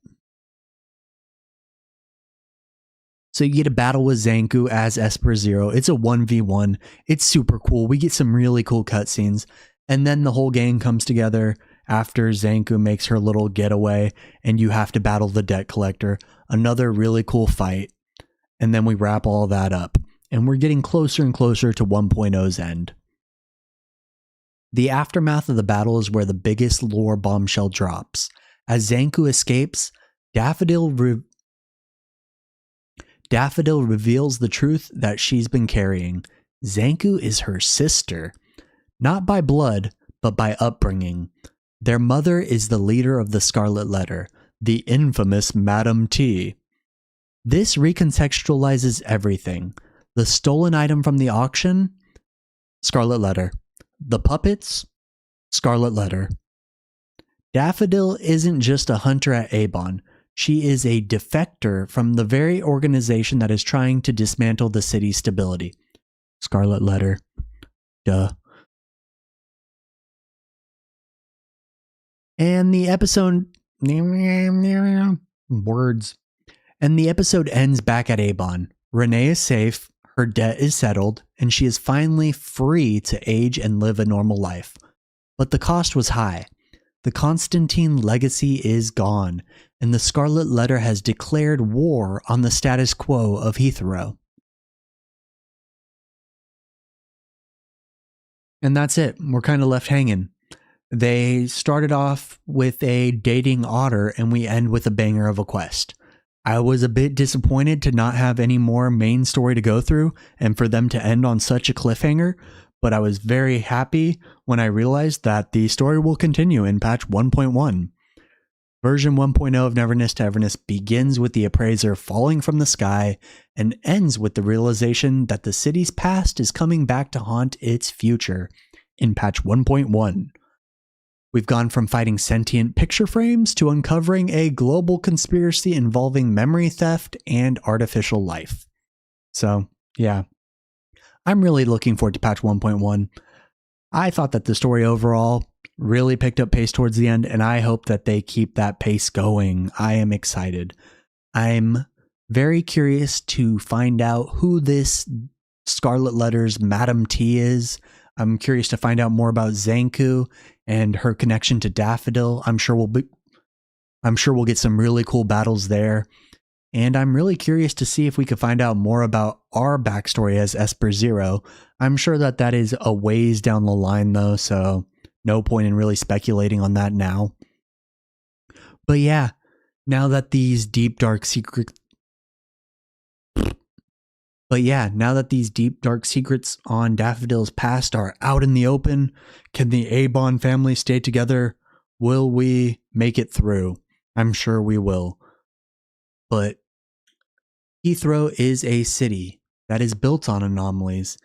So you get a battle with Zanku as Esper Zero. It's a 1v1. It's super cool. We get some really cool cutscenes. And then the whole gang comes together after Zanku makes her little getaway and you have to battle the debt collector. Another really cool fight. And then we wrap all that up. And we're getting closer and closer to 1.0's end. The aftermath of the battle is where the biggest lore bombshell drops. As Zanku escapes, Daffodil reveals the truth that she's been carrying. Zanku is her sister. Not by blood, but by upbringing. Their mother is the leader of the Scarlet Letter, the infamous Madame T. This recontextualizes everything. The stolen item from the auction? Scarlet Letter. The puppets? Scarlet Letter. Daffodil isn't just a hunter at Avon. She is a defector from the very organization that is trying to dismantle the city's stability. Scarlet Letter. Duh. And the episode... Words. And the episode ends back at Avon. Renee is safe, her debt is settled, and she is finally free to age and live a normal life. But the cost was high. The Constantine legacy is gone, and the Scarlet Letter has declared war on the status quo of Heathrow. And that's it. We're kind of left hanging. They started off with a dating otter, and we end with a banger of a quest. I was a bit disappointed to not have any more main story to go through, and for them to end on such a cliffhanger, but I was very happy when I realized that the story will continue in patch 1.1. Version 1.0 of Neverness to Everness begins with the appraiser falling from the sky and ends with the realization that the city's past is coming back to haunt its future in patch 1.1. We've gone from fighting sentient picture frames to uncovering a global conspiracy involving memory theft and artificial life. So, yeah. I'm really looking forward to patch 1.1. I thought that the story overall really picked up pace towards the end, and I hope that they keep that pace going. I am excited. I'm very curious to find out who this Scarlet Letter's Madame T is. I'm curious to find out more about Zanku and her connection to Daffodil. I'm sure we'll get some really cool battles there. And I'm really curious to see if we could find out more about our backstory as Esper Zero. I'm sure that that is a ways down the line though, so no point in really speculating on that now. But yeah, now that these deep dark secrets on Daffodil's past are out in the open, can the Avon family stay together? Will we make it through? I'm sure we will. But Heathrow is a city that is built on anomalies,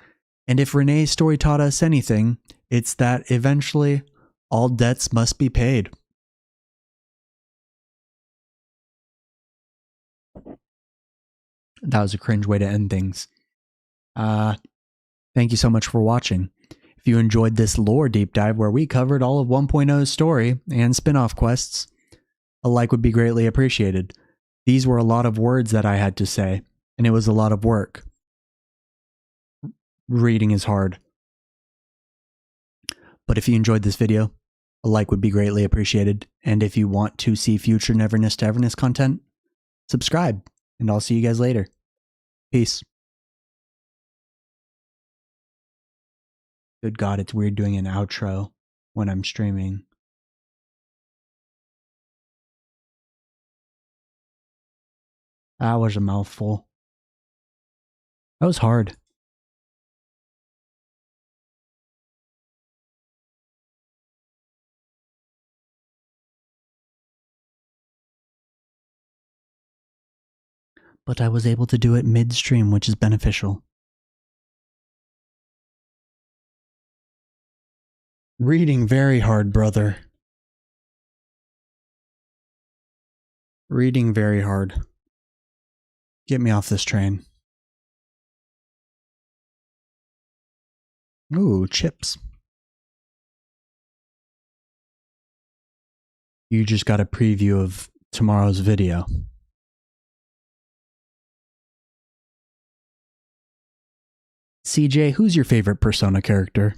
and if Renee's story taught us anything, it's that eventually all debts must be paid. That was a cringe way to end things. Thank you so much for watching. If you enjoyed this lore deep dive where we covered all of 1.0's story and spin-off quests, a like would be greatly appreciated. These were a lot of words that I had to say, and it was a lot of work. Reading is hard. But if you enjoyed this video, a like would be greatly appreciated. And if you want to see future Neverness to Everness content, subscribe, and I'll see you guys later. Peace. Good God, it's weird doing an outro when I'm streaming. That was a mouthful. That was hard. But I was able to do it midstream, which is beneficial. Reading very hard, brother. Reading very hard. Get me off this train. Ooh, chips. You just got a preview of tomorrow's video. CJ, who's your favorite Persona character?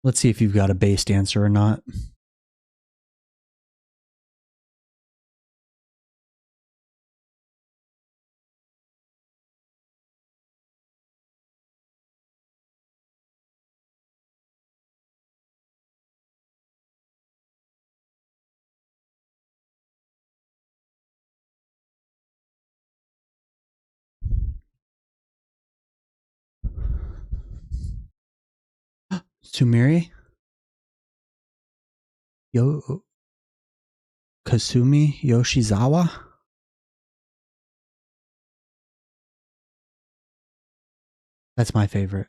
Let's see if you've got a based answer or not. Sumiri? Kasumi Yoshizawa? That's my favorite.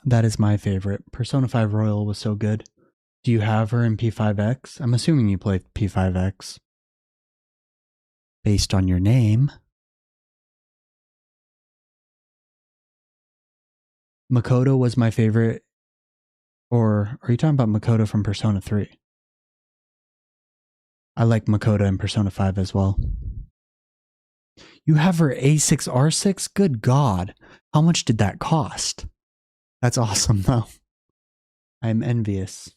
That is my favorite. Persona 5 Royal was so good. Do you have her in P5X? I'm assuming you play P5X. Based on your name. Makoto was my favorite. Or are you talking about Makoto from Persona 3? I like Makoto in Persona 5 as well. You have her A6R6? Good God. How much did that cost? That's awesome though. I'm envious.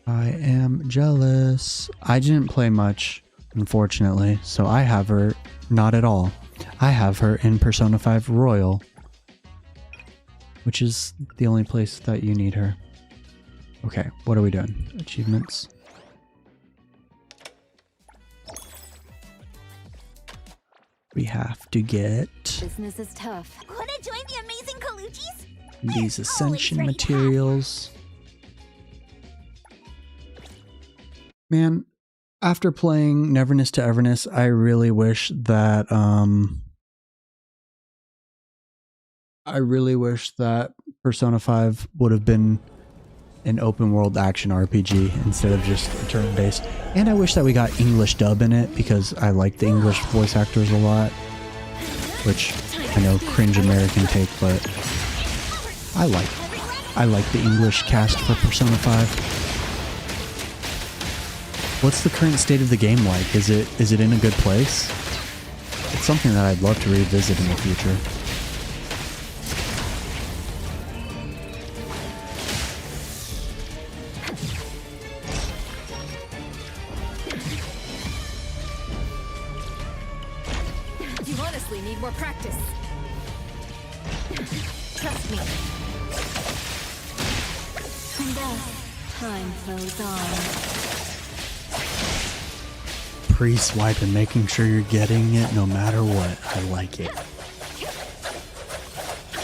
I am jealous. I didn't play much, unfortunately, so I have her not at all. I have her in Persona 5 Royal, which is the only place that you need her. Okay, what are we doing? Achievements. We have to get Business is tough. Wanna join the amazing Kaluchis? these ascension materials. Man, after playing Neverness to Everness, I really wish that Persona 5 would have been an open world action RPG instead of just a turn-based. And I wish that we got English dub in it because I like the English voice actors a lot. Which I know, cringe American take, but I like the English cast for Persona 5. What's the current state of the game like? Is it in a good place? It's something that I'd love to revisit in the future. honestly need more practice. Trust me. And time flows on. Pre-swipe and making sure you're getting it no matter what. I like it.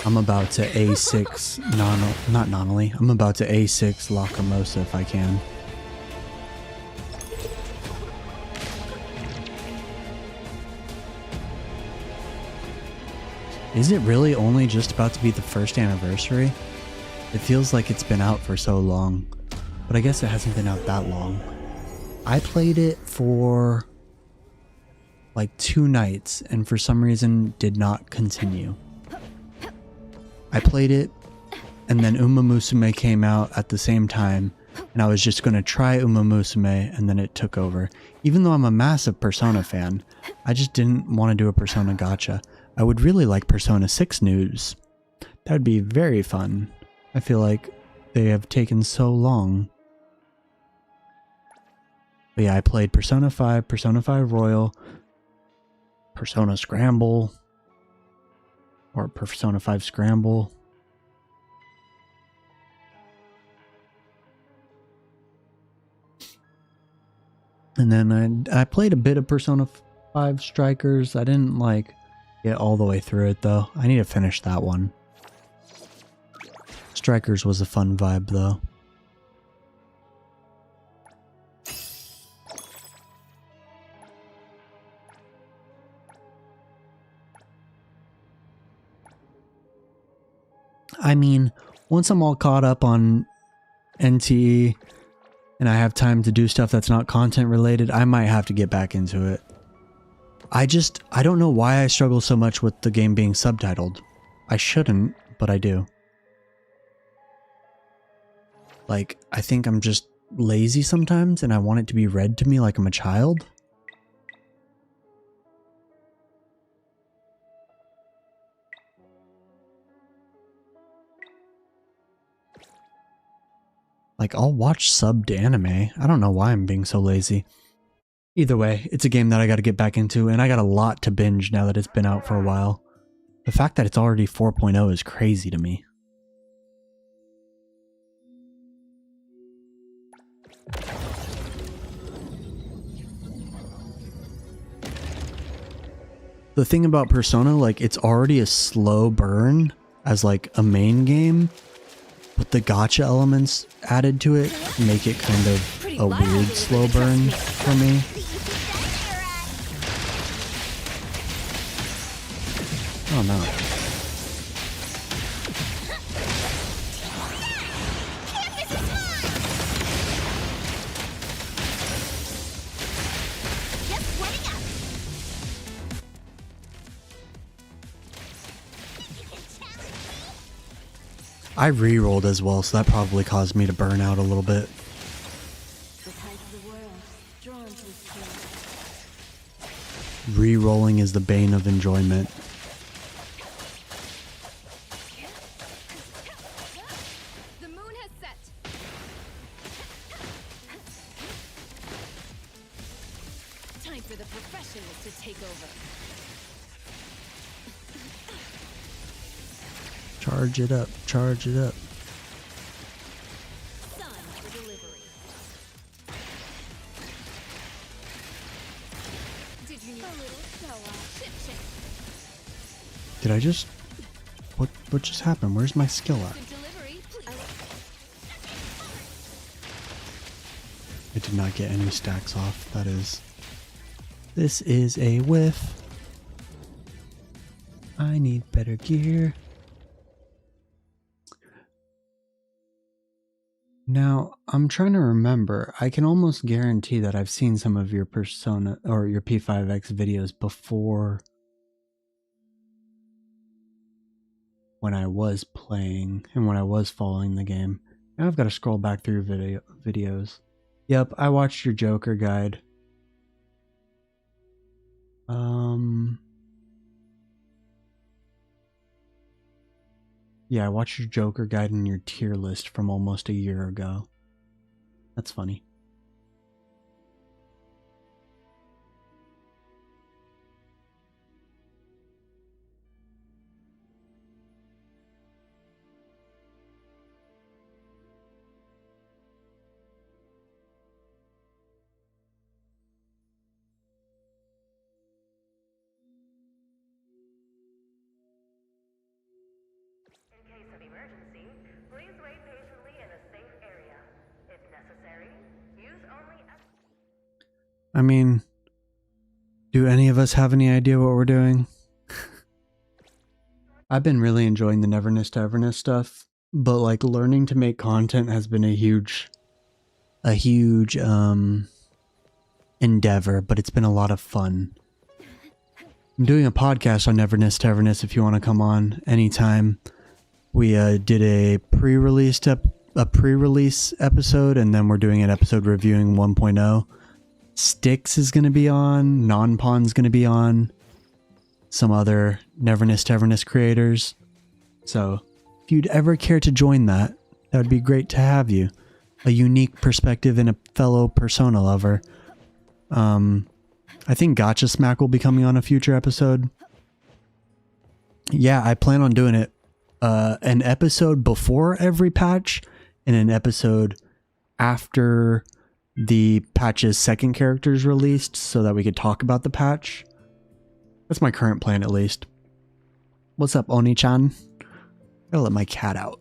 I'm about to A6 not Nonally. I'm about to A6 Lacrimosa if I can. Is it really only just about to be the first anniversary? It feels like it's been out for so long, but I guess it hasn't been out that long. I played it for like 2 nights and for some reason did not continue. I played it and then Uma Musume came out at the same time and I was just going to try Uma Musume and then it took over. Even though I'm a massive Persona fan, I just didn't want to do a Persona gacha. I would really like Persona 6 news. That would be very fun. I feel like they have taken so long. But yeah, I played Persona 5, Persona 5 Royal, Persona Scramble, or Persona 5 Scramble. And then I played a bit of Persona 5 Strikers. I didn't like get all the way through it though. I need to finish that one. Strikers was a fun vibe though. I mean, once I'm all caught up on NTE and I have time to do stuff that's not content related, I might have to get back into it. I don't know why I struggle so much with the game being subtitled. I shouldn't, but I do. Like, I think I'm just lazy sometimes and I want it to be read to me like I'm a child. Like, I'll watch subbed anime. I don't know why I'm being so lazy. Either way, it's a game that I gotta get back into, and I got a lot to binge now that it's been out for a while. The fact that it's already 4.0 is crazy to me. The thing about Persona, like, it's already a slow burn as like a main game, but the gacha elements added to it make it kind of a weird slow burn for me. Oh no. I re-rolled as well, so that probably caused me to burn out a little bit. Re-rolling is the bane of enjoyment. The moon has set. Time for the professionals to take over. Charge it up, charge it up. Sun for delivery. Did you need a little ship change? Did I just... What just happened? Where's my skill at? Delivery, please. I did not get any stacks off, that is... This is a whiff. I need better gear. Now, I'm trying to remember. I can almost guarantee that I've seen some of your Persona or your P5X videos before when I was playing and when I was following the game. Now I've got to scroll back through videos. Yep, I watched your Joker guide. Yeah, I watched your Joker guide and your tier list from almost a year ago. That's funny. I mean, do any of us have any idea what we're doing? I've been really enjoying the Neverness to Everness stuff, but like learning to make content has been a huge endeavor, but it's been a lot of fun. I'm doing a podcast on Neverness to Everness if you want to come on anytime. We did a pre-release episode, and then we're doing an episode reviewing 1.0. Styx is going to be on, Non-Pawn's going to be on, some other Neverness to Everness creators. So if you'd ever care to join that, that would be great to have you. A unique perspective and a fellow Persona lover. I think Gotcha Smack will be coming on a future episode. Yeah, I plan on doing it. An episode before every patch and an episode after the patch's second character is released so that we could talk about the patch. That's my current plan, at least. What's up, Oni-chan? Gotta let my cat out.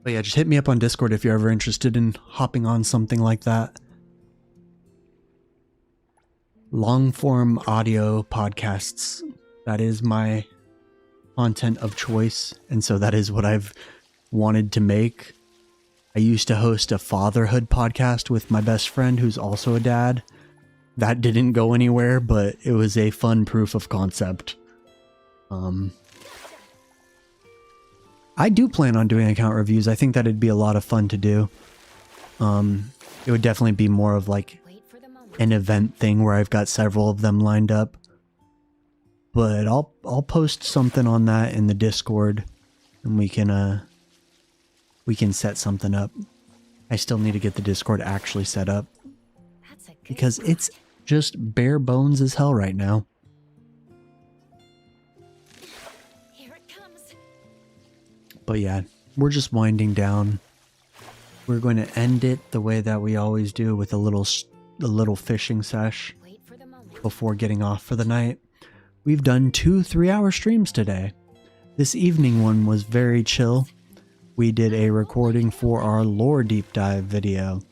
But yeah, just hit me up on Discord if you're ever interested in hopping on something like that. Long form audio podcasts. That is my content of choice. And so that is what I've wanted to make. I used to host a fatherhood podcast with my best friend who's also a dad. That didn't go anywhere, but it was a fun proof of concept. I do plan on doing account reviews. I think that'd be a lot of fun to do. It would definitely be more of like an event thing where I've got several of them lined up. But I'll post something on that in the Discord, and we can set something up. I still need to get the Discord actually set up because it's just bare bones as hell right now. But yeah, we're just winding down. We're going to end it the way that we always do, with a little fishing sesh before getting off for the night. We've done 2 3-hour streams today. This evening one was very chill. We did a recording for our lore deep dive video.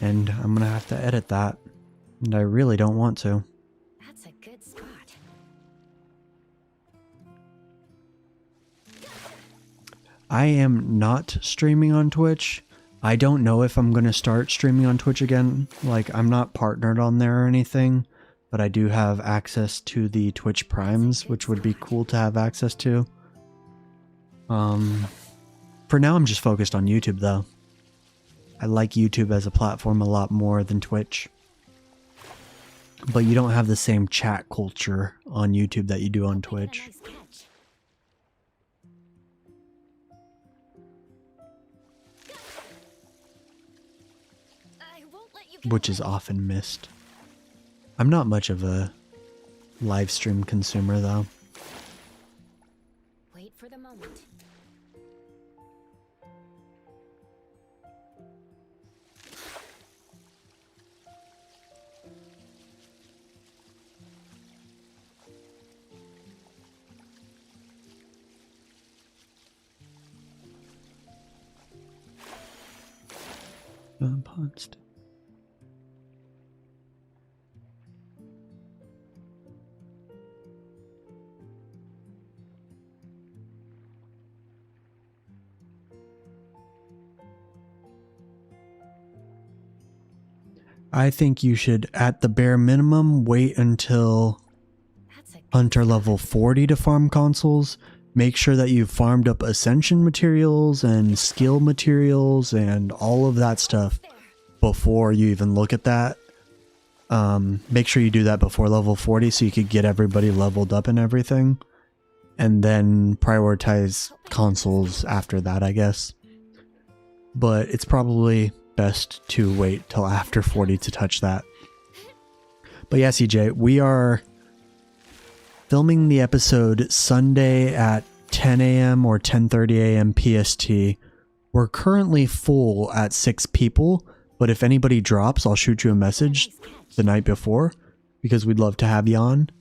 And I'm going to have to edit that. And I really don't want to. That's a good spot. I am not streaming on Twitch. I don't know if I'm going to start streaming on Twitch again. Like, I'm not partnered on there or anything, but I do have access to the Twitch Primes, which would be cool to have access to. For now, I'm just focused on YouTube, though. I like YouTube as a platform a lot more than Twitch. But you don't have the same chat culture on YouTube that you do on Twitch. Which is often missed. I'm not much of a live stream consumer, though. Wait for the moment. Punched. I think you should, at the bare minimum, wait until Hunter level 40 to farm consoles. Make sure that you've farmed up ascension materials and skill materials and all of that stuff before you even look at that. Make sure you do that before level 40 so you could get everybody leveled up and everything. And then prioritize consoles after that, I guess. But it's probably best to wait till after 40 to touch that. But yeah, CJ, we are filming the episode Sunday at 10 a.m. or 10:30 a.m. PST. We're currently full at 6 people, but if anybody drops, I'll shoot you a message the night before. because we'd love to have you on.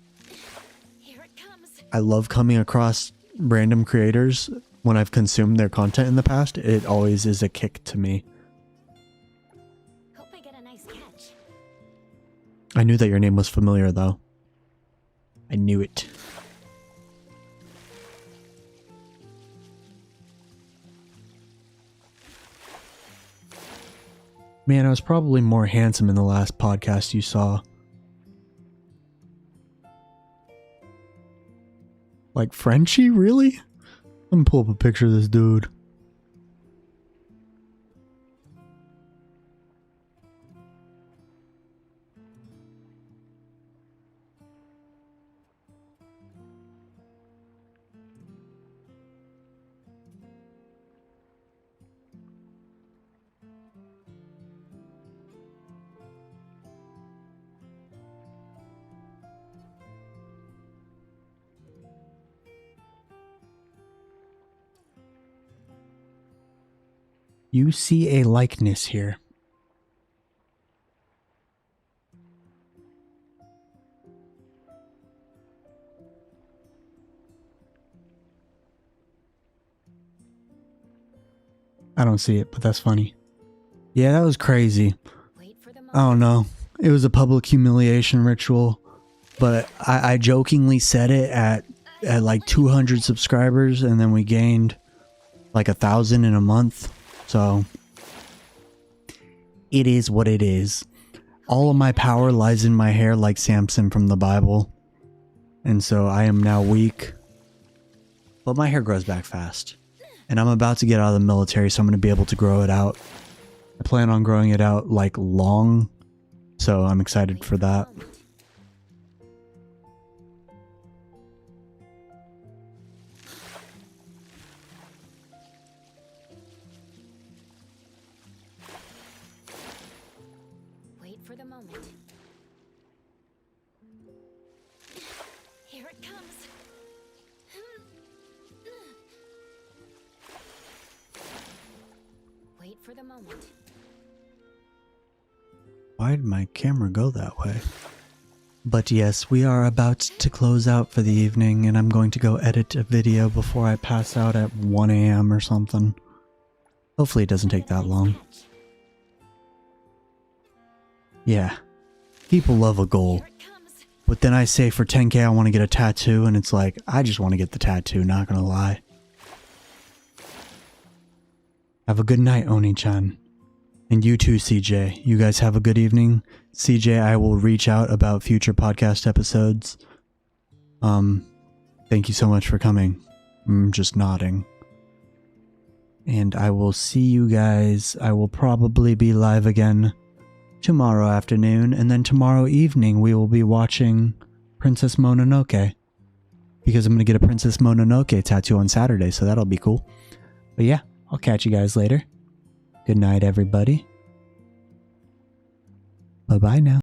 Here it comes. I love coming across random creators when I've consumed their content in the past. It always is a kick to me. Hope I get a nice catch. I knew that your name was familiar, though. I knew it. Man, I was probably more handsome in the last podcast you saw. Like Frenchie, really? I'm gonna pull up a picture of this dude. You see a likeness here. I don't see it, but that's funny. Yeah, that was crazy. Wait for the I don't know. It was a public humiliation ritual, but I jokingly said it at like 200 subscribers, and then we gained like 1,000 in a month. So it is what it is. All of my power lies in my hair, like Samson from the Bible. And so I am now weak. But my hair grows back fast. And I'm about to get out of the military, so I'm going to be able to grow it out. I plan on growing it out like long. So I'm excited for that. Wait for the moment. Here it comes. Wait for the moment. Why did my camera go that way? But yes, we are about to close out for the evening, and I'm going to go edit a video before I pass out at 1 a.m. or something. Hopefully it doesn't take that long. Yeah, people love a goal. Here it comes. But then I say for 10k I want to get a tattoo, and it's like, I just want to get the tattoo, not gonna lie. Have a good night, Oni-chan. And you too, CJ. You guys have a good evening. CJ, I will reach out about future podcast episodes. Thank you so much for coming. I'm just nodding. And I will see you guys. I will probably be live again tomorrow afternoon, and then tomorrow evening we will be watching Princess Mononoke. Because I'm going to get a Princess Mononoke tattoo on Saturday, so that'll be cool. But yeah, I'll catch you guys later. Good night, everybody. Bye-bye now.